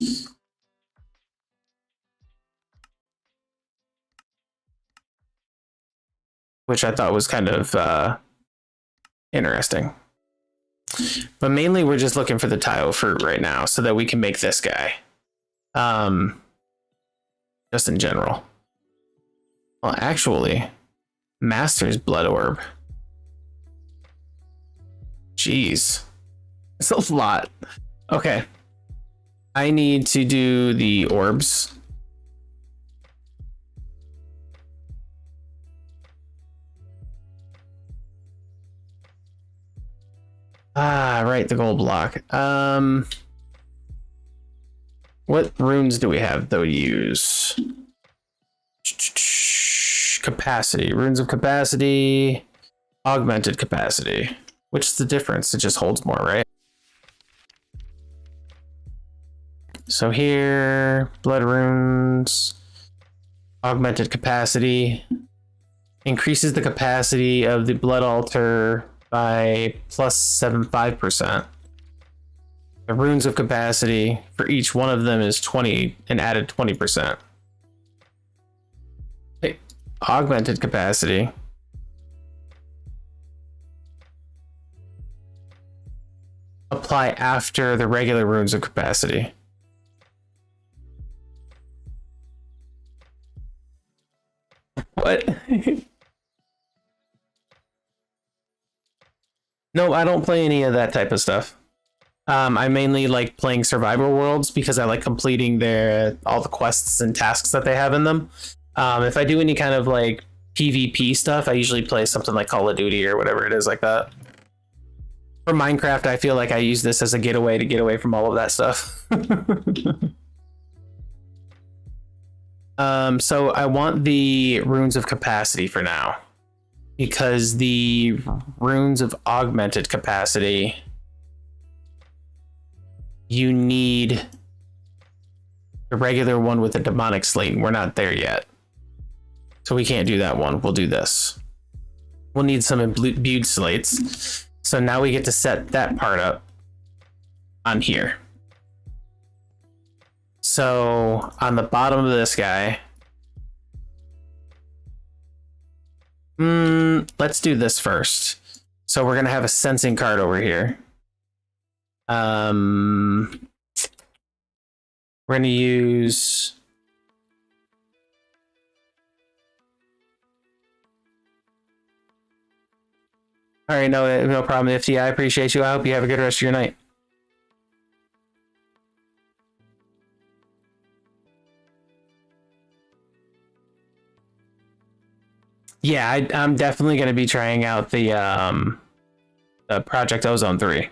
Which I thought was kind of interesting. But mainly we're just looking for the tile fruit right now so that we can make this guy. Just in general. Well, actually, Master's blood orb. Jeez. It's a lot. Okay. I need to do the orbs. Ah, right, the gold block. What runes do we have that we use? Capacity. Runes of capacity. Augmented capacity. Which is the difference? It just holds more, right? So here, blood runes. Augmented capacity. Increases the capacity of the blood altar by plus 75%. The runes of capacity for each one of them is 20 and added 20%. Okay. Augmented capacity. Apply after the regular runes of capacity. What? No, I don't play any of that type of stuff. I mainly like playing survival worlds because I like completing all the quests and tasks that they have in them. If I do any kind of like PvP stuff, I usually play something like Call of Duty or whatever it is like that. For Minecraft, I feel like I use this as a getaway to get away from all of that stuff. So I want the runes of capacity for now, because the runes of augmented capacity, you need the regular one with the demonic slate, and we're not there yet. So we can't do that one. We'll do this. We'll need some imbued slates. So now we get to set that part up on here. So on the bottom of this guy, let's do this first. So we're gonna have a sensing card over here. We're gonna use all right, no problem, FT. I appreciate you. I hope you have a good rest of your night. Yeah, I'm definitely going to be trying out the Project Ozone 3.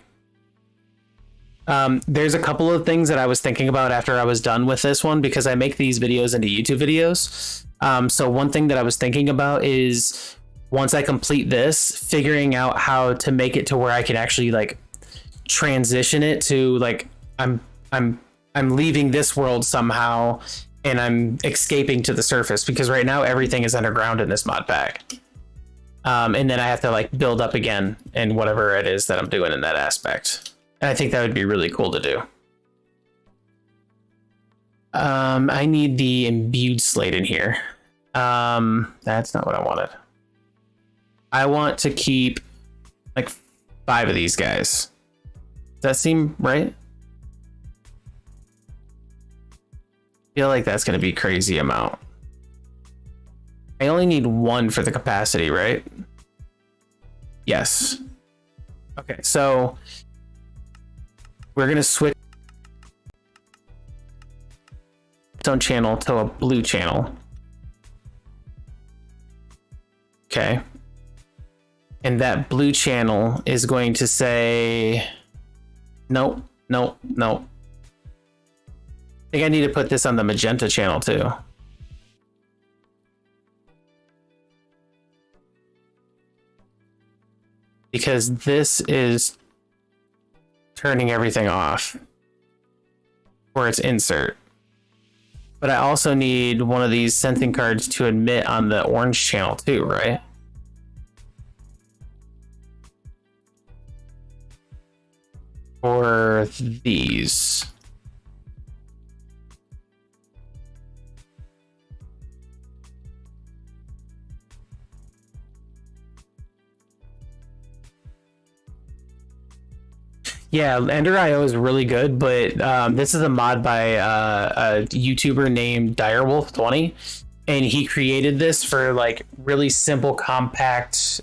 There's a couple of things that I was thinking about after I was done with this one, because I make these videos into YouTube videos. So one thing that I was thinking about is, once I complete this, figuring out how to make it to where I can actually like transition it to like I'm leaving this world somehow and I'm escaping to the surface, because right now everything is underground in this mod pack. And then I have to like build up again in whatever it is that I'm doing in that aspect. And I think that would be really cool to do. I need the imbued slate in here. That's not what I wanted. I want to keep like 5 of these guys. Does that seem right? I feel like that's going to be a crazy amount. I only need 1 for the capacity, right? Yes. Okay, so we're going to switch stone channel to a blue channel. Okay. And that blue channel is going to say, nope, nope, nope. I think I need to put this on the magenta channel too. Because this is turning everything off for its insert. But I also need one of these sensing cards to emit on the orange channel too, right? Or these. Yeah, Ender.io is really good, but this is a mod by a YouTuber named Direwolf20, and he created this for like really simple, compact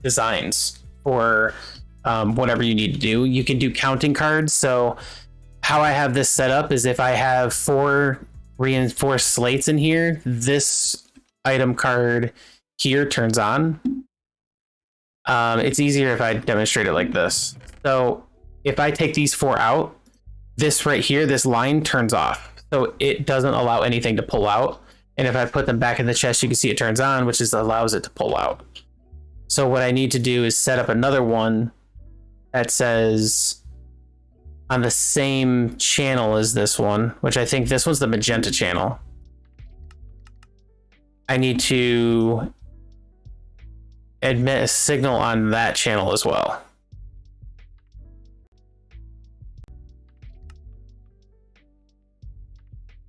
designs for whatever you need to do. You can do counting cards. So how I have this set up is if I have 4 reinforced slates in here, this item card here turns on. It's easier if I demonstrate it like this. So if I take these 4 out, this right here, this line turns off. So it doesn't allow anything to pull out. And if I put them back in the chest, you can see it turns on, which is allows it to pull out. So what I need to do is set up another one that says on the same channel as this one, which I think this one's the magenta channel. I need to emit a signal on that channel as well.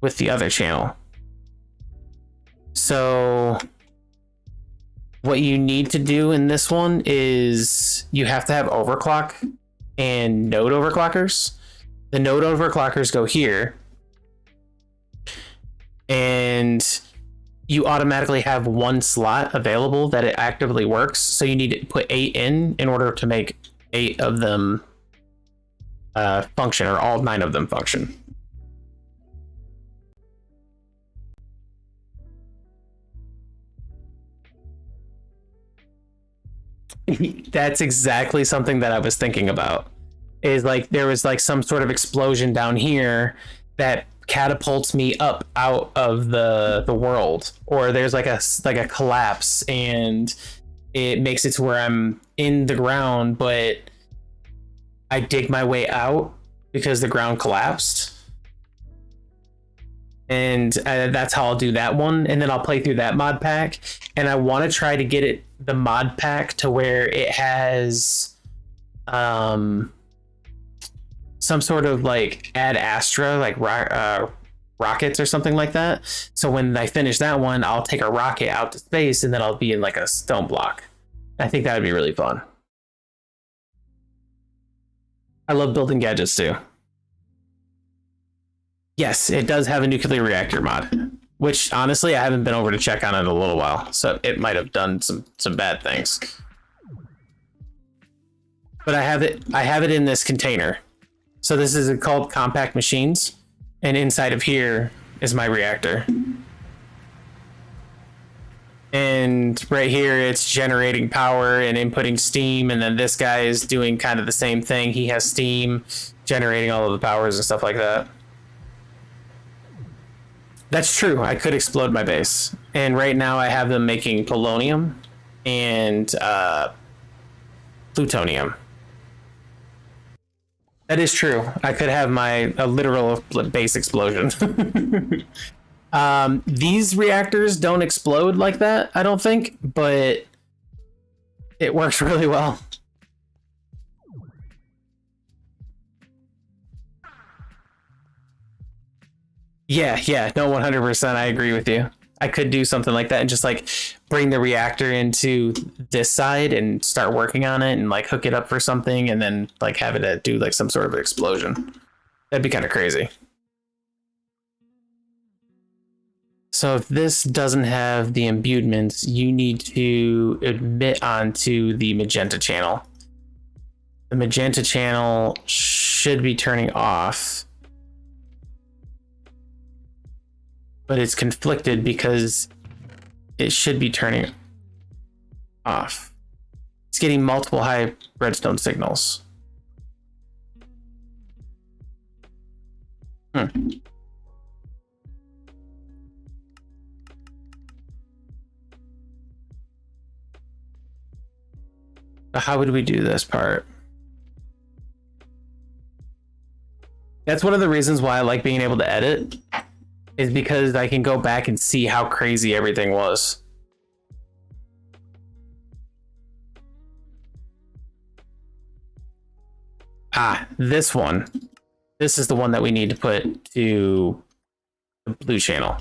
With the other channel. So what you need to do in this one is you have to have overclock and node overclockers. The node overclockers go here, and you automatically have 1 slot available that it actively works. So you need to put 8 in order to make 8 of them function, or all 9 of them function. That's exactly something that I was thinking about. Is like there was like some sort of explosion down here that catapults me up out of the world, or there's like a collapse and it makes it to where I'm in the ground, but I dig my way out because the ground collapsed. And that's how I'll do that one, and then I'll play through that mod pack. And I want to try to get the mod pack to where it has some sort of like Ad Astra, like rockets or something like that. So when I finish that one, I'll take a rocket out to space, and then I'll be in like a stone block. I think that would be really fun. I love building gadgets too. Yes, it does have a nuclear reactor mod, which honestly I haven't been over to check on it in a little while, so it might have done some bad things. But I have it in this container. So this is called Compact Machines, and inside of here is my reactor. And right here it's generating power and inputting steam, and then this guy is doing kind of the same thing. He has steam generating all of the powers and stuff like that. That's true. I could explode my base. And right now I have them making polonium and plutonium. That is true. I could have a literal base explosion. These reactors don't explode like that, I don't think, but it works really well. Yeah, no, 100%. I agree with you. I could do something like that and just like bring the reactor into this side and start working on it and like hook it up for something, and then like have it do like some sort of explosion. That'd be kind of crazy. So if this doesn't have the imbuements, you need to emit onto the magenta channel. The magenta channel should be turning off, but it's conflicted because it should be turning off. It's getting multiple high redstone signals. How would we do this part? That's one of the reasons why I like being able to edit, is because I can go back and see how crazy everything was. This one. This is the one that we need to put to the blue channel.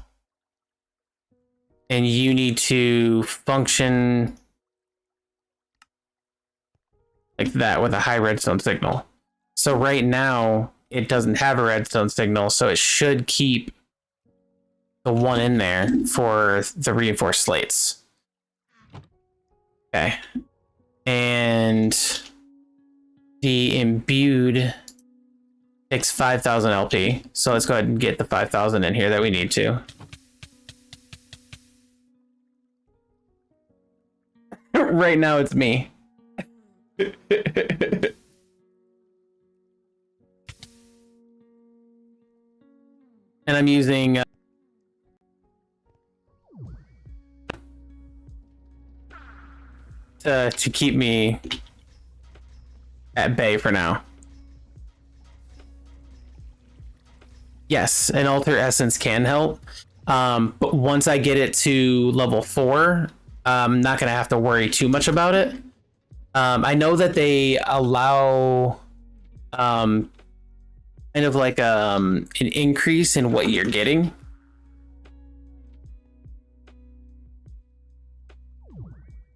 And you need to function like that with a high redstone signal. So right now it doesn't have a redstone signal, so it should keep the one in there for the reinforced slates. Okay. And the imbued takes 5,000 LP. So let's go ahead and get the 5,000 in here that we need to. Right now it's me. And I'm using to keep me at bay for now. Yes, an alter essence can help. But once I get it to level 4, I'm not going to have to worry too much about it. I know that they allow kind of like an increase in what you're getting.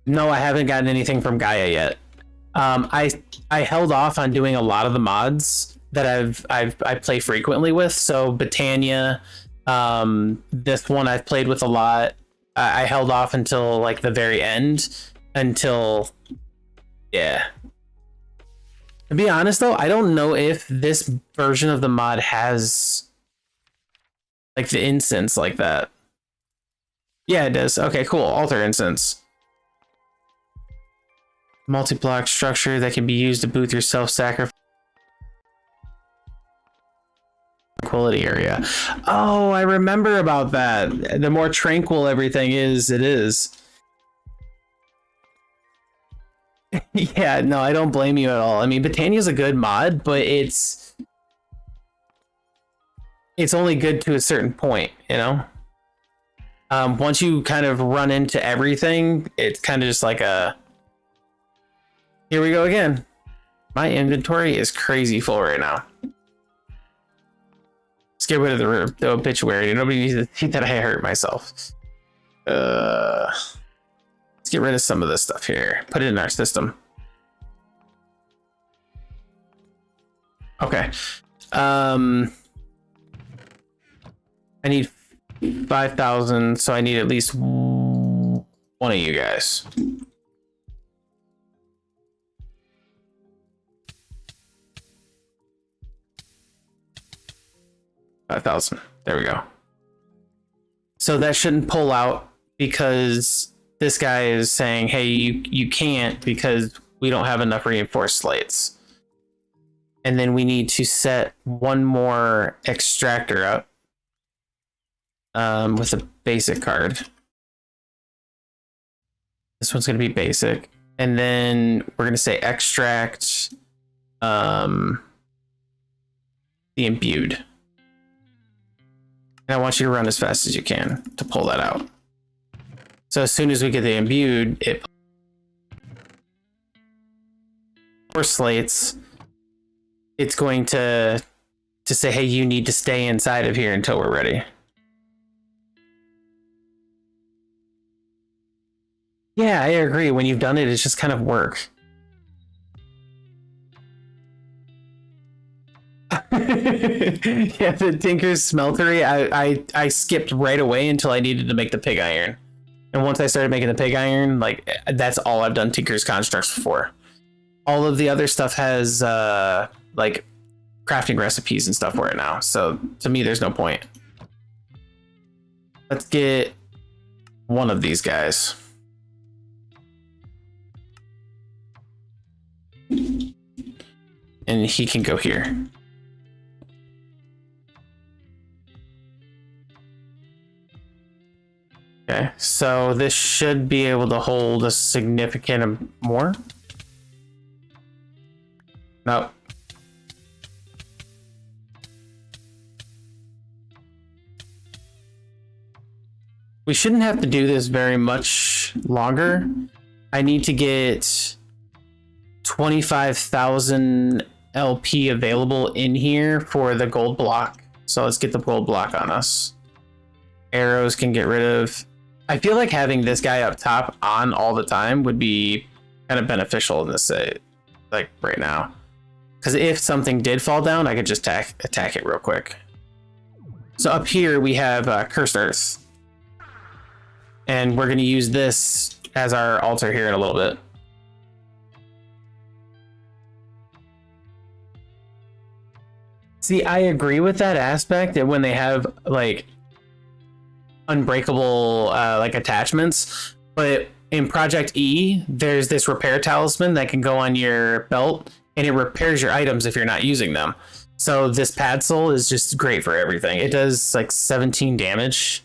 No, I haven't gotten anything from Gaia yet. I held off on doing a lot of the mods that I play frequently with. So Botania, this one I've played with a lot. I held off until like the very end until, yeah. To be honest though, I don't know if this version of the mod has like the instance like that. Yeah, it does. Okay, cool. Alter instance. Multi-block structure that can be used to boost your self-sacrifice tranquility area. Oh, I remember about that. The more tranquil everything is, it is. Yeah, no, I don't blame you at all. I mean, Botania's a good mod, but it's only good to a certain point, you know? Once you kind of run into everything, it's kind of just like a... Here we go again. My inventory is crazy full right now. Let's get rid of the obituary. Nobody needs to see that I hurt myself. Let's get rid of some of this stuff here. Put it in our system. Okay. I need 5,000, so I need at least one of you guys. 5,000. There we go. So that shouldn't pull out because this guy is saying, hey, you can't because we don't have enough reinforced slates. And then we need to set one more extractor up with a basic card. This one's going to be basic. And then we're going to say extract the imbued. And I want you to run as fast as you can to pull that out. So as soon as we get the imbued, it 4 slates. It's going to say, hey, you need to stay inside of here until we're ready. Yeah, I agree. When you've done it, it's just kind of work. Yeah, the Tinker's Smeltery, I skipped right away until I needed to make the pig iron. And once I started making the pig iron, like, that's all I've done Tinker's Constructs for. All of the other stuff has, like, crafting recipes and stuff for it now. So, to me, there's no point. Let's get one of these guys. And he can go here. Okay, so this should be able to hold a significant more. No. We shouldn't have to do this very much longer. I need to get 25,000 LP available in here for the gold block. So let's get the gold block on us. Arrows can get rid of. I feel like having this guy up top on all the time would be kind of beneficial in this, like right now. Because if something did fall down, I could just attack it real quick. So up here we have Cursed Earth. And we're going to use this as our altar here in a little bit. See, I agree with that aspect that when they have like unbreakable like attachments, but in Project E, there's this repair talisman that can go on your belt and it repairs your items if you're not using them. So this Padsol is just great for everything. It does like 17 damage.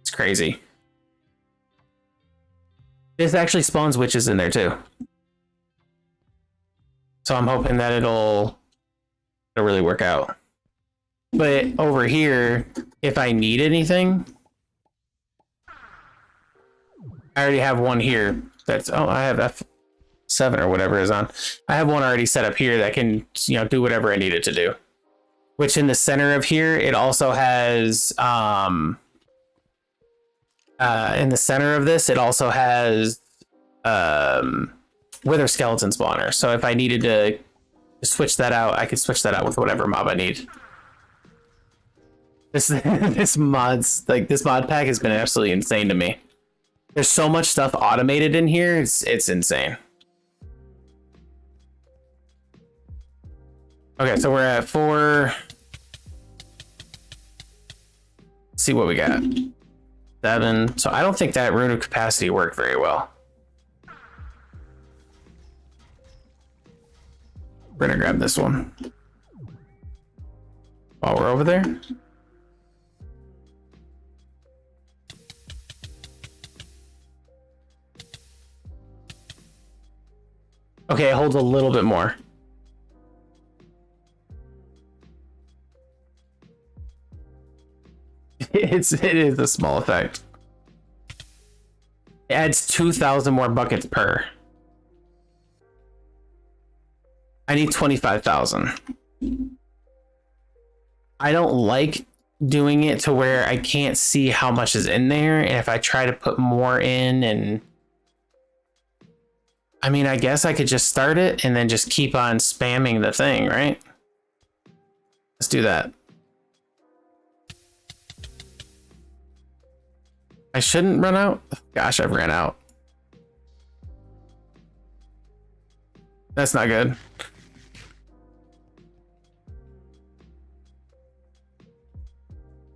It's crazy. This actually spawns witches in there too. So I'm hoping that it'll really work out. But over here, if I need anything, I already have one here. That's I have F7 or whatever is on. I have one already set up here that can, you know, do whatever I need it to do. Which in the center of here, it also has in the center of this, it also has Wither Skeleton spawner. So if I needed to switch that out, I could switch that out with whatever mob I need. This mod pack has been absolutely insane to me. There's so much stuff automated in here. It's insane. Okay, so we're at 4. Let's see what we got. 7. So I don't think that Rune of Capacity worked very well. We're gonna grab this one while we're over there. Okay, it holds a little bit more. It is a small effect. It adds 2,000 more buckets per. I need 25,000. I don't like doing it to where I can't see how much is in there, and if I try to put more in, and I mean, I guess I could just start it and then just keep on spamming the thing, right? Let's do that. I shouldn't run out. Gosh, I've ran out. That's not good.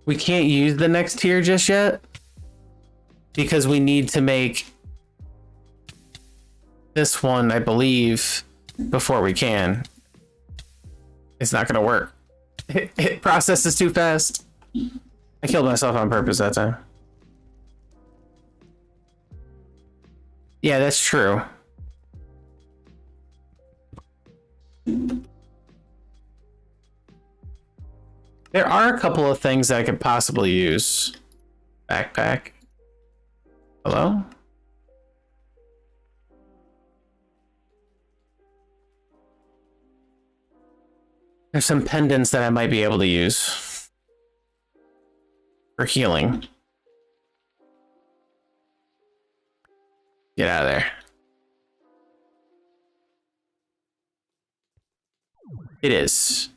We can't use the next tier just yet because we need to make this one, I believe, before we can. It's not gonna work. It processes too fast. I killed myself on purpose that time. Yeah, that's true. There are a couple of things that I could possibly use. Backpack. Hello? There's some pendants that I might be able to use for healing. Get out of there. It is.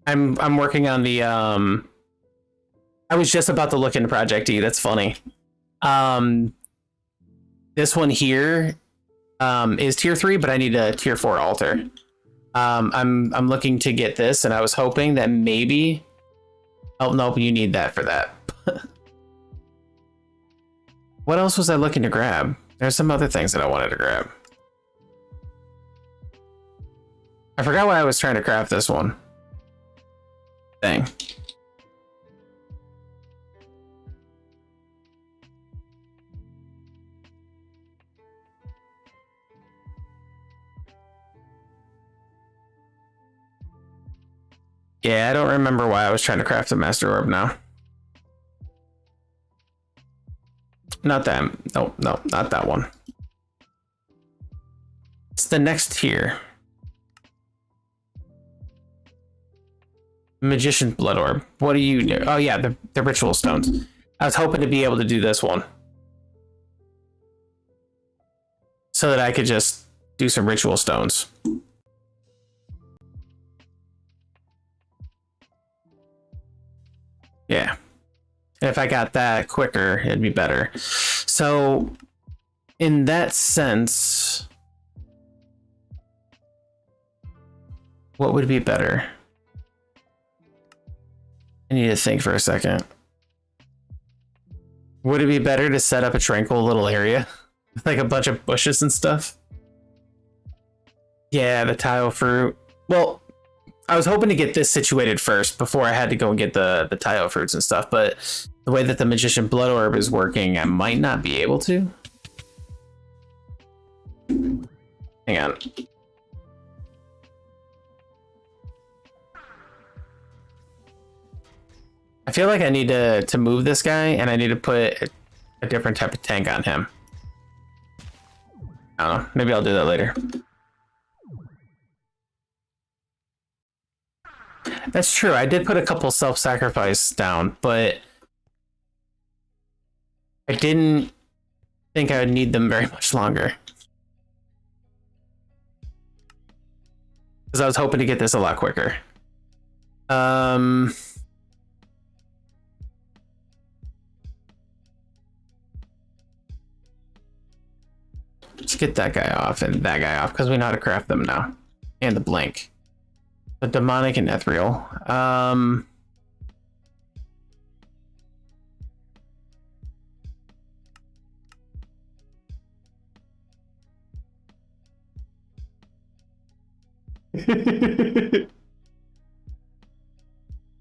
I'm working on the I was just about to look into Project E. That's funny. This one here is tier 3, but I need a tier 4 altar. I'm looking to get this, and I was hoping that maybe. Oh nope, you need that for that. What else was I looking to grab? There's some other things that I wanted to grab. I forgot why I was trying to craft this one. Dang. Yeah, I don't remember why I was trying to craft a master orb now. Not that. No, not that one. It's the next tier. Magician's Blood Orb. What do you do? Oh yeah, the ritual stones. I was hoping to be able to do this one, so that I could just do some ritual stones. Yeah. And if I got that quicker, it'd be better. So, in that sense, what would be better? I need to think for a second. Would it be better to set up a tranquil little area? Like a bunch of bushes and stuff? Yeah, the tile fruit. Well, I was hoping to get this situated first before I had to go and get the tile fruits and stuff, but the way that the Magician Blood Orb is working, I might not be able to. Hang on. I feel like I need to move this guy, and I need to put a different type of tank on him. I don't know. Maybe I'll do that later. That's true. I did put a couple self-sacrifice down, but I didn't think I would need them very much longer. Because I was hoping to get this a lot quicker. Let's get that guy off and that guy off because we know how to craft them now. And the blink. The demonic and ethereal.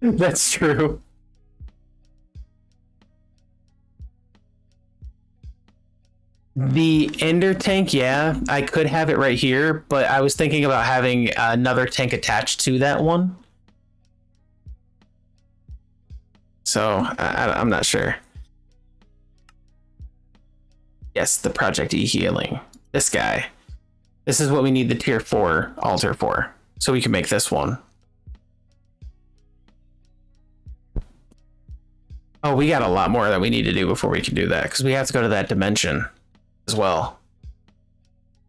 That's true. The Ender tank, yeah, I could have it right here, but I was thinking about having another tank attached to that one. So I'm not sure. Yes, the Project E healing. This guy. This is what we need the tier 4 altar for. So we can make this one. Oh, we got a lot more that we need to do before we can do that, because we have to go to that dimension as well.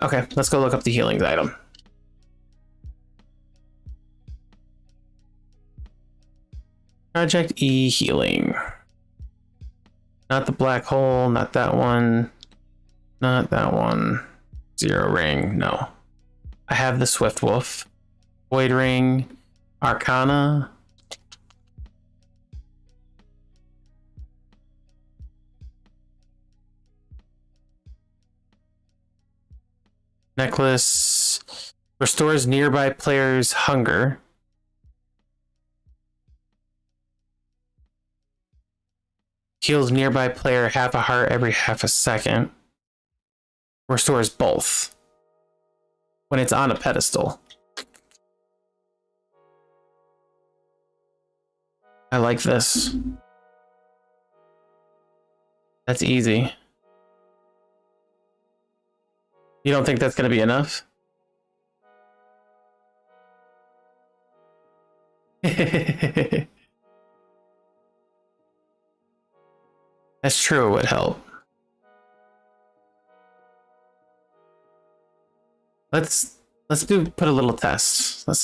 Okay, let's go look up the healings item. Project E healing. Not the black hole, not that one. Not that one. Zero ring, no. I have the Swift Wolf. Void ring. Arcana. Necklace restores nearby players' hunger. Heals nearby player half a heart every half a second. Restores both when it's on a pedestal. I like this. That's easy. You don't think that's going to be enough? That's true, it would help. Let's put a little test. So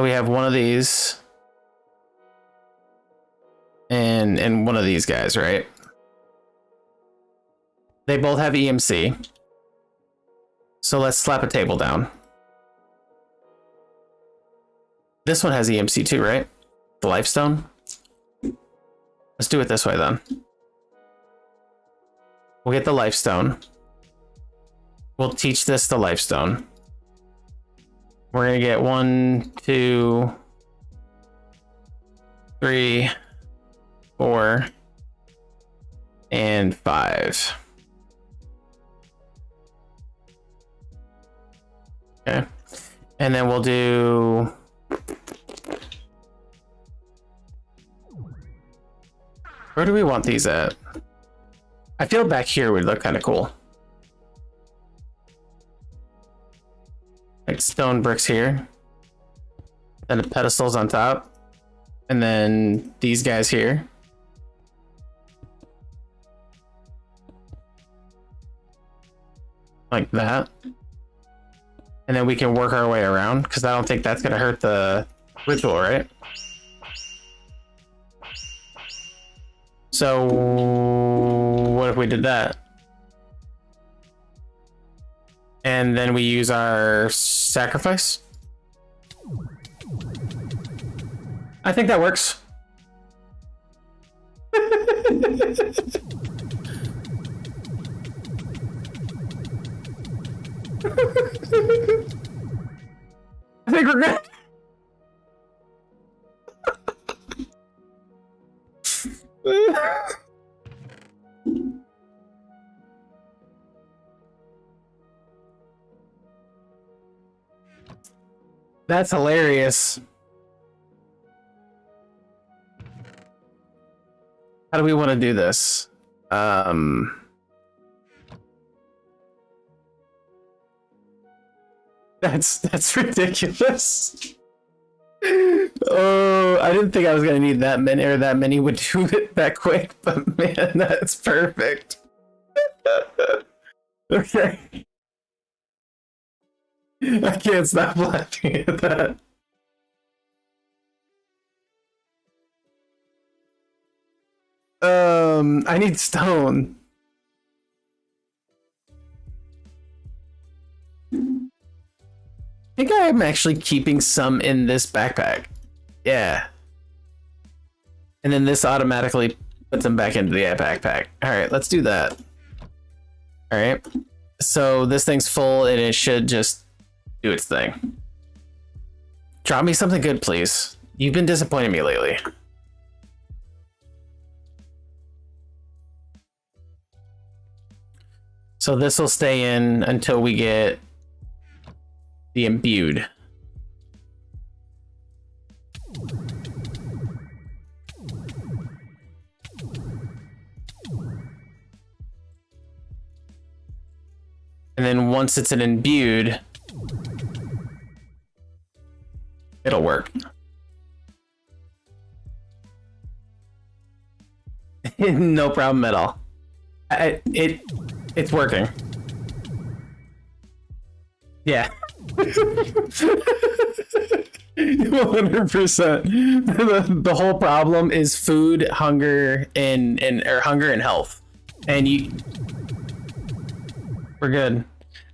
we have one of these and one of these guys, right? They both have EMC. So let's slap a table down. This one has EMC too, right? The Lifestone? Let's do it this way then. We'll get the Lifestone. We'll teach this the Lifestone. We're gonna get 1, 2, 3, 4, and 5. Okay. And then we'll do... Where do we want these at? I feel back here would look kind of cool. Like stone bricks here. Then the pedestals on top. And then these guys here. Like that. And then we can work our way around, because I don't think that's going to hurt the ritual, right? So, what if we did that? And then we use our sacrifice? I think that works. I think we're good. That's hilarious. How do we want to do this? That's ridiculous. Oh, I didn't think I was gonna need that many, or that many would do it that quick, but man, that's perfect. Okay. I can't stop laughing at that. I need stone. I think I'm actually keeping some in this backpack. Yeah. And then this automatically puts them back into the backpack. All right, let's do that. All right. So this thing's full and it should just do its thing. Drop me something good, please. You've been disappointing me lately. So this will stay in until we get the imbued. And then once it's an imbued, it'll work. No problem at all. It's working. Yeah. 100%. The whole problem is food, hunger, and hunger and health. And we're good.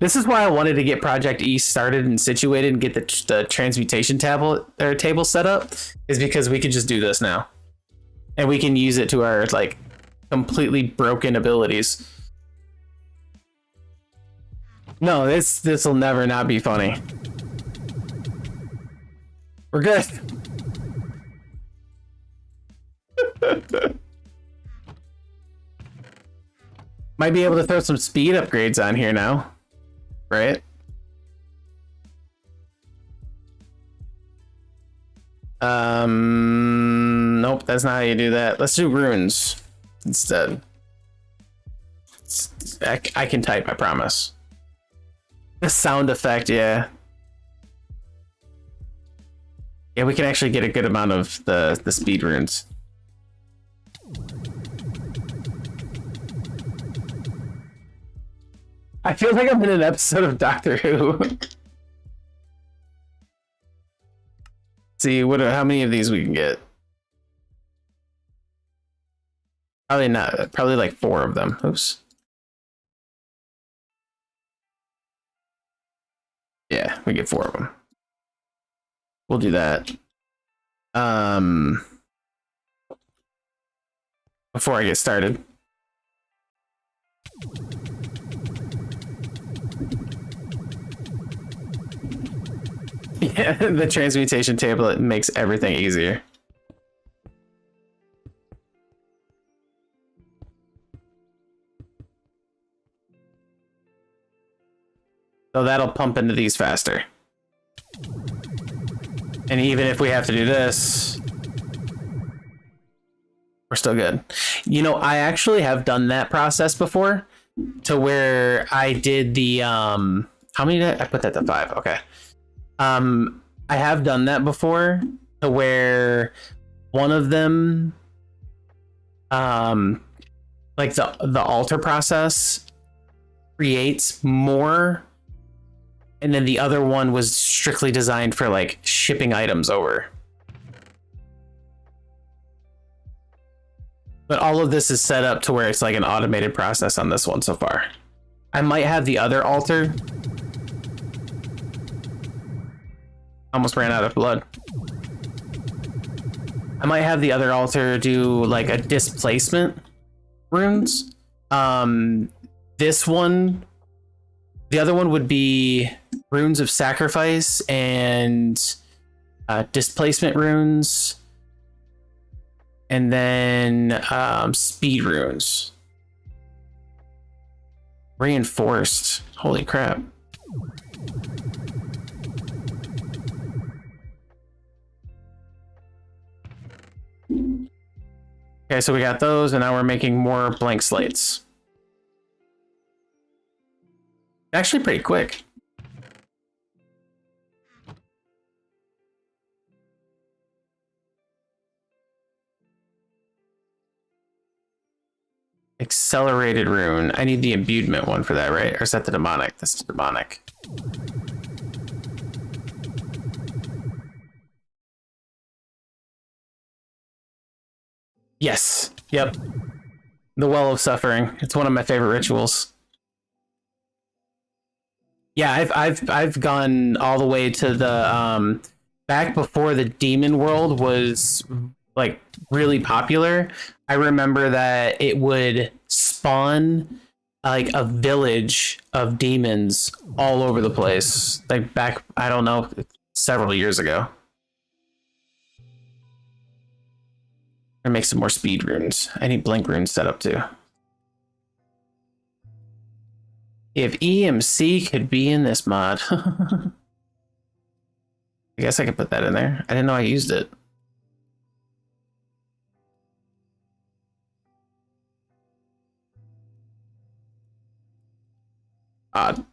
This is why I wanted to get Project East started and situated and get the transmutation table set up, is because we could just do this now. And we can use it to our like completely broken abilities. No, this will never not be funny. We're good. Might be able to throw some speed upgrades on here now, right? Nope, that's not how you do that. Let's do runes instead. I can type, I promise. The sound effect, yeah. Yeah, we can actually get a good amount of the speed runes. I feel like I'm in an episode of Doctor Who. See how many of these we can get. Probably not. Probably like 4 of them. Oops. Yeah, we get 4 of them. We'll do that. Before I get started. Yeah, the transmutation tablet makes everything easier. So that'll pump into these faster. And even if we have to do this, we're still good. You know, I actually have done that process before, to where I did the how many did I put that to 5? Okay. I have done that before, to where one of them like the altar process creates more, and then the other one was strictly designed for like shipping items over. But all of this is set up to where it's like an automated process on this one so far. I might have the other altar. Almost ran out of blood. I might have the other altar do like a displacement runes. This one, the other one would be runes of sacrifice and displacement runes, and then speed runes. Reinforced. Holy crap. Okay, so we got those, and now we're making more blank slates. Actually pretty quick. Accelerated rune. I need the imbuement one for that, right? Or is that the demonic? That's the demonic. Yes. Yep. The Well of Suffering. It's one of my favorite rituals. Yeah, I've gone all the way to the back before the demon world was like really popular. I remember that it would spawn like a village of demons all over the place. Like back, I don't know, several years ago. I'm gonna make some more speed runes. I need blink runes set up too. If EMC could be in this mod. I guess I could put that in there. I didn't know I used it. Odd.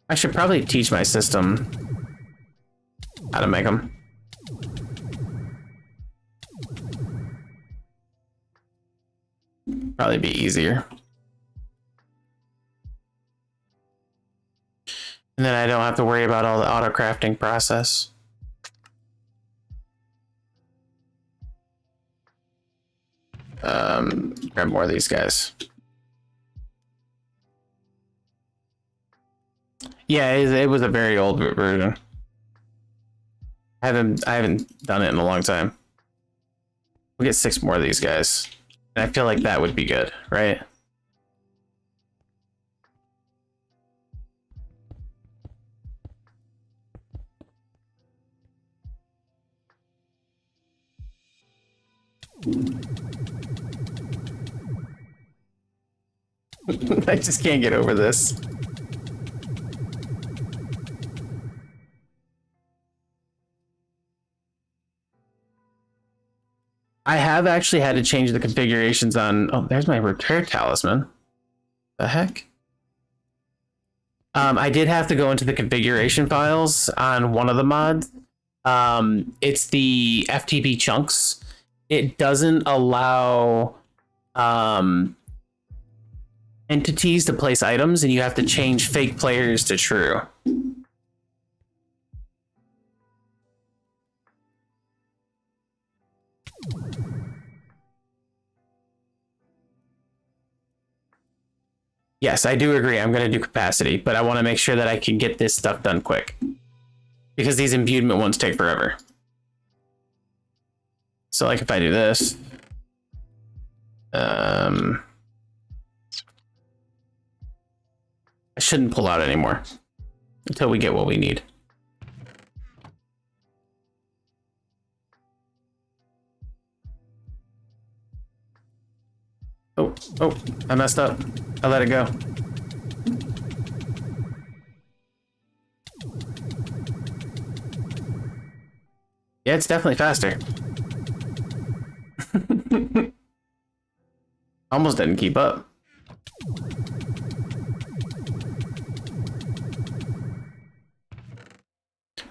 I should probably teach my system how to make them. Probably be easier. And then I don't have to worry about all the auto crafting process. Grab more of these guys. Yeah, it was a very old version. I haven't done it in a long time. We'll get 6 more of these guys. And I feel like that would be good, right? I just can't get over this. I have actually had to change the configurations on... Oh, there's my repair talisman. The heck? I did have to go into the configuration files on one of the mods. It's the FTP chunks. It doesn't allow entities to place items, and you have to change fake players to true. Yes, I do agree. I'm going to do capacity, but I want to make sure that I can get this stuff done quick. Because these imbuement ones take forever. So like if I do this... I shouldn't pull out anymore. Until we get what we need. Oh, I messed up. I let it go. Yeah, it's definitely faster. Almost didn't keep up.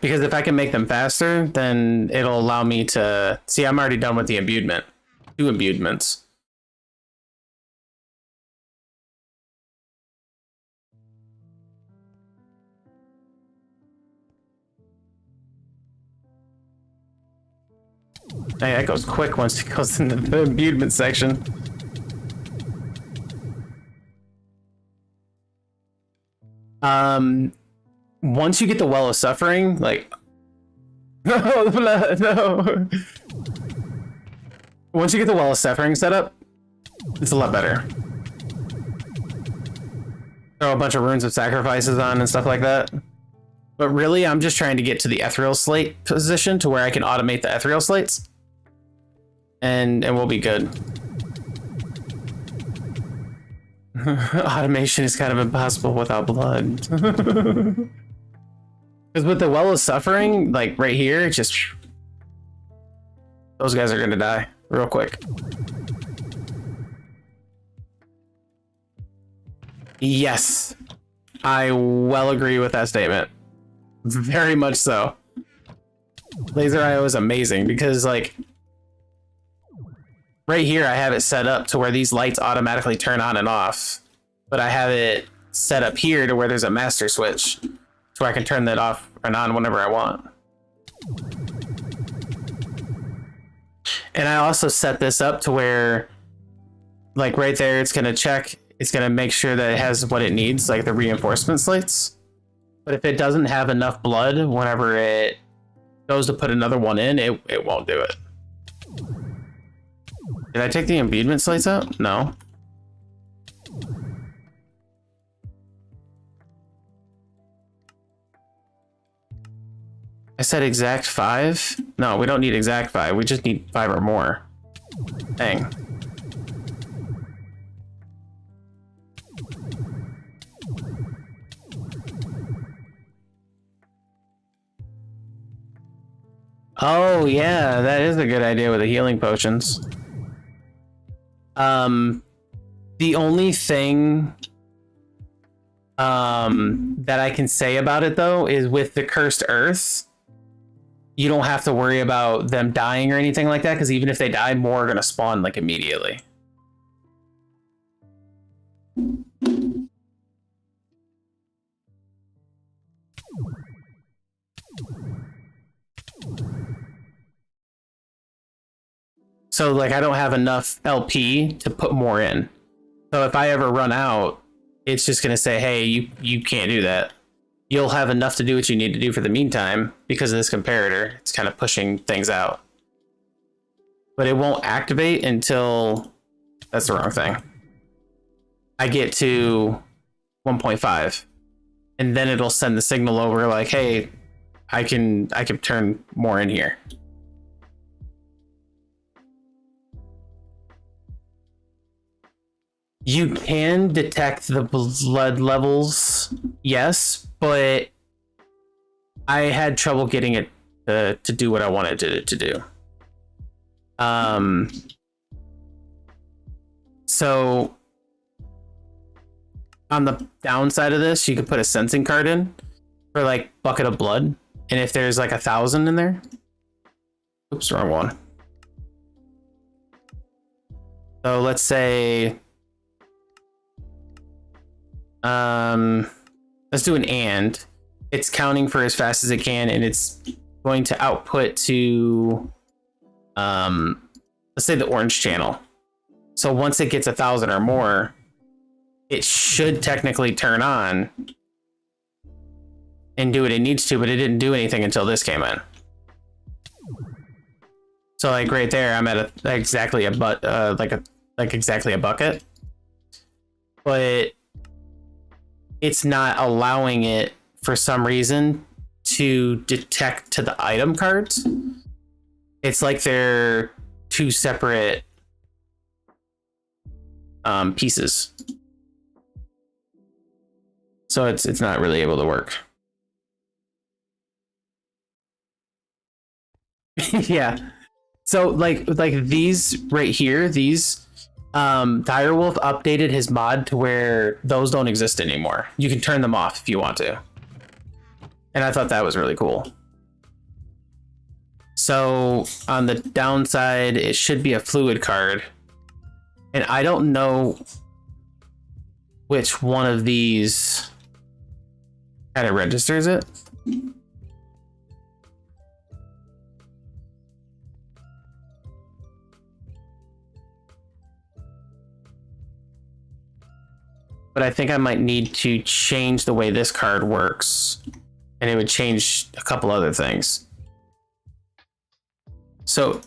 Because if I can make them faster, then it'll allow me to... See, I'm already done with the imbuement. 2 imbudements. Hey, that goes quick once it goes into the imbuement section. once you get the Well of Suffering, like, no. Once you get the Well of Suffering set up, it's a lot better. Throw a bunch of runes of sacrifices on and stuff like that. But really, I'm just trying to get to the ethereal slate position to where I can automate the ethereal slates. And we'll be good. Automation is kind of impossible without blood. Because with the Well of Suffering, like right here, it's just... those guys are gonna die real quick. Yes. I well agree with that statement. Very much so. Laser IO is amazing because, like, right here I have it set up to where these lights automatically turn on and off, but I have it set up here to where there's a master switch to where I can turn that off and on whenever I want. And I also set this up to where, like right there, it's going to check, it's going to make sure that it has what it needs, like the reinforcement slates. But if it doesn't have enough blood, whenever it goes to put another one in, it won't do it. Did I take the imbuement slates out? No. I said exact 5? No, we don't need exact 5. We just need 5 or more. Dang. Oh, yeah, that is a good idea with the healing potions. The only thing that I can say about it, though, is with the Cursed Earth, you don't have to worry about them dying or anything like that, because even if they die, more are going to spawn, like, immediately. So, like, I don't have enough LP to put more in. So if I ever run out, it's just going to say, hey, you can't do that. You'll have enough to do what you need to do for the meantime because of this comparator. It's kind of pushing things out. But it won't activate until... that's the wrong thing. I get to 1.5. And then it'll send the signal over like, hey, I can turn more in here. You can detect the blood levels, yes, but I had trouble getting it to do what I wanted it to do. So on the downside of this, you could put a sensing card in for like bucket of blood, and if there's like 1,000 in there, oops, wrong one. So let's say. Let's do an and. It's counting for as fast as it can, and it's going to output to, let's say the orange channel. So once it gets 1,000 or more, it should technically turn on and do what it needs to, but it didn't do anything until this came in. So like right there, I'm at exactly a bucket, but it's not allowing it for some reason to detect to the item cards. It's like they're two separate pieces. So it's not really able to work. Yeah. So like these right here, these Direwolf updated his mod to where those don't exist anymore. You can turn them off if you want to. And I thought that was really cool. So on the downside, it should be a fluid card. And I don't know which one of these kind of registers it. But I think I might need to change the way this card works and it would change a couple other things. So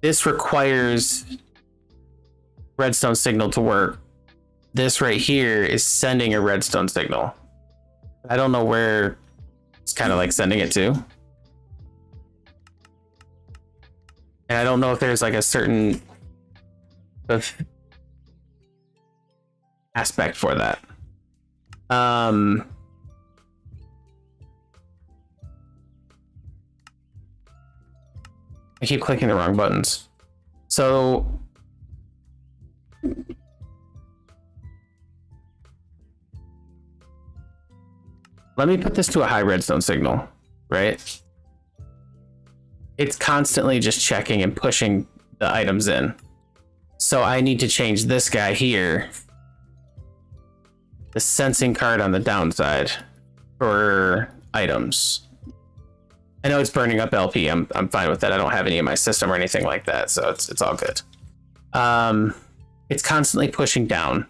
this requires redstone signal to work. This right here is sending a redstone signal. I don't know where it's kind of like sending it to. And I don't know if there's like a certain aspect for that. I keep clicking the wrong buttons. So let me put this to a high redstone signal, right? It's constantly just checking and pushing the items in. So I need to change this guy here, the sensing card on the downside for items. I know it's burning up LP. I'm fine with that. I don't have any in my system or anything like that, so it's all good. It's constantly pushing down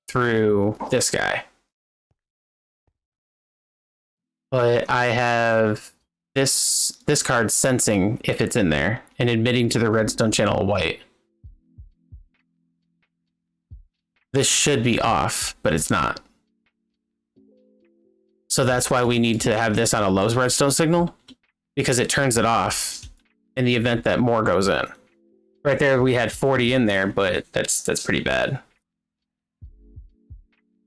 through this guy. But I have this card sensing if it's in there and admitting to the redstone channel white. This should be off, but it's not. So that's why we need to have this on a low redstone signal, because it turns it off in the event that more goes in. Right there, we had 40 in there, but that's pretty bad.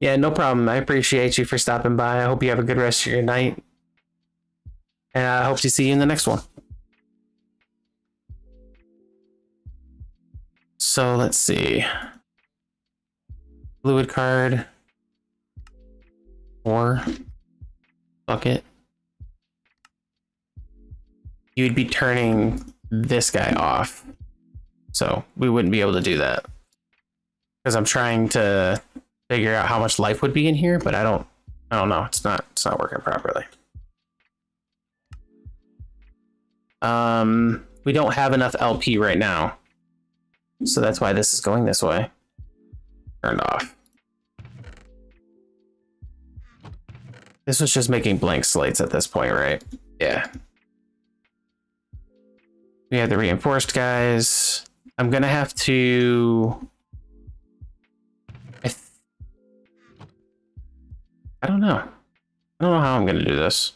Yeah, no problem. I appreciate you for stopping by. I hope you have a good rest of your night. And I hope to see you in the next one. So let's see. Fluid card. Or bucket. You'd be turning this guy off. So we wouldn't be able to do that. Because I'm trying to figure out how much life would be in here, but I don't know. It's not working properly. We don't have enough LP right now. So that's why this is going this way. Turned off. This was just making blank slates at this point, right? Yeah. We have the reinforced guys. I'm gonna have to... I don't know. I don't know how I'm gonna do this.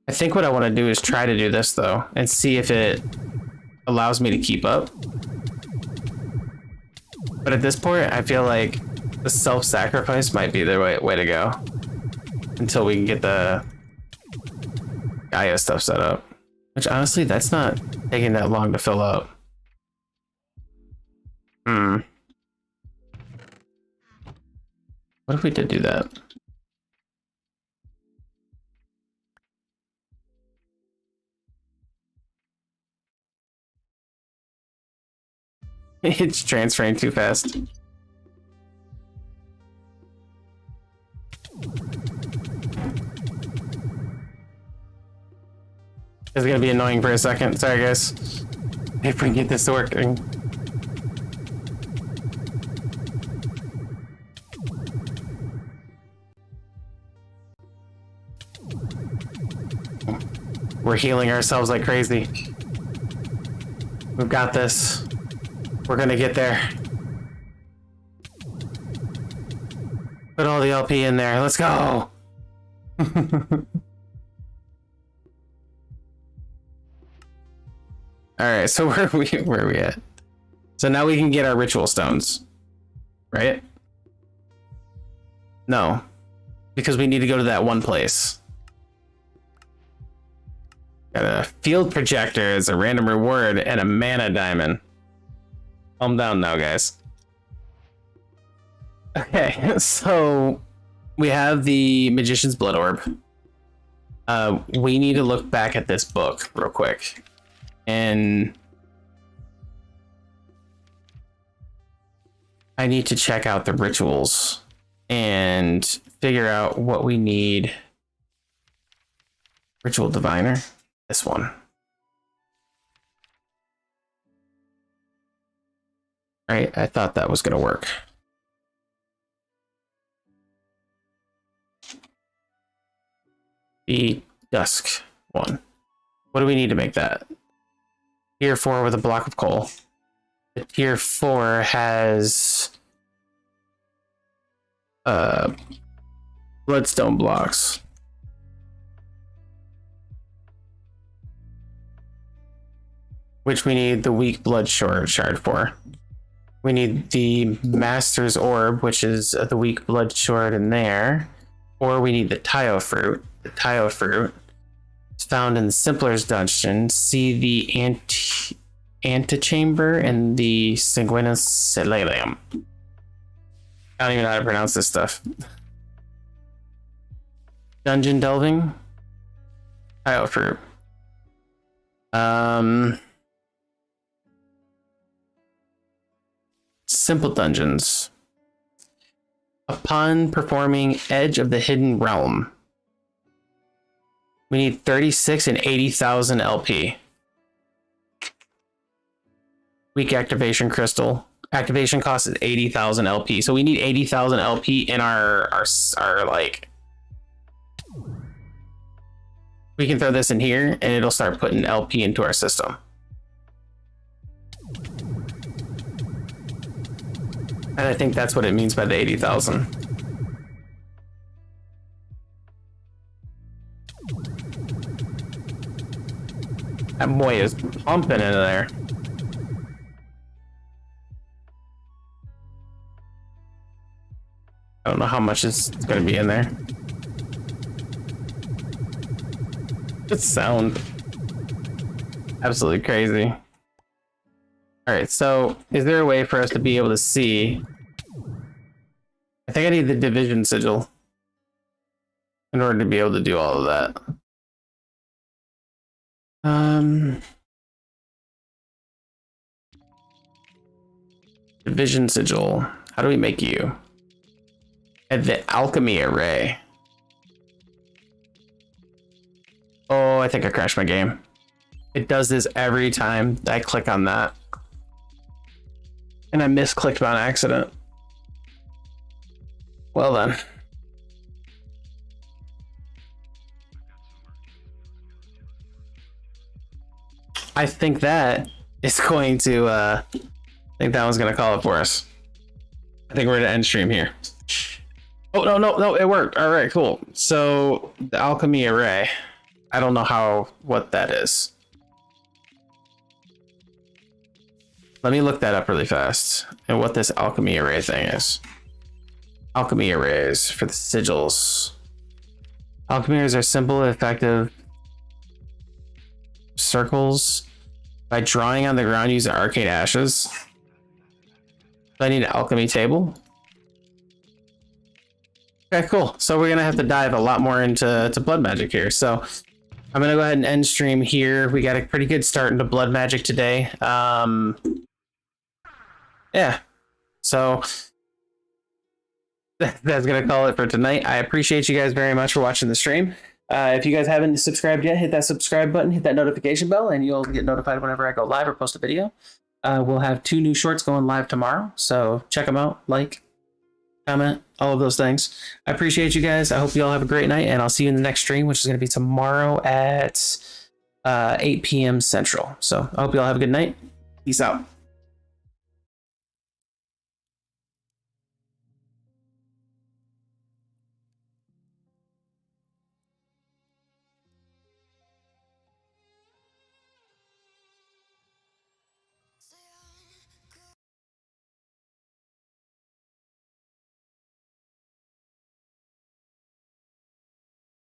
I think what I want to do is try to do this though, and see if it allows me to keep up. But at this point, I feel like the self-sacrifice might be the way to go. Until we can get the Gaia stuff set up. Which honestly, that's not taking that long to fill up. What if we did do that? It's transferring too fast. It's gonna be annoying for a second. Sorry, guys. If we can get this working. We're healing ourselves like crazy. We've got this. We're gonna get there. Put all the LP in there. Let's go. All right, so where are we at? So now we can get our ritual stones, right? No, because we need to go to that one place. Got a field projector as a random reward and a mana diamond. Calm down now, guys. Okay, so we have the Magician's Blood Orb. We need to look back at this book real quick. And I need to check out the rituals and figure out what we need. Ritual Diviner, this one. Right, I thought that was gonna work. the dusk one. What do we need to make that? Tier 4 with a block of coal. The tier 4 has bloodstone blocks. Which we need the weak blood shard for. We need the Master's Orb, which is the weak blood shard in there. Or we need the Taio fruit. The Taio fruit is found in the Simpler's dungeon. See the antechamber and the Sanguinus Celerium. I don't even know how to pronounce this stuff. Dungeon delving. Taio fruit. Simple dungeons. Upon performing Edge of the Hidden Realm, we need 36 and 80,000 LP. Weak activation crystal. Activation cost is 80,000 LP. So we need 80,000 LP in our like. We can throw this in here and it'll start putting LP into our system. And I think that's what it means by the 80,000. That boy is pumping into there. I don't know how much is going to be in there. Good sound. Absolutely crazy. All right, so is there a way for us to be able to see? I think I need the division sigil in order to be able to do all of that. Division sigil. How do we make you? And the alchemy array. Oh, I think I crashed my game. It does this every time I click on that. And I misclicked on accident. Well then. I think that is going to, I think that one's going to call it for us. I think we're going to end stream here. Oh, no, it worked. All right, cool. So the alchemy array, I don't know what that is. Let me look that up really fast and what this alchemy array thing is. Alchemy arrays for the sigils. Alchemy arrays are simple, effective circles by drawing on the ground using arcane ashes. I need an alchemy table. Okay, cool. So we're gonna have to dive a lot more into blood magic here. So I'm gonna go ahead and end stream here. We got a pretty good start into blood magic today. Yeah. So that's gonna call it for tonight. I appreciate you guys very much for watching the stream. If you guys haven't subscribed yet, hit that subscribe button, hit that notification bell, and you'll get notified whenever I go live or post a video. We'll have 2 new shorts going live tomorrow, so check them out, like, comment, all of those things. I appreciate you guys. I hope you all have a great night, and I'll see you in the next stream, which is going to be tomorrow at 8 p.m. Central. So I hope you all have a good night. Peace out.